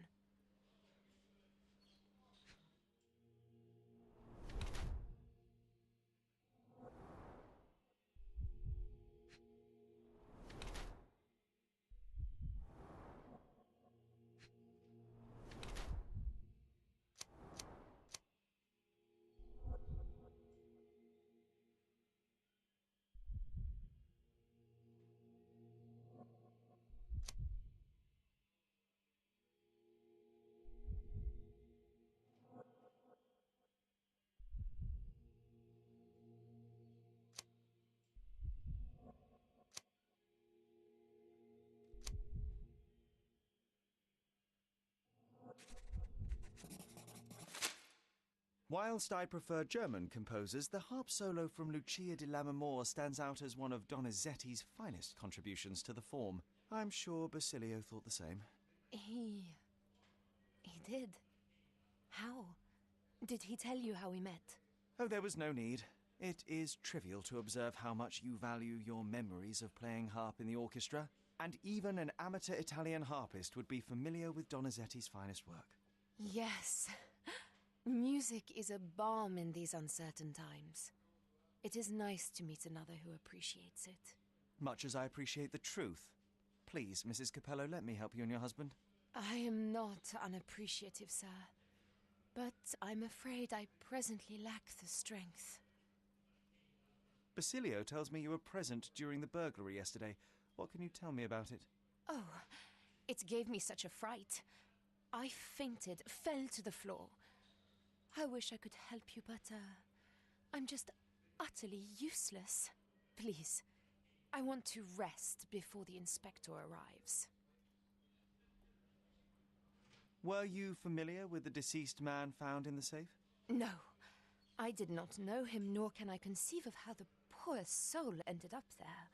Whilst I prefer German composers, the harp solo from Lucia di Lammermoor stands out as one of Donizetti's finest contributions to the form. I'm sure Basilio thought the same. He did. How? Did he tell you how we met? Oh, there was no need. It is trivial to observe how much you value your memories of playing harp in the orchestra, and even an amateur Italian harpist would be familiar with Donizetti's finest work. Yes. Music is a balm in these uncertain times. It is nice to meet another who appreciates it. Much as I appreciate the truth. Please, Mrs. Capello, let me help you and your husband. I am not unappreciative, sir. But I'm afraid I presently lack the strength. Basilio tells me you were present during the burglary yesterday. What can you tell me about it? Oh, it gave me such a fright. I fainted, fell to the floor. I wish I could help you, but, I'm just utterly useless. Please, I want to rest before the inspector arrives. Were you familiar with the deceased man found in the safe? No, I did not know him, nor can I conceive of how the poor soul ended up there.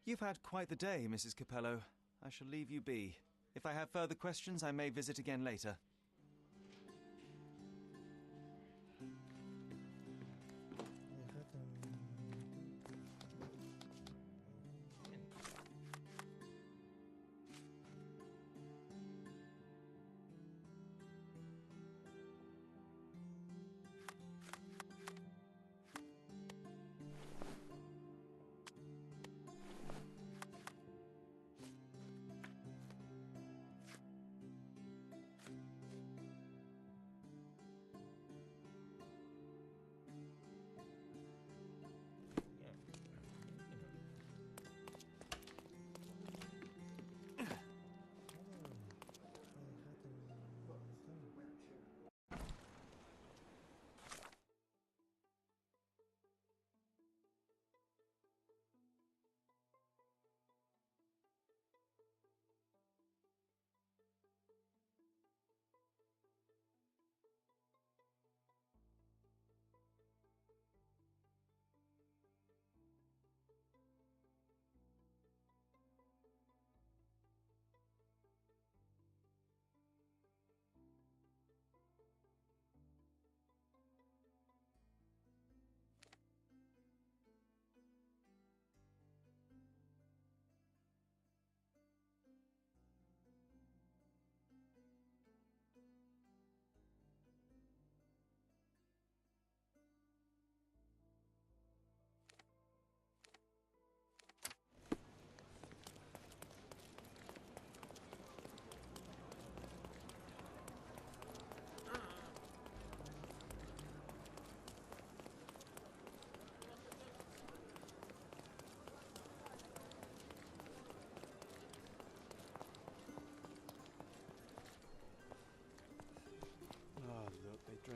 You've had quite the day, Mrs. Capello. I shall leave you be. If I have further questions, I may visit again later.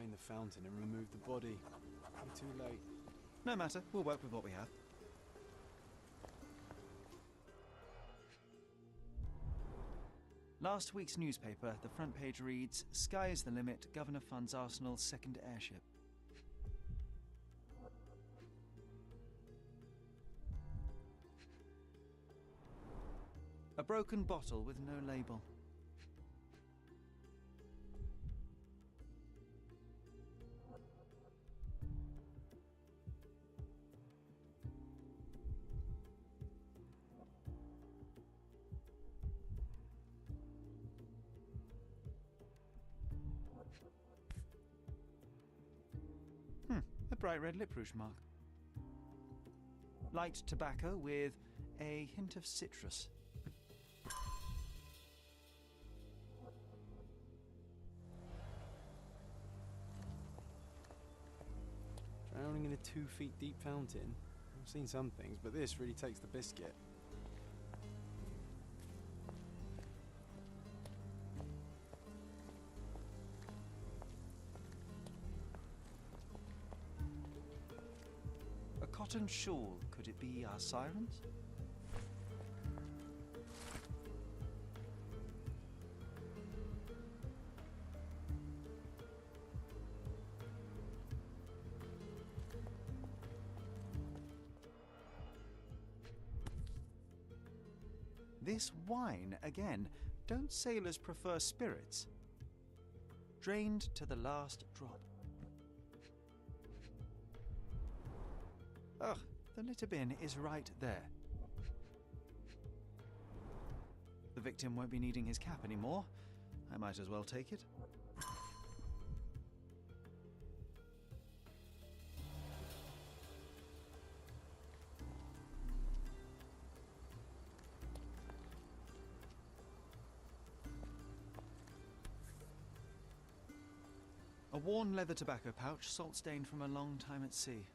drain the fountain and remove the body. We're too late. No matter, we'll work with what we have. Last week's newspaper, the front page reads, "Sky is the limit, Governor funds Arsenal's second airship." A broken bottle with no label. A bright red lip rouge mark. Light tobacco with a hint of citrus. Drowning in a 2 feet deep fountain? I've seen some things, but this really takes the biscuit. A cotton shawl. Could it be our sirens? This wine again. Don't sailors prefer spirits? Drained to the last drop. Ugh, the litter bin is right there. The victim won't be needing his cap anymore. I might as well take it. A worn leather tobacco pouch, salt-stained from a long time at sea.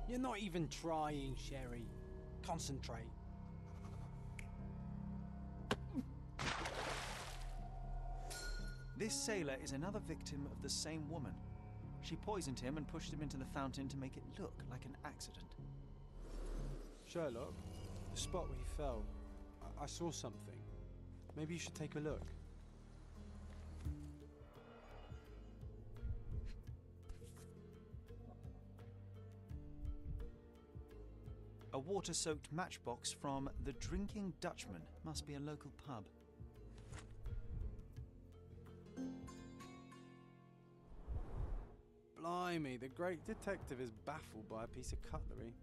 You're not even trying, Sherry. Concentrate. This sailor is another victim of the same woman. She poisoned him and pushed him into the fountain to make it look like an accident. Sherlock, the spot where he fell, I saw something. Maybe you should take a look. A water-soaked matchbox from the Drinking Dutchman. Must be a local pub. Blimey, the great detective is baffled by a piece of cutlery.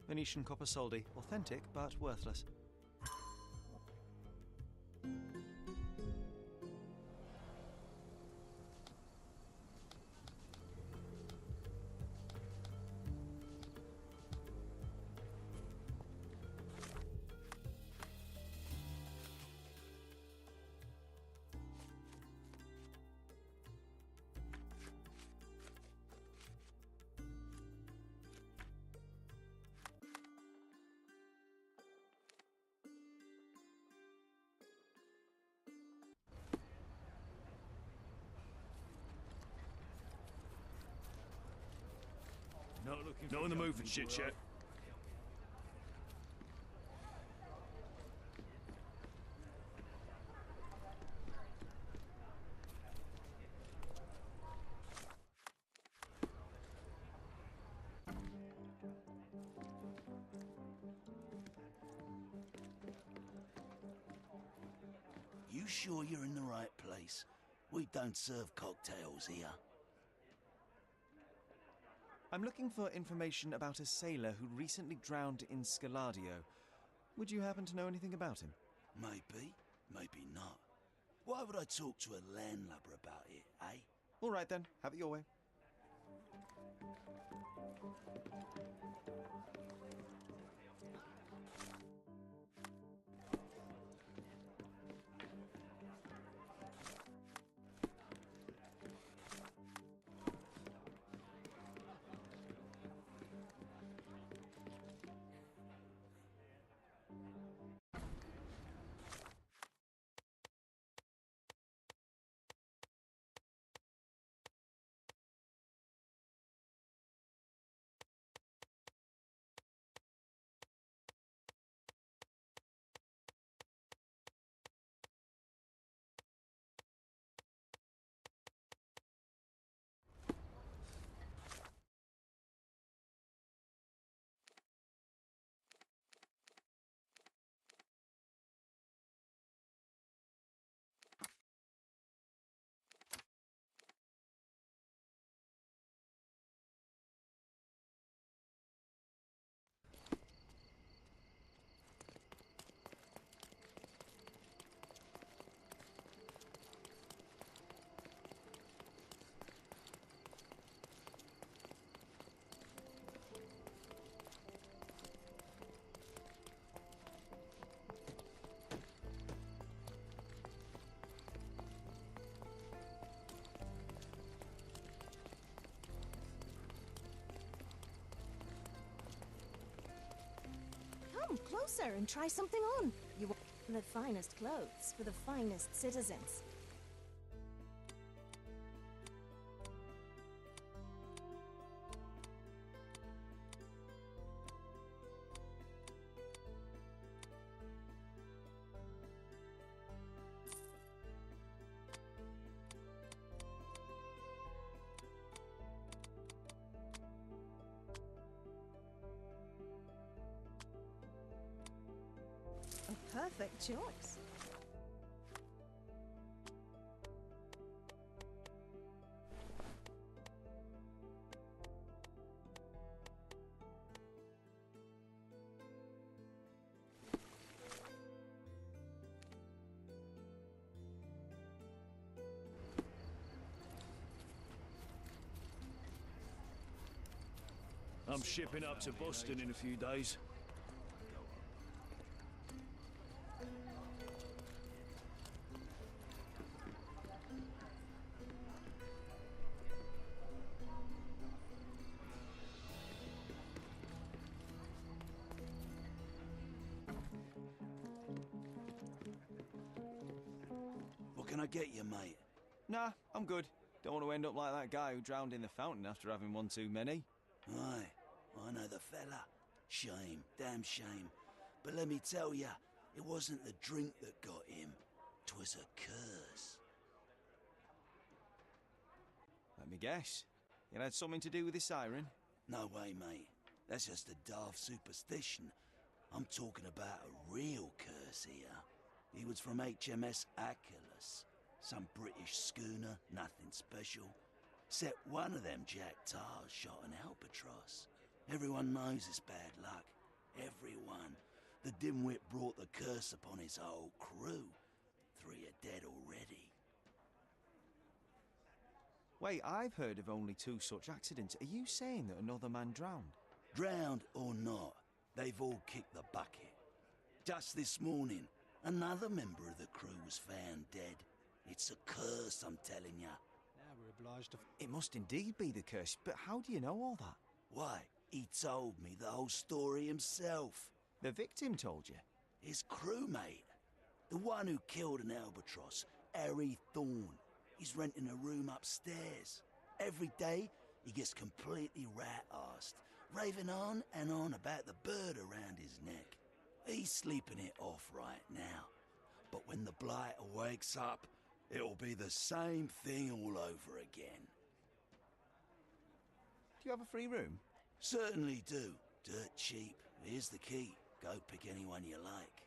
Venetian copper soldi. Authentic, but worthless. Not in the mood for chit-chat. You sure you're in the right place? We don't serve cocktails here. I'm looking for information about a sailor who recently drowned in Scaladio. Would you happen to know anything about him? Maybe, maybe not. Why would I talk to a landlubber about it, eh? All right then, have it your way. Come closer and try something on. You want the finest clothes for the finest citizens. A perfect choice. I'm shipping up to Boston in a few days. What can I get you, mate? Nah, I'm good. Don't want to end up like that guy who drowned in the fountain after having one too many. Aye, I know the fella. Shame, damn shame. But let me tell ya, it wasn't the drink that got him. 'Twas a curse. Let me guess. It had something to do with the siren? No way, mate. That's just a daft superstition. I'm talking about a real curse here. He was from HMS Achilles. Some British schooner, nothing special. Except one of them Jack Tars shot an albatross. Everyone knows it's bad luck. Everyone. The dimwit brought the curse upon his whole crew. 3 are dead already. Wait, I've heard of only 2 such accidents. Are you saying that another man drowned? Drowned or not, they've all kicked the bucket. Just this morning, another member of the crew was found dead. It's a curse, I'm telling ya. Now we're obliged to... It must indeed be the curse, but how do you know all that? Why, he told me the whole story himself. The victim told you? His crewmate. The one who killed an albatross, Harry Thorne. He's renting a room upstairs. Every day, he gets completely rat-arsed, raving on and on about the bird around his neck. He's sleeping it off right now. But when the blighter wakes up, it'll be the same thing all over again. Do you have a free room? Certainly do. Dirt cheap. Here's the key. Go pick anyone you like.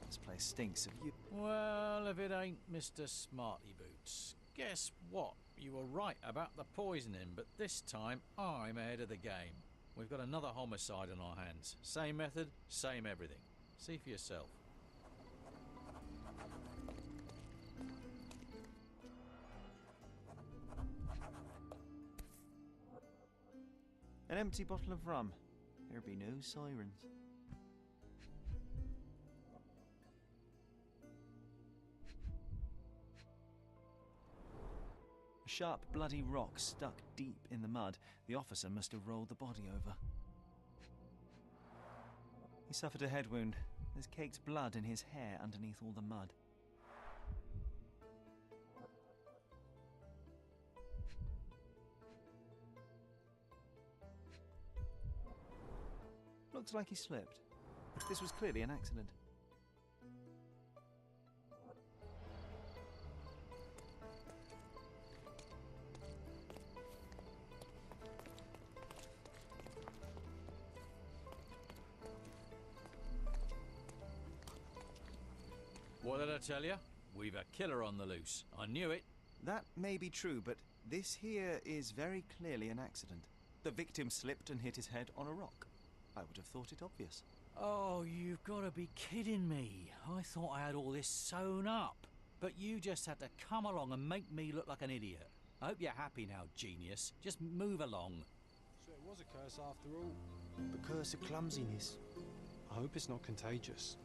This place stinks of you. Well, if it ain't Mr. Smarty Boots. Guess what? You were right about the poisoning, but this time I'm ahead of the game. We've got another homicide on our hands. Same method, same everything. See for yourself. An empty bottle of rum. There'd be no sirens. A sharp, bloody rock stuck deep in the mud. The officer must have rolled the body over. He suffered a head wound. There's caked blood in his hair underneath all the mud. Looks like he slipped. This was clearly an accident. What did I tell you? We've a killer on the loose. I knew it. That may be true, but this here is very clearly an accident. The victim slipped and hit his head on a rock. I would have thought it obvious. Oh, you've got to be kidding me. I thought I had all this sewn up. But you just had to come along and make me look like an idiot. I hope you're happy now, genius. Just move along. So it was a curse after all. The curse of clumsiness. I hope it's not contagious.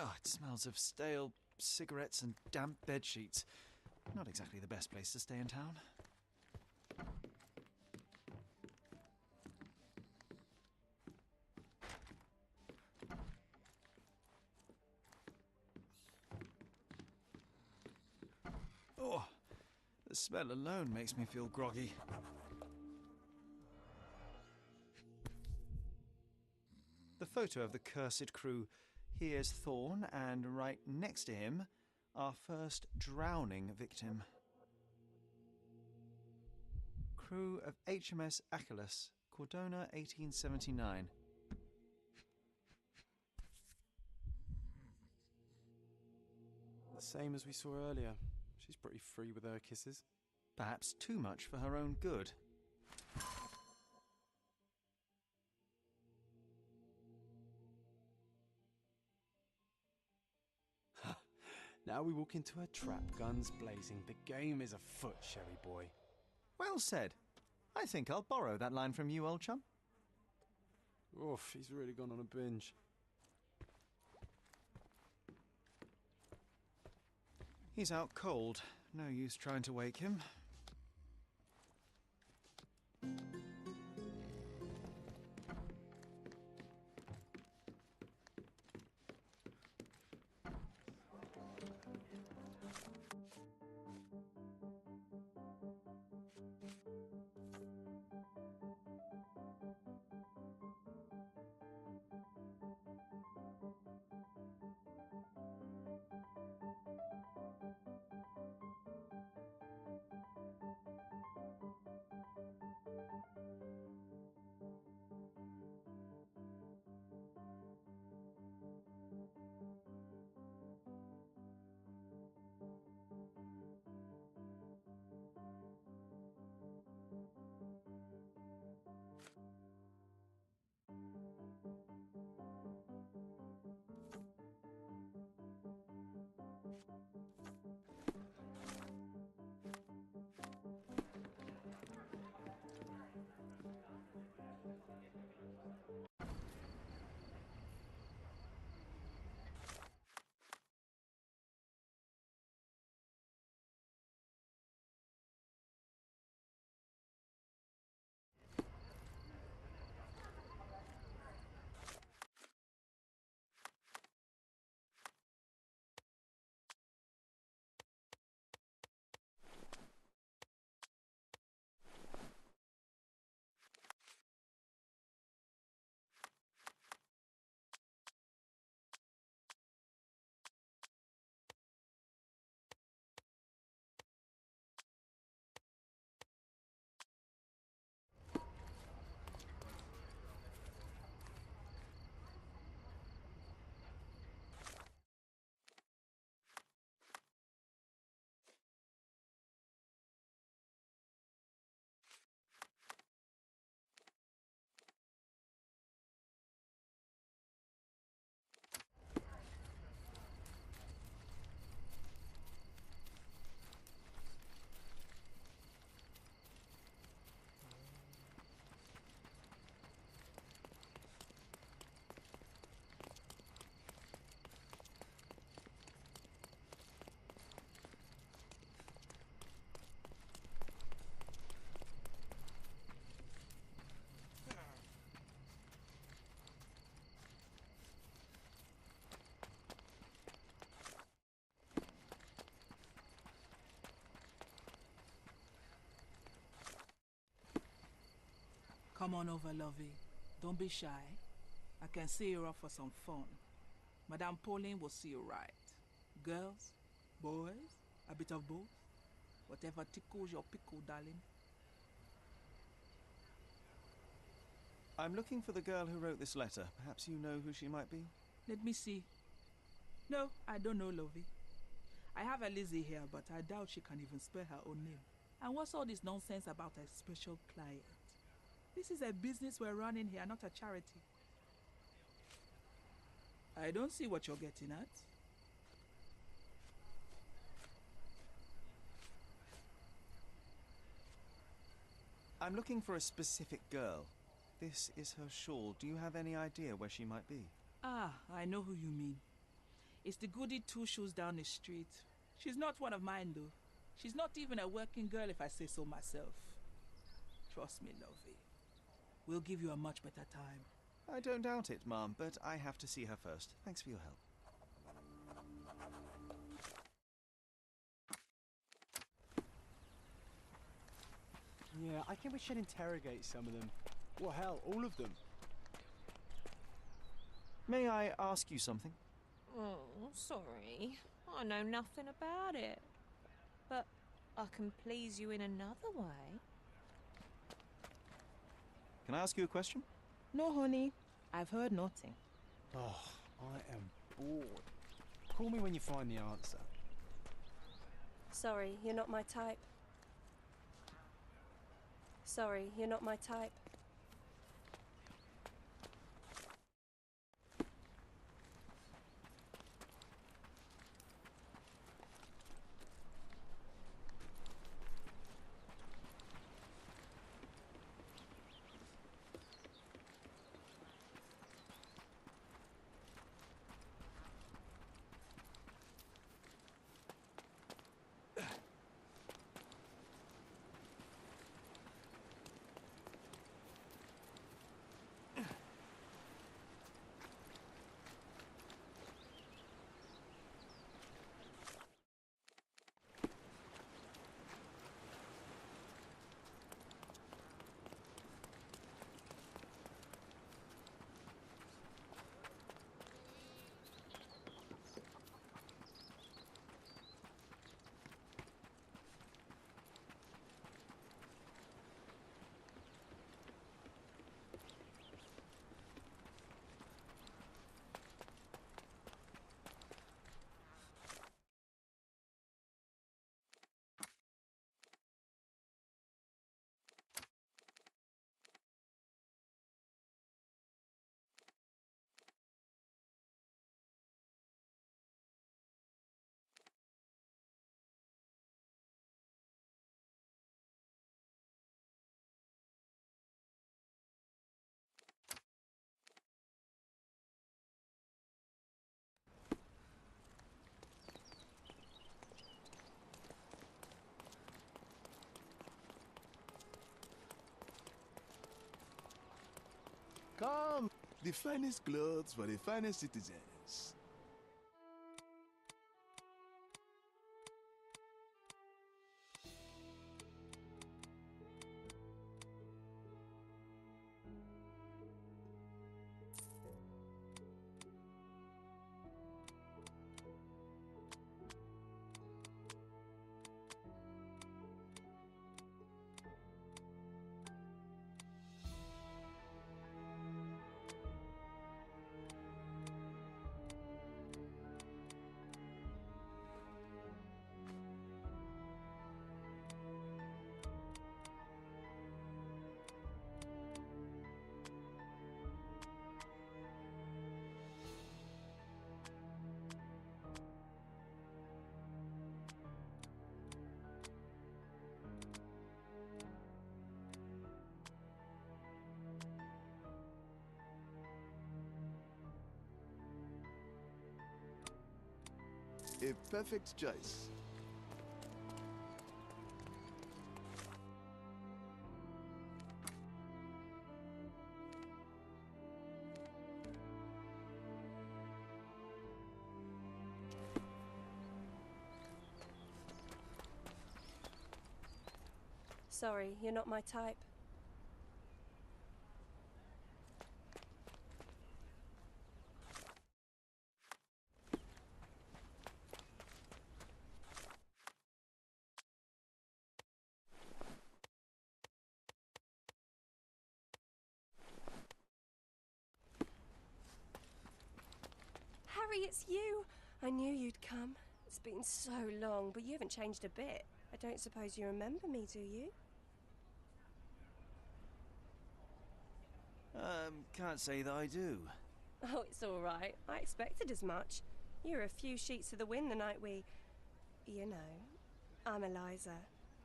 Oh, it smells of stale cigarettes and damp bedsheets. Not exactly the best place to stay in town. Oh, the smell alone makes me feel groggy. The photo of the cursed crew. Here's Thorn, and right next to him, our first drowning victim. Crew of HMS Achilles, Cordona, 1879. The same as we saw earlier. She's pretty free with her kisses. Perhaps too much for her own good. Now we walk into a trap, guns blazing. The game is afoot, Sherry boy. Well said. I think I'll borrow that line from you, old chum. Oof, he's really gone on a binge. He's out cold. No use trying to wake him. Come on over, lovey. Don't be shy. I can see you're up for some fun. Madame Pauline will see you right. Girls, boys, a bit of both. Whatever tickles your pickle, darling. I'm looking for the girl who wrote this letter. Perhaps you know who she might be? Let me see. No, I don't know, lovey. I have a Lizzie here, but I doubt she can even spell her own name. And what's all this nonsense about a special client? This is a business we're running here, not a charity. I don't see what you're getting at. I'm looking for a specific girl. This is her shawl. Do you have any idea where she might be? Ah, I know who you mean. It's the goody two shoes down the street. She's not one of mine, though. She's not even a working girl, if I say so myself. Trust me, lovey. We'll give you a much better time. I don't doubt it, Mom, but I have to see her first. Thanks for your help. Yeah, I think we should interrogate some of them. Well, hell, all of them. May I ask you something? Oh, sorry. I know nothing about it. But I can please you in another way. Can I ask you a question? No, honey. I've heard nothing. Oh, I am bored. Call me when you find the answer. Sorry, you're not my type. Sorry, you're not my type. Come, the finest clothes for the finest citizens. A perfect choice. Sorry, you're not my type. Harry, it's you! I knew you'd come. It's been so long, but you haven't changed a bit. I don't suppose you remember me, do you? Can't say that I do. Oh, it's all right. I expected as much. You were a few sheets to the wind the night we... You know, I'm Eliza,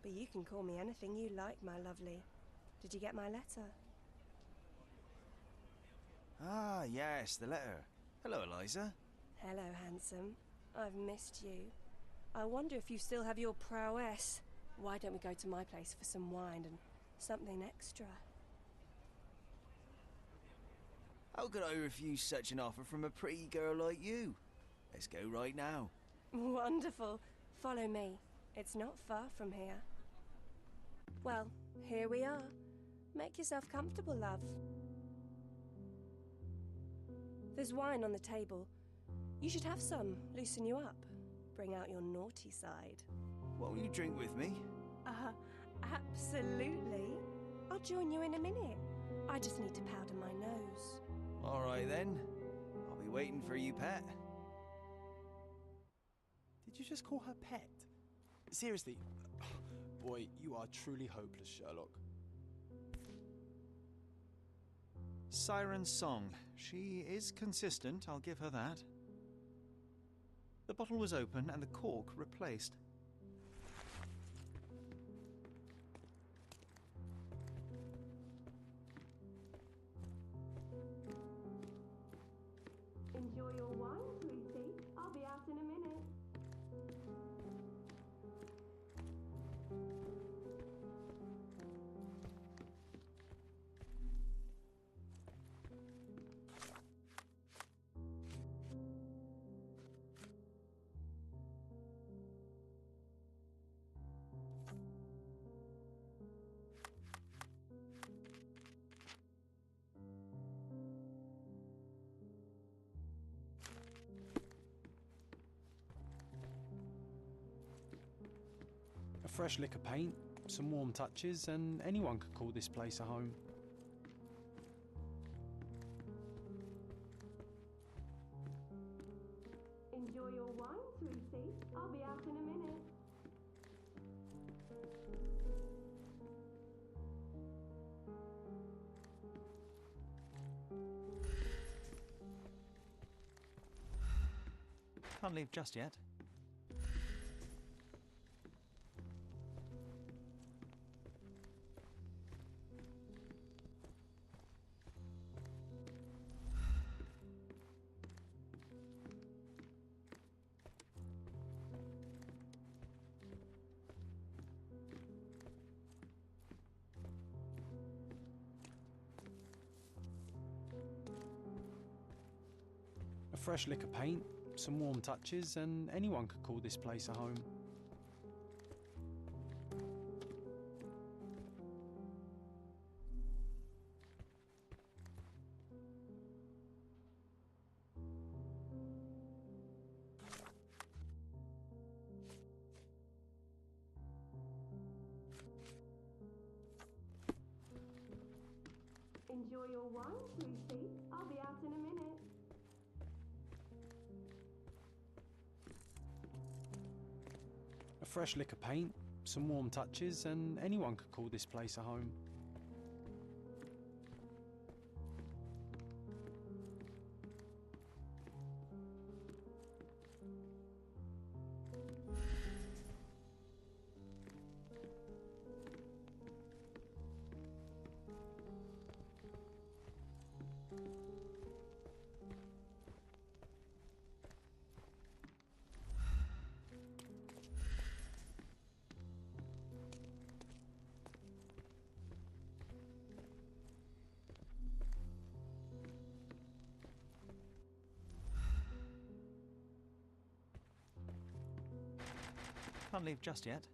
but you can call me anything you like, my lovely. Did you get my letter? Ah, yes, the letter. Hello, Eliza. Hello, handsome. I've missed you. I wonder if you still have your prowess. Why don't we go to my place for some wine and something extra? How could I refuse such an offer from a pretty girl like you? Let's go right now. Wonderful. Follow me. It's not far from here. Well, here we are. Make yourself comfortable, love. There's wine on the table. You should have some. Loosen you up. Bring out your naughty side. Won't you drink with me? Absolutely. I'll join you in a minute. I just need to powder my nose. All right then. I'll be waiting for you, pet. Did you just call her pet? Seriously? Boy, you are truly hopeless, Sherlock. Siren's song. She is consistent, I'll give her that. The bottle was open and the cork replaced. Enjoy your wine, sweetie. I'll be out in a minute. A fresh lick of paint, some warm touches, and anyone could call this place a home. Enjoy your wine, sweetie. I'll be out in a minute. Can't leave just yet. A fresh lick of paint, some warm touches, and anyone could call this place a home. Enjoy your wine, sweetie. I'll be out in a minute. A fresh lick of paint, some warm touches, and anyone could call this place a home. Can't leave just yet.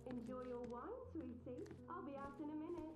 Enjoy your wine, sweetie. I'll be out in a minute.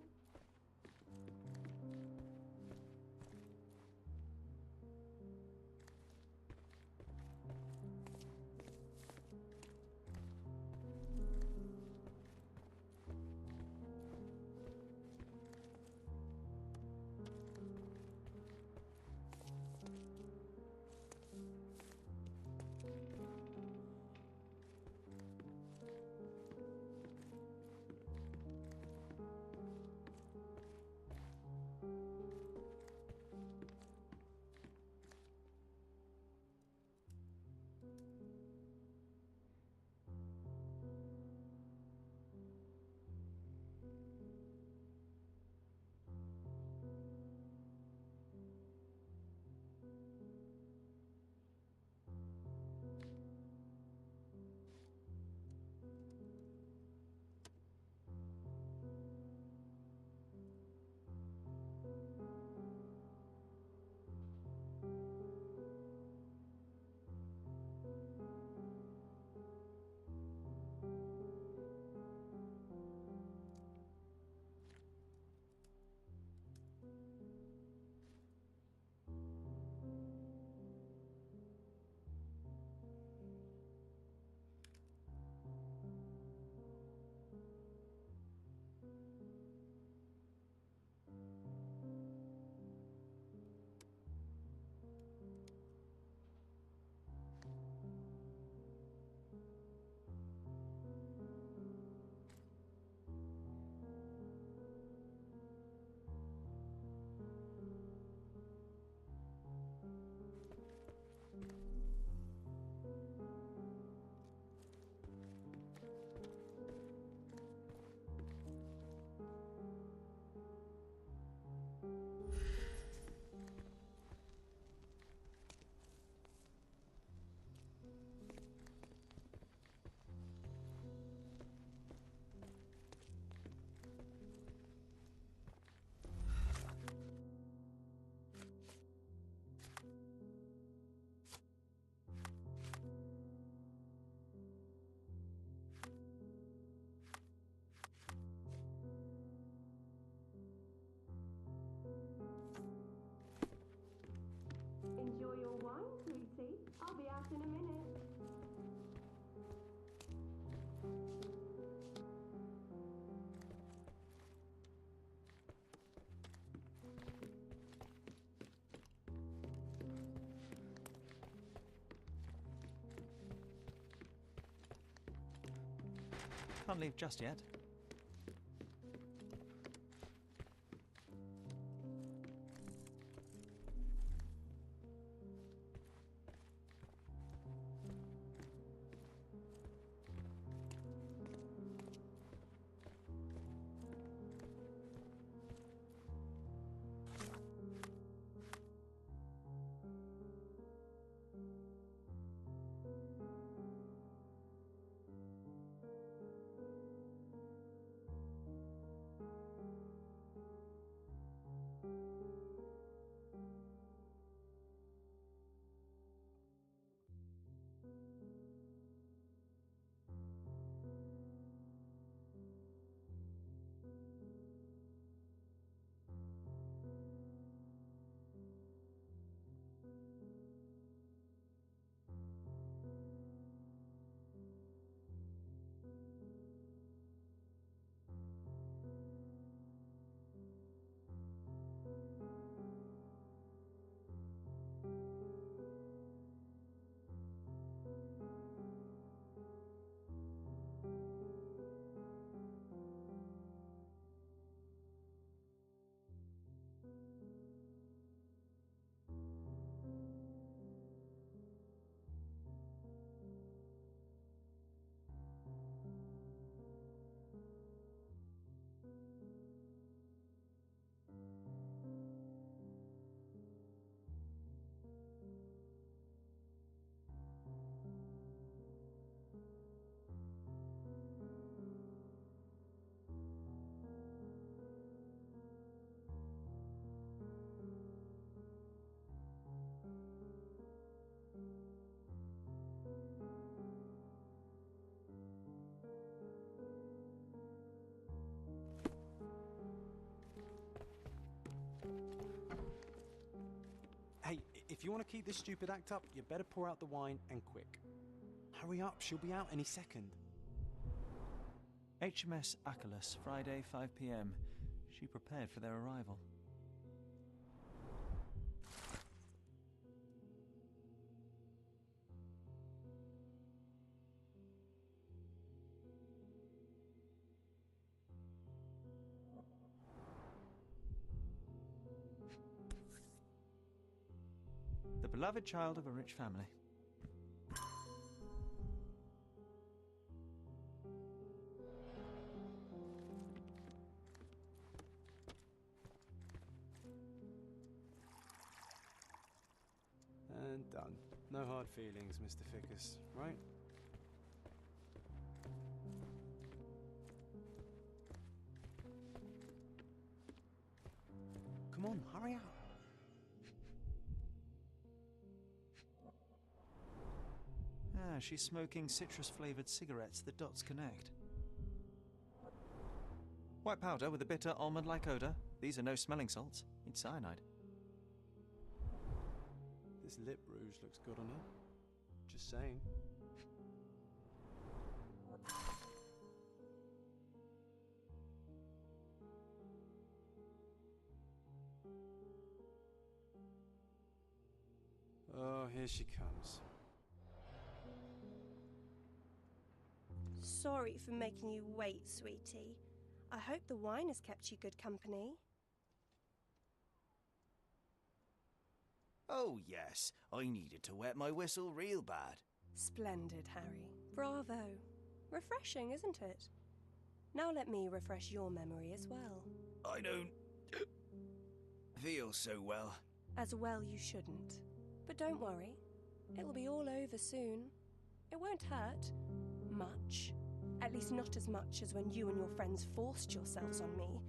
Enjoy your wine, sweetie. I'll be out in a minute. Can't leave just yet. want to keep this stupid act up, you better pour out the wine and quick. Hurry up, she'll be out any second. HMS Achilles, Friday, 5 p.m. She prepared for their arrival. The beloved child of a rich family. And done. No hard feelings, Mr. Fickus, right? Come on, hurry up. Ah, she's smoking citrus-flavoured cigarettes. The dots connect. White powder with a bitter almond-like odour. These are no smelling salts. It's cyanide. This lip rouge looks good on her. Just saying. Oh, here she comes. Sorry for making you wait, sweetie. I hope the wine has kept you good company. Oh, yes. I needed to wet my whistle real bad. Splendid, Harry. Bravo. Refreshing, isn't it? Now let me refresh your memory as well. I don't feel so well. As well you shouldn't. But don't worry. It'll be all over soon. It won't hurt. Much. At least not as much as when you and your friends forced yourselves on me.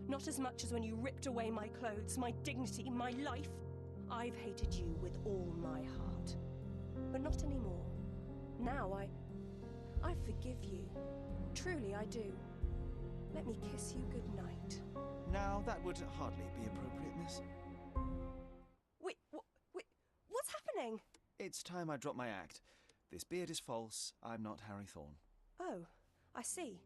Not as much as when you ripped away my clothes, my dignity, my life. I've hated you with all my heart. But not anymore. Now I forgive you. Truly I do. Let me kiss you goodnight. Now, that would hardly be appropriate, miss. Wait, what's happening? It's time I drop my act. This beard is false. I'm not Harry Thorne. Oh, I see.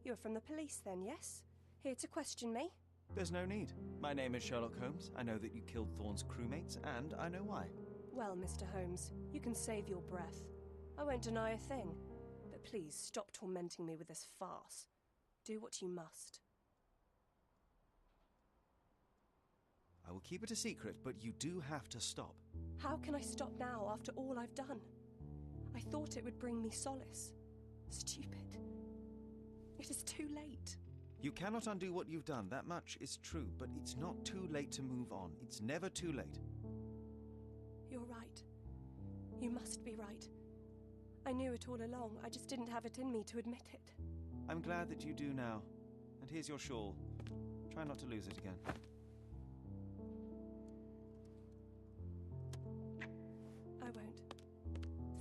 You're from the police then, yes? Here to question me? There's no need. My name is Sherlock Holmes. I know that you killed Thorne's crewmates, and I know why. Well, Mr. Holmes, you can save your breath. I won't deny a thing. But please stop tormenting me with this farce. Do what you must. I will keep it a secret, but you do have to stop. How can I stop now after all I've done? I thought it would bring me solace. Stupid. It is too late. You cannot undo what you've done, that much is true, but it's not too late to move on. It's never too late. You're right. You must be right. I knew it all along, I just didn't have it in me to admit it. I'm glad that you do now. And here's your shawl. Try not to lose it again. I won't.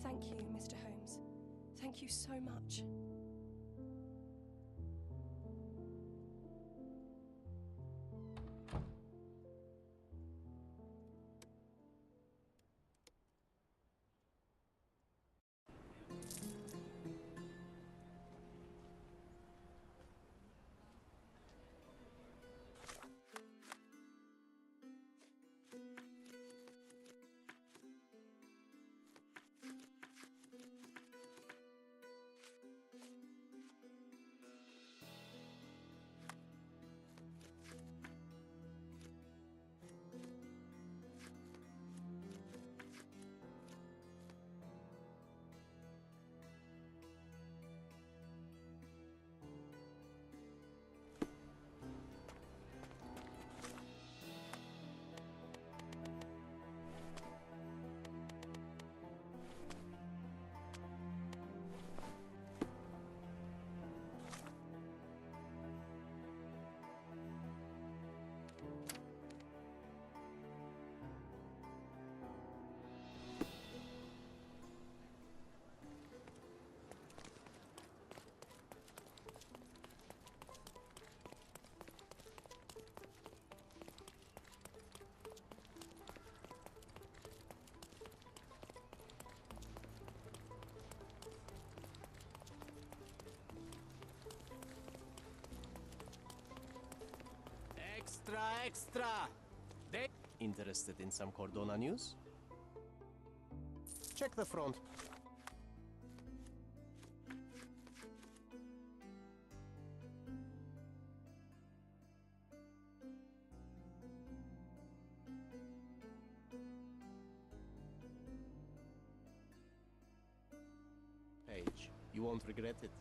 Thank you, Mr. Holmes. Thank you so much. Extra, extra! They interested in some Cordona news? Check the front. Page, you won't regret it.